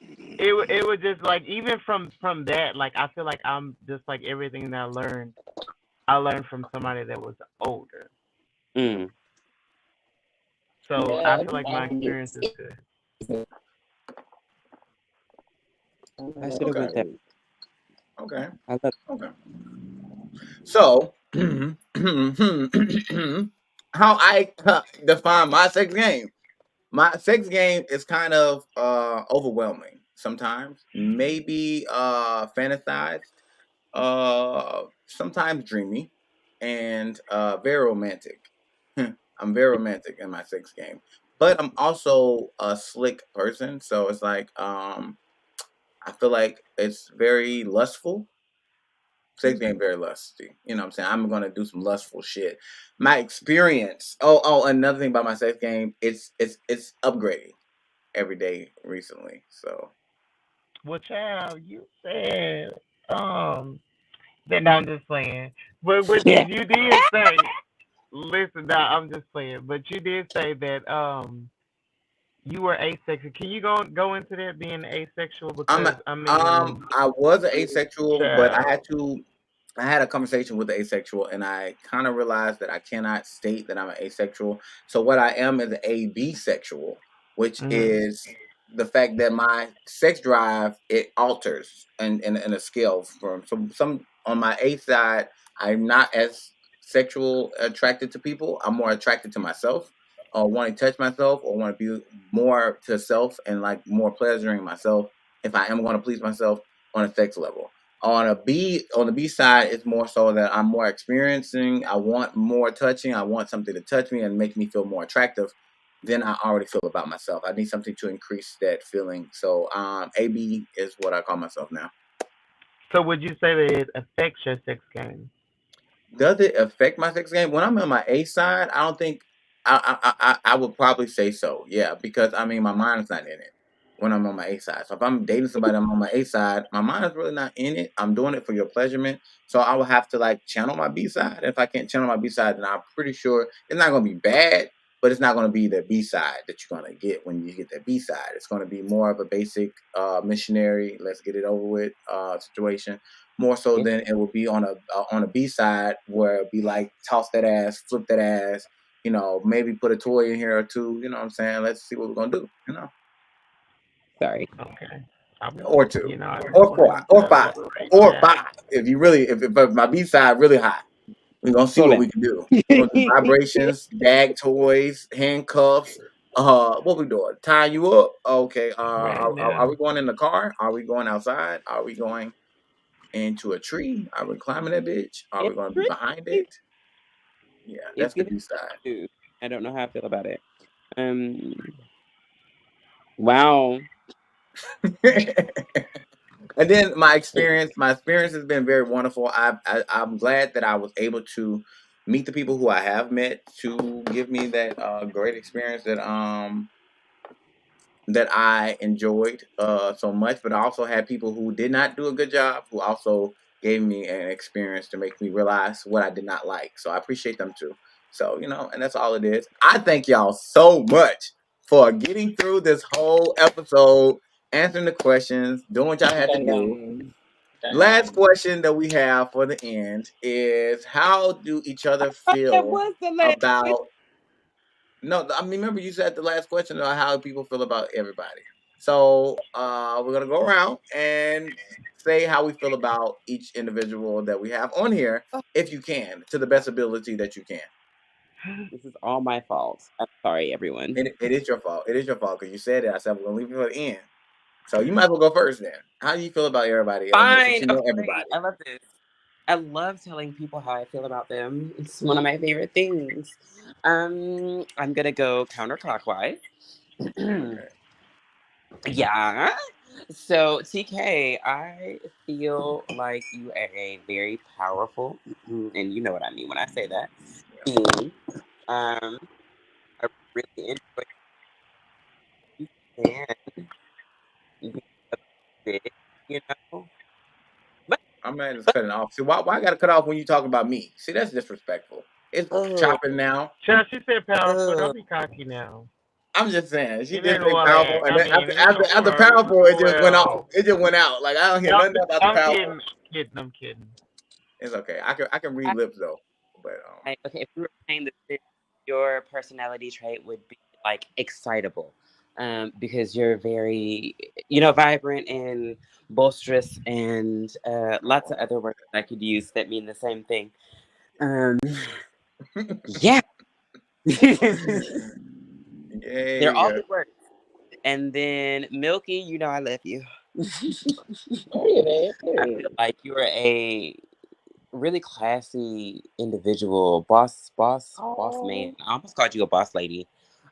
it was just like even from that, like I feel like I'm just like everything that I learned from somebody that was older. Mm. So I Yeah, feel like my experience is good. I should have Okay, went that. okay, I love. okay. So, how I define my sex game. My sex game is kind of overwhelming sometimes. Maybe fantasized, sometimes dreamy, and very romantic. I'm very romantic in my sex game, but I'm also a slick person. So it's like I feel like it's very lustful. Sex game very lusty. You know what I'm saying? I'm gonna do some lustful shit. My experience. Oh, another thing about my sex game, it's upgrading every day recently. So Well, child, you said then I'm just playing. But Yeah. you did say, listen, now I'm just playing. But you did say that you were asexual. Can you go into that being asexual? I'm Because I mean, I was an asexual, but child. I had a conversation with the asexual, and I kind of realized that I cannot state that I'm an asexual. So what I am is a bisexual, which Mhm. is the fact that my sex drive it alters in a scale from some on my A side. I'm not as sexual attracted to people. I'm more attracted to myself, or want to touch myself, or want to be more to self and like more pleasuring myself. If I am going to please myself on a sex level. On the B side, it's more so that I'm more experiencing. I want more touching. I want something to touch me and make me feel more attractive than I already feel about myself. I need something to increase that feeling. So AB is what I call myself now. So would you say that it affects your sex game? Does it affect my sex game? When I'm on my A side, I don't think I would probably say so. Yeah, because I mean my mind's not in it when I'm on my A side. So if I'm dating somebody, I'm on my A side, my mind is really not in it. I'm doing it for your pleasurement. So I would have to like channel my B side. If I can't channel my B side, then I'm pretty sure it's not gonna be bad, but it's not gonna be the B side that you're gonna get when you get that B side. It's gonna be more of a basic missionary, let's get it over with situation more so than it would be on a B side where it'd be like toss that ass, flip that ass, maybe put a toy in here or two. You know what I'm saying? Let's see what we're gonna do. Sorry. Okay. I was, Or two, I just or four, wanted to or five, elaborate or that. five. If you really, if my B side really high, we're gonna see Slow what down. we can do. We're gonna do vibrations, gag toys, handcuffs. What we doing? Tie you up? Okay. Right Are now. we going in the car? Are we going outside? Are we going into a tree? Are we climbing that bitch? Are we gonna be behind it? Yeah, It's that's the giving B side. too. I don't know how I feel about it. Um. Wow. And then my experience has been very wonderful. I'm glad that I was able to meet the people who I have met to give me that great experience that I enjoyed so much. But I also had people who did not do a good job who also gave me an experience to make me realize what I did not like. So I appreciate them too. So, and that's all it is. I thank y'all so much for getting through this whole episode, answering the questions, doing what y'all had to Dun do. dun. Last Dun. question that we have for the end is, how do each other That feel was the last question. about, no, I mean, remember you said the last question about how people feel about everybody. So we're gonna go around and say how we feel about each individual that we have on here, if you can, to the best ability that you can. This is all my fault. I'm sorry, everyone. It is your fault. It is your fault because you said it. I said we're gonna leave it for the end. So you might as well go first then. How do you feel about everybody on here since Fine. you know Okay, great. everybody? I love this. I love telling people how I feel about them. It's one of my favorite things. I'm gonna go counterclockwise. Okay. Yeah. So TK, I feel like you are a very powerful, and you know what I mean when I say that, Yeah. being. Um, I really enjoy you and being a bit, you know. But I'm mad just cutting off. See, why I gotta cut off when you talk about me? See, that's disrespectful. It's oh, chopping now. Child, she said powerful. oh, Don't be cocky now. I'm just saying. She It did ain't say powerful, work. and I then mean, after powerful, it just went off. well, It just went out. Like I don't hear I'm, nothing about the I'm powerful. kidding. It's okay. I can read lips though. But okay, if we were playing the Sims, your personality trait would be like excitable, because you're very, vibrant and boisterous, and lots of oh, other words I could use that mean the same thing. Um, yeah, they're yay. all good words. And then Milky, I love you. Period. I feel Period. like you're a really classy individual, boss man. Oh, I almost called you a boss lady.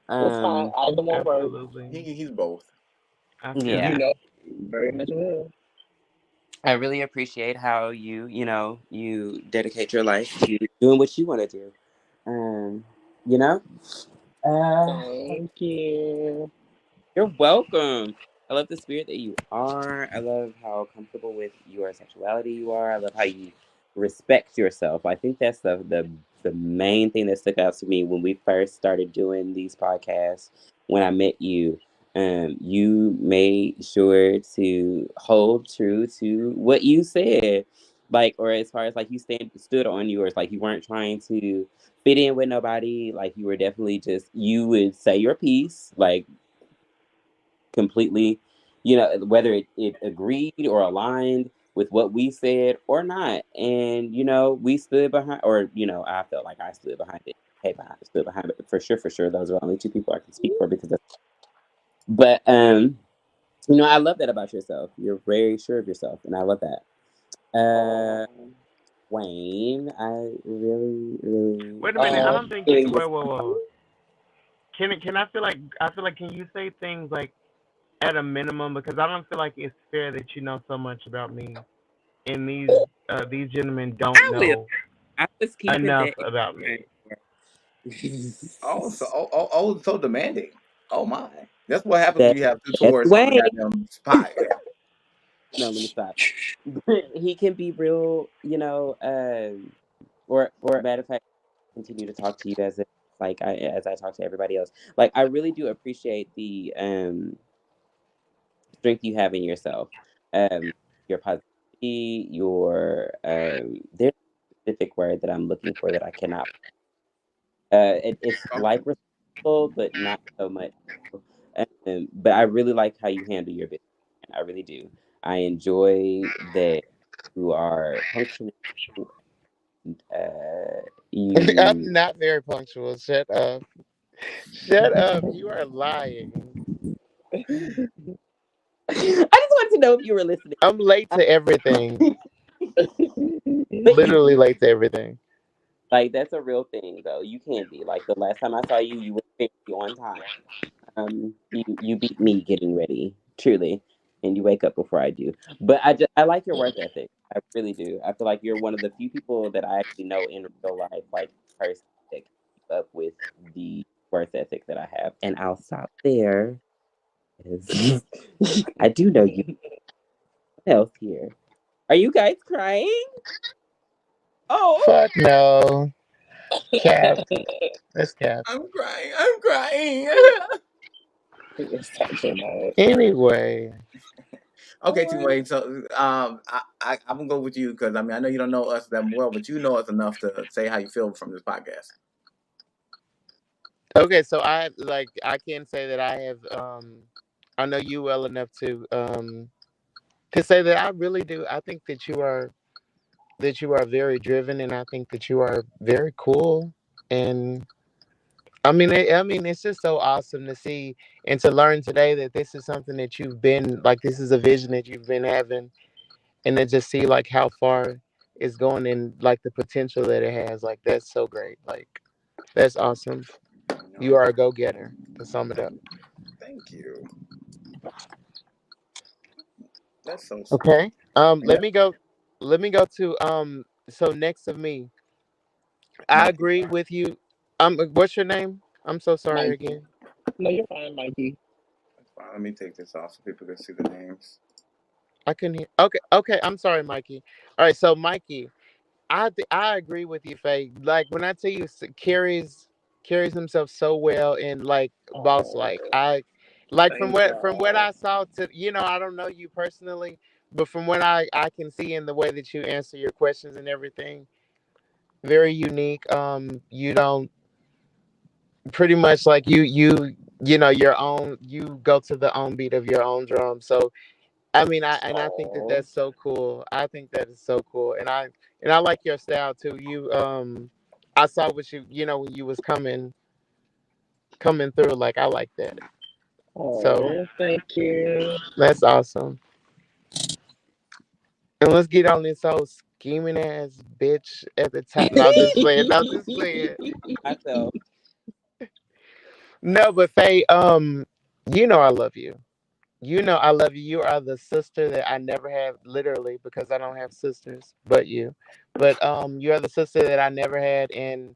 it's fine. Um, Either one works. Absolutely. He's both. I feel You yeah, that. know, very much will. I really appreciate how you dedicate your life to doing what you want to do. Um, you know, uh, Thank you. You're welcome. I love the spirit that you are. I love how comfortable with your sexuality you are. I love how you respect yourself. I think that's the main thing that stuck out to me when we first started doing these podcasts. When I met you, you made sure to hold true to what you said, like, or as far as like you stood on yours, like you weren't trying to fit in with nobody. Like you were definitely just you would say your piece, like completely, whether it agreed or aligned with what we said or not. And, we stood behind, or, I felt like I stood behind it. Hey, stood behind it for sure, for sure. Those are only two people I can speak for because but, I love that about yourself. You're very sure of yourself, and I love that. Uh, Oh, Wayne, I really, really, Wait a minute. I don't think. feeling Wait, this. whoa, whoa. Can I feel like can you say things like at a minimum, because I don't feel like it's fair that you know so much about me and these gentlemen don't I will. know I was keeping enough that about in me. mind. Oh, so demanding. Oh my. That's what happens when That, you have two that's tourists on the Wayne. goddamn spot. No, let me stop. He can be real, or matter of fact, continue to talk to you as I talk to everybody else. Like I really do appreciate the strength you have in yourself, um, your positivity, your there's a specific word that I'm looking for that I cannot. It's like Comfortable. responsible, but not so much. But I really like how you handle your business. I really do. I enjoy that you are punctual. You I'm not very punctual. Shut up. Shut up. You are lying. I just wanted to know if you were listening. I'm late Uh, to everything. but you Literally late to everything. like that's a real thing though. You can be like the last time I saw you, you were very on time. You beat me getting ready, truly, and you wake up before I do. But I like your work ethic. I really do. I feel like you're one of the few people that I actually know in real life, like person that can keep up with the work ethic that I have. And I'll stop there. 'Cause I do know you. What else here? Are you guys crying? Oh, Fuck no. Cap. That's cap. I'm crying. I'm crying. It's such a mess. Anyway, Okay, Team Wade. So, I'm gonna go with you because I mean I know you don't know us that well, but you know us enough to say how you feel from this podcast. okay, so I can say that I know you well enough to say that I really do. I think that you are very driven, and I think that you are very cool. And I mean, it's just so awesome to see and to learn today that this is something that you've been like. This is a vision that you've been having, and then just see like how far it's going and like the potential that it has. Like that's so great. Like that's awesome. You No, are a go getter. To sum it up. thank you. That's so sweet. Okay. Let Yeah. me go. Let me go to So next of me, I Mikey. agree with you. What's your name? I'm so sorry Mikey. again. No, you're fine, Mikey. That's fine. Let me take this off so people can see the names. I couldn't hear. Okay, okay. I'm sorry, Mikey. All right, so Mikey, I agree with you, Faye. Like when I tell you carries himself so well and like boss like Oh, I like thank from what God. I saw to I don't know you personally, but from what I can see in the way that you answer your questions and everything, very unique. You don't pretty much like your own. You go to the own beat of your own drum. So I mean, I think that Oh, that's so cool. I think that is so cool, and I like your style too. I saw what when you was coming through. Like I like that. So oh, thank you. that's awesome. And let's get on this whole scheming ass bitch at the top. No, I'm just playing. No, I'm just playing. Myself. No, but Faye, I love you. You know I love you. You are the sister that I never had, literally, because I don't have sisters but you. But you are the sister that I never had, and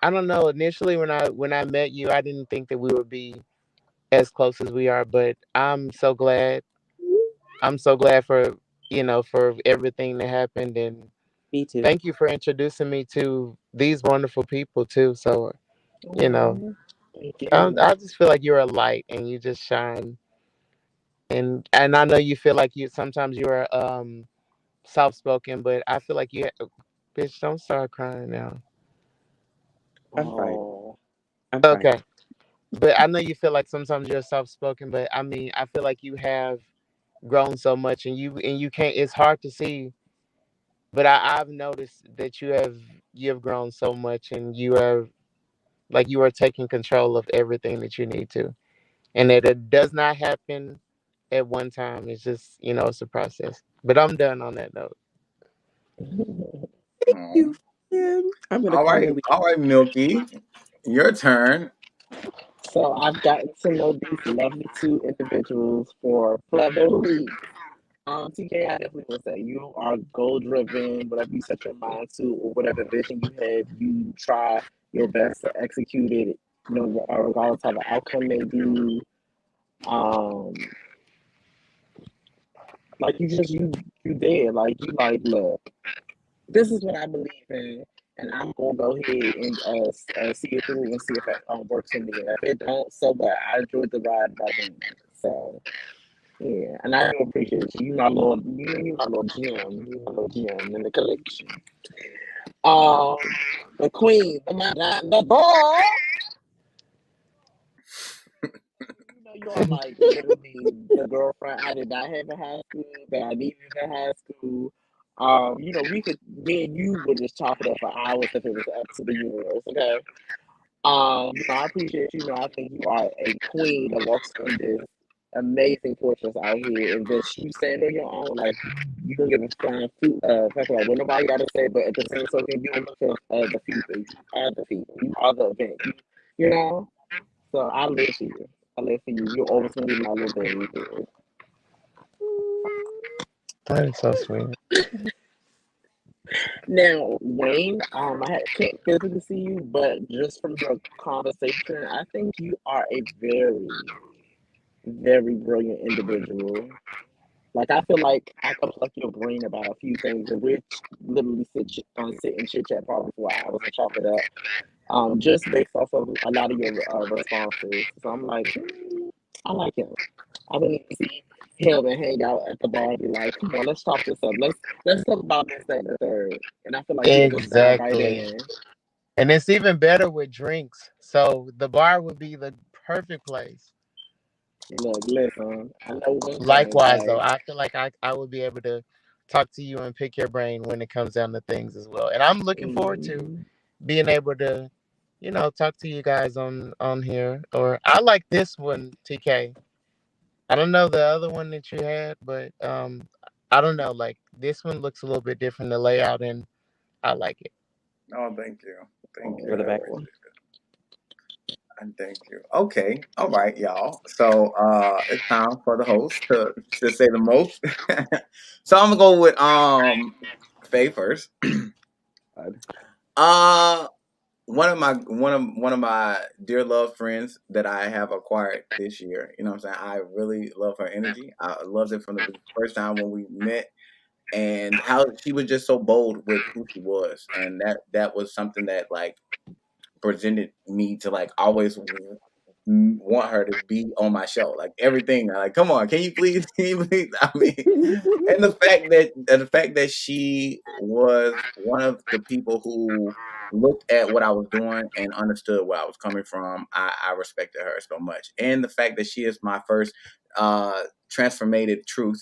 I don't know. Initially, when I met you, I didn't think that we would be as close as we are. But I'm so glad. I'm so glad for for everything that happened, and Me too. thank you for introducing me to these wonderful people too. So you know, Oh, thank you. I just feel like you're a light, and you just shine. And I know you feel like you sometimes you're soft spoken, but I feel like bitch, don't start crying now. I'm fine. Oh, I'm fine. Okay. But I know you feel like sometimes you're soft spoken, but I mean, I feel like you have grown so much, and you can't. It's hard to see, but I've noticed that you have grown so much, and you are taking control of everything that you need to, and that it does not happen at one time. It's just it's a process. But I'm done on that note. Thank Oh. you, Kim. I'm gonna come in with All right, Milky. Your turn. so I've gotten to know these lovely two individuals for several weeks. TK, I definitely would say you are goal driven. Whatever you set your mind to, or whatever vision you have, you try your best to execute it. Regardless of how the outcome may be. Um, like you there. Like you like look. This is what I believe in, and I'm gonna go ahead and see it through and see if it works for me. And if it don't, so but I enjoyed the ride by doing it. So yeah, and I do appreciate you. You my little gem, you my little gem in the collection. Um, the queen, the madame, the boss. You are like literally the girlfriend I did not have in high school that I needed in high school. Me and you would just chop it up for hours if it was up to the universe. Okay. I appreciate you. I think you are a queen that walks in this amazing fortress out here, and just you stand on your own. Like you don't give a flying fuck about what nobody got to say, but at the same token, you don't look for the people. You are the people. You are the event. You know. So I live for you. I live for you. You're always gonna be my little baby girl. That is so sweet. Now, Wayne, can't physically see you, but just from your conversation, I think you are a very, very brilliant individual. Like I feel like I could pluck your brain about a few things, and we'd literally sit and chit chat probably for hours and chop it up, just based off of a lot of your responses. So I'm like, I like him. I wouldn't even see him and hang out at the bar and be like, come on, let's talk this up. Let's talk about this, that, and the third. And I feel like he'll just dive right Exactly. in. And it's even better with drinks. So the bar would be the perfect place. Look, listen, I know one thing. Likewise, though, Hey, I feel like I would be able to talk to you and pick your brain when it comes down to things as well. And I'm looking forward to mm, being able to, talk to you guys on here. Or I like this one, TK. I don't know the other one that you had, but I don't know. Like this one looks a little bit different, the layout, and I like it. Oh, thank you. Thank you. For the I oh, back one. appreciate it. And thank you. Okay. All right, y'all. So it's time for the host to say the most. So I'm gonna go with Faye first. God. Uh one of my dear love friends that I have acquired this year. You know what I'm saying? I really love her energy. I loved it from the first time when we met, and how she was just so bold with who she was, and that was something that like presented me to like always want her to be on my show. Like everything, like, come on, can you please, can you please? I mean, and the fact that she was one of the people who looked at what I was doing and understood where I was coming from, I respected her so much. And the fact that she is my first transformative truth,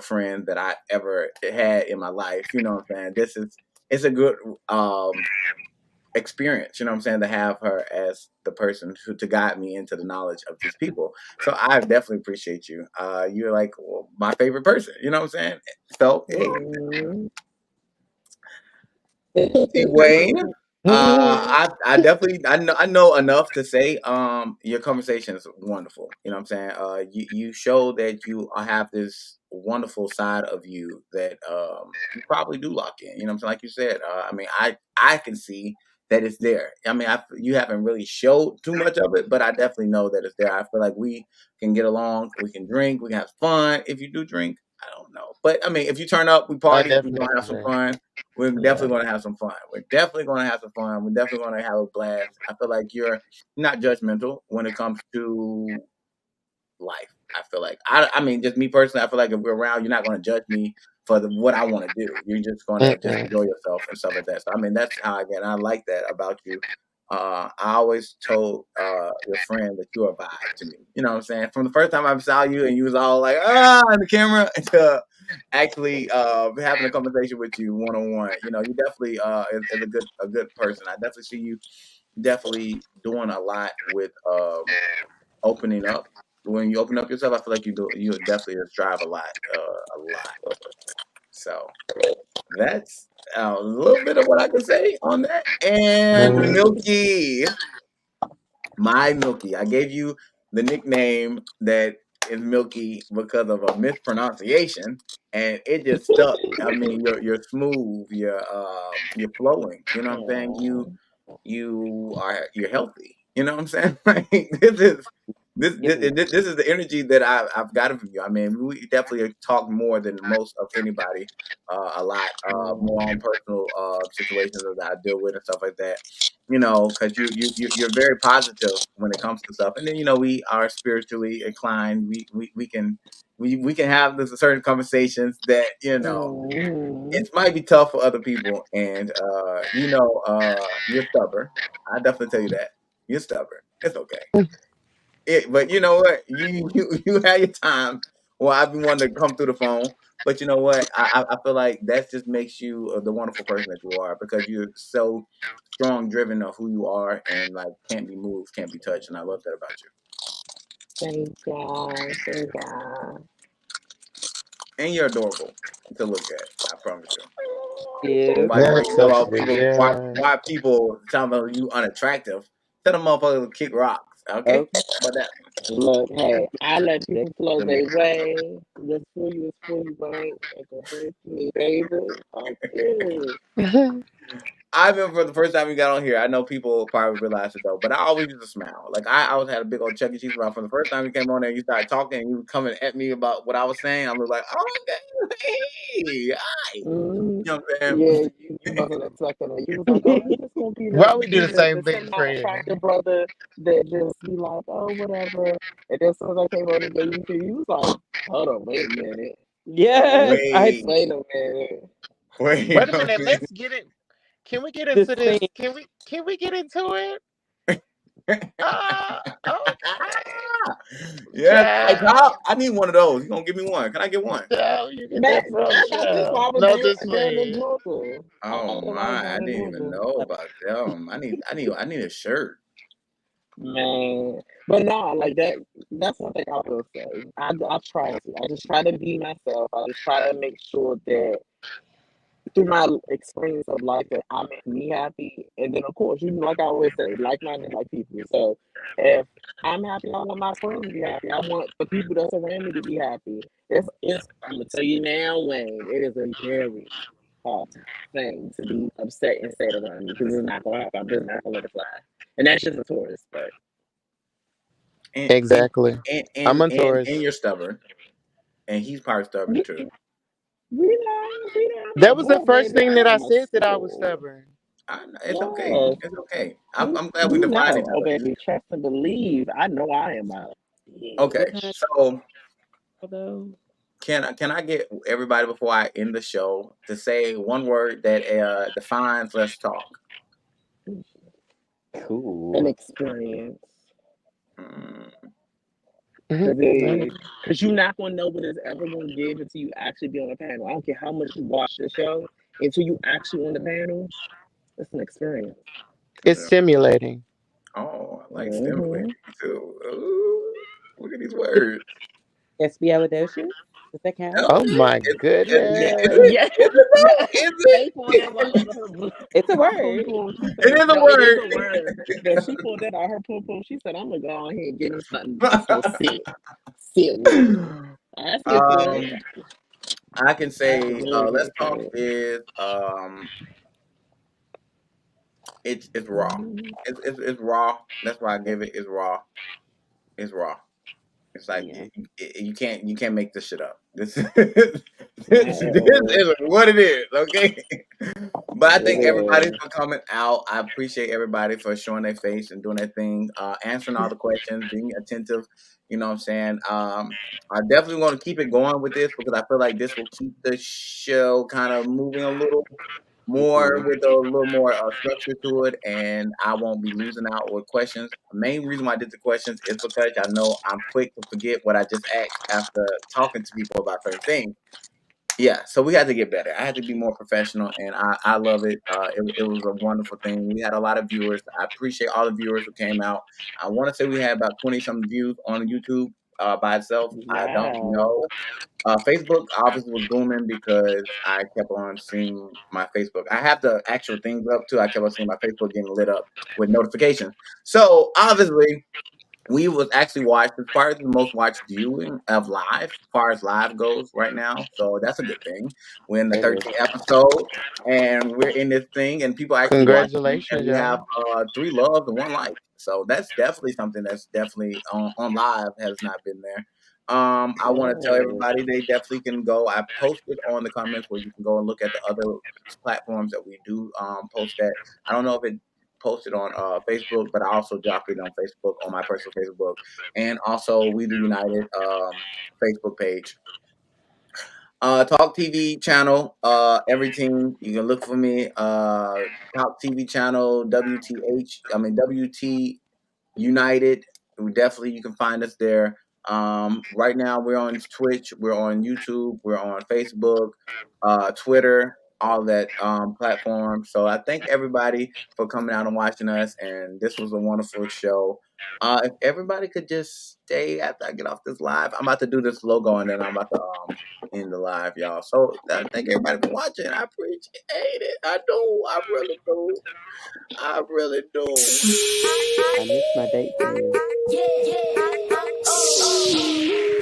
friend that I ever had in my life. You know what I'm saying? It's a good experience, you know what I'm saying, to have her as the person to guide me into the knowledge of these people. So I definitely appreciate you. You're like, well, my favorite person, you know what I'm saying? So hey, Mm. Wayne. I definitely I know enough to say your conversation is wonderful. You know what I'm saying? You show that you have this wonderful side of you that you probably do lock in. You know what I'm saying? Like you said, I mean, I can see that it's there. I mean, you haven't really showed too much of it, but I definitely know that it's there. I feel like we can get along, we can drink, we can have fun. If you do drink, I don't know, but I mean, if you turn up, we I party, we're gonna definitely have some agree. fun. We're Yeah. definitely going to have some fun. We're definitely going to have some fun. We're definitely going to have a blast. I feel like you're not judgmental when it comes to life. I feel like I mean, just me personally, I feel like if we're around, you're not going to judge me for what I want to do. You're just going to just Mm-mm. enjoy yourself and stuff like that. So I mean, that's how I get. And I like that about you. I always told your friend that you're a vibe to me. You know what I'm saying? From the first time I saw you and you was all like on the camera to actually having a conversation with you one on one. You know, you definitely is a good person. I definitely see you definitely doing a lot with opening up. When you open up yourself, I feel like you definitely strive a lot. So that's a little bit of what I can say on that. And Mm. Milky, my Milky, I gave you the nickname that is Milky because of a mispronunciation, and it just stuck. I mean, you're smooth, you're flowing. You know what I'm saying? Oh, You're healthy. You know what I'm saying? Like this is the energy that I've gotten from you. I mean, we definitely talk more than most of anybody, a lot more on personal situations that I deal with and stuff like that. Because you're very positive when it comes to stuff, and then we are spiritually inclined. We can have this certain conversations that mm, it might be tough for other people, and you're stubborn. I definitely tell you that you're stubborn. It's okay. But you know what? You have your time. Well, I've been wanting to come through the phone, but you know what? I feel like that just makes you the wonderful person that you are because you're so strong, driven of who you are, and like can't be moved, can't be touched, and I love that about you. thank God, thank God. And you're adorable to look at. I promise you. Yeah. Everybody That's thinking so about sweet. people, why, Yeah. why people talking about you unattractive. Tell them motherfuckers to kick rocks. Okay? Okay. How about that? Look, hey, I let That's people flow the their way. What's for you is for you, right? Ain't gonna hurt me, baby. I'm good. I remember for the first time we got on here. I know people probably realize it though, but I always used to smile. Like I always had a big old Chuck E. Cheese smile. From the first time you came on there, you started talking, and you were coming at me about what I was saying. I was like, "Oh, okay, hey, hi." You Mm, know what I'm yeah, saying? you wasn't expecting it. You was like, oh, he's just gonna be Why we do the the same thing, semi-attractive friend? brother that just be like, oh, whatever. And then as soon as I came on and gave you to you was like, hold on, wait a minute. Yes, I Wait, Wait a minute. wait Wait a a minute. minute. Let's get it. Can we get the into this? same. Can we get into it? Okay. Yes, hey Ciao. Pop, I need one of those. You gonna give me one? Can I get one? Ciao. You get Man, that from I got this while Ciao. I was No, just down in playing. Georgia. I Oh had it while I was my, I down in didn't even Georgia. know about them. I need a shirt. Man, but no, like that. That's one thing I will say. I try to. I just try to be myself. I just try to make sure that through my experience of life that I make me happy, and then of course, you know, like I always say, like-minded, like people. So if I'm happy, I want my friends to be happy. I want the people that's around me to be happy. It's. I'm gonna tell you now, Wayne. It is a very hard thing to be upset and sad around me because it's not gonna happen. I'm just not gonna let it fly, and that's just a tourist. But And and Exactly. and I'm and on and, Taurus. and you're stubborn, and he's probably stubborn too. we know, I'm That a was the boy, first baby. thing that I I'm a said that I was soul. stubborn. It's okay. Yes, It's okay. we, I'm glad we we defined know. each Oh, other. baby, trust and believe. I know I am a Okay, What kind bitch. so of though? can I get everybody before I end the show to say one word that defines let's talk? An Cool. experience. Mm, Mm-hmm. Because you're not going to know what it's ever going to give until you actually be on the panel. I don't care how much you watch the show, until you actually on the panel, it's an experience. It's yeah. stimulating. Oh, I like Hmm. stimulating too. Ooh, look at these words. Espialidocious? Does that count? Oh Okay. my Is Yeah, goodness. it? yeah, Is it yeah. though? They pulled Is that one out of her book. It's a Her pum word. pum. She it? said, It is a "No, it is word. a word." That she pulled that out her pum pum. She said, "I'm gonna go on here and get him something that's gonna sit with it." That's the um, experience. I can That's a say very good let's talk experience. is it's raw. Mhm. It's raw. That's why I give it. It's raw. It's raw. It's like Yeah. you can't make this shit up. This No, is what it is. Okay. But I it thank everybody is. for coming out. I appreciate everybody for showing their face and doing their thing, answering all the questions, being attentive. You know what I'm saying? I definitely want to keep it going with this because I feel like this will keep the show kind of moving a little more Hmm. with a little more structure to it, and I won't be losing out with questions. The main reason why I did the questions is because I know I'm quick to forget what I just asked after talking to people about certain things. Yeah, so we had to get better. I had to be more professional, and I love it. It was a wonderful thing. We had a lot of viewers. I appreciate all the viewers who came out. I want to say we had about 20 some views on YouTube by itself. I don't Wow. know. Facebook obviously was booming because I kept on seeing my Facebook. I have the actual things up too. I kept on seeing my Facebook getting lit up with notifications. So obviously we was actually watched. It's probably the most watched viewing of live, as far as live goes right now. So that's a good thing. We're in the That is. 13th episode, and we're in this thing, and people are actually watching, Congratulations, and we have y'all. 3 loves and 1 like. So that's definitely something that's definitely on live has not been there. I want to tell Yes. everybody they definitely can go. I posted on the comments where you can go and look at the other platforms that we do post at. I don't know if it posted on Facebook, but I also dropped it on Facebook on my personal Facebook, and also We the United Facebook page. Talk TV channel. Everything you can look for me. Talk TV channel. WTH. I mean WT United. Definitely, you can find us there. Right now, we're on Twitch, we're on YouTube, we're on Facebook, Twitter, all that platform. So I thank everybody for coming out and watching us. And this was a wonderful show. If everybody could just stay after I get off this live, I'm about to do this logo and then I'm about to end the live, y'all. So I thank everybody for watching. I appreciate it. I do. I really do. I really do. I missed my date too. Yeah, yeah, oh, oh,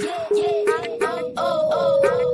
yeah, yeah, oh, oh, oh.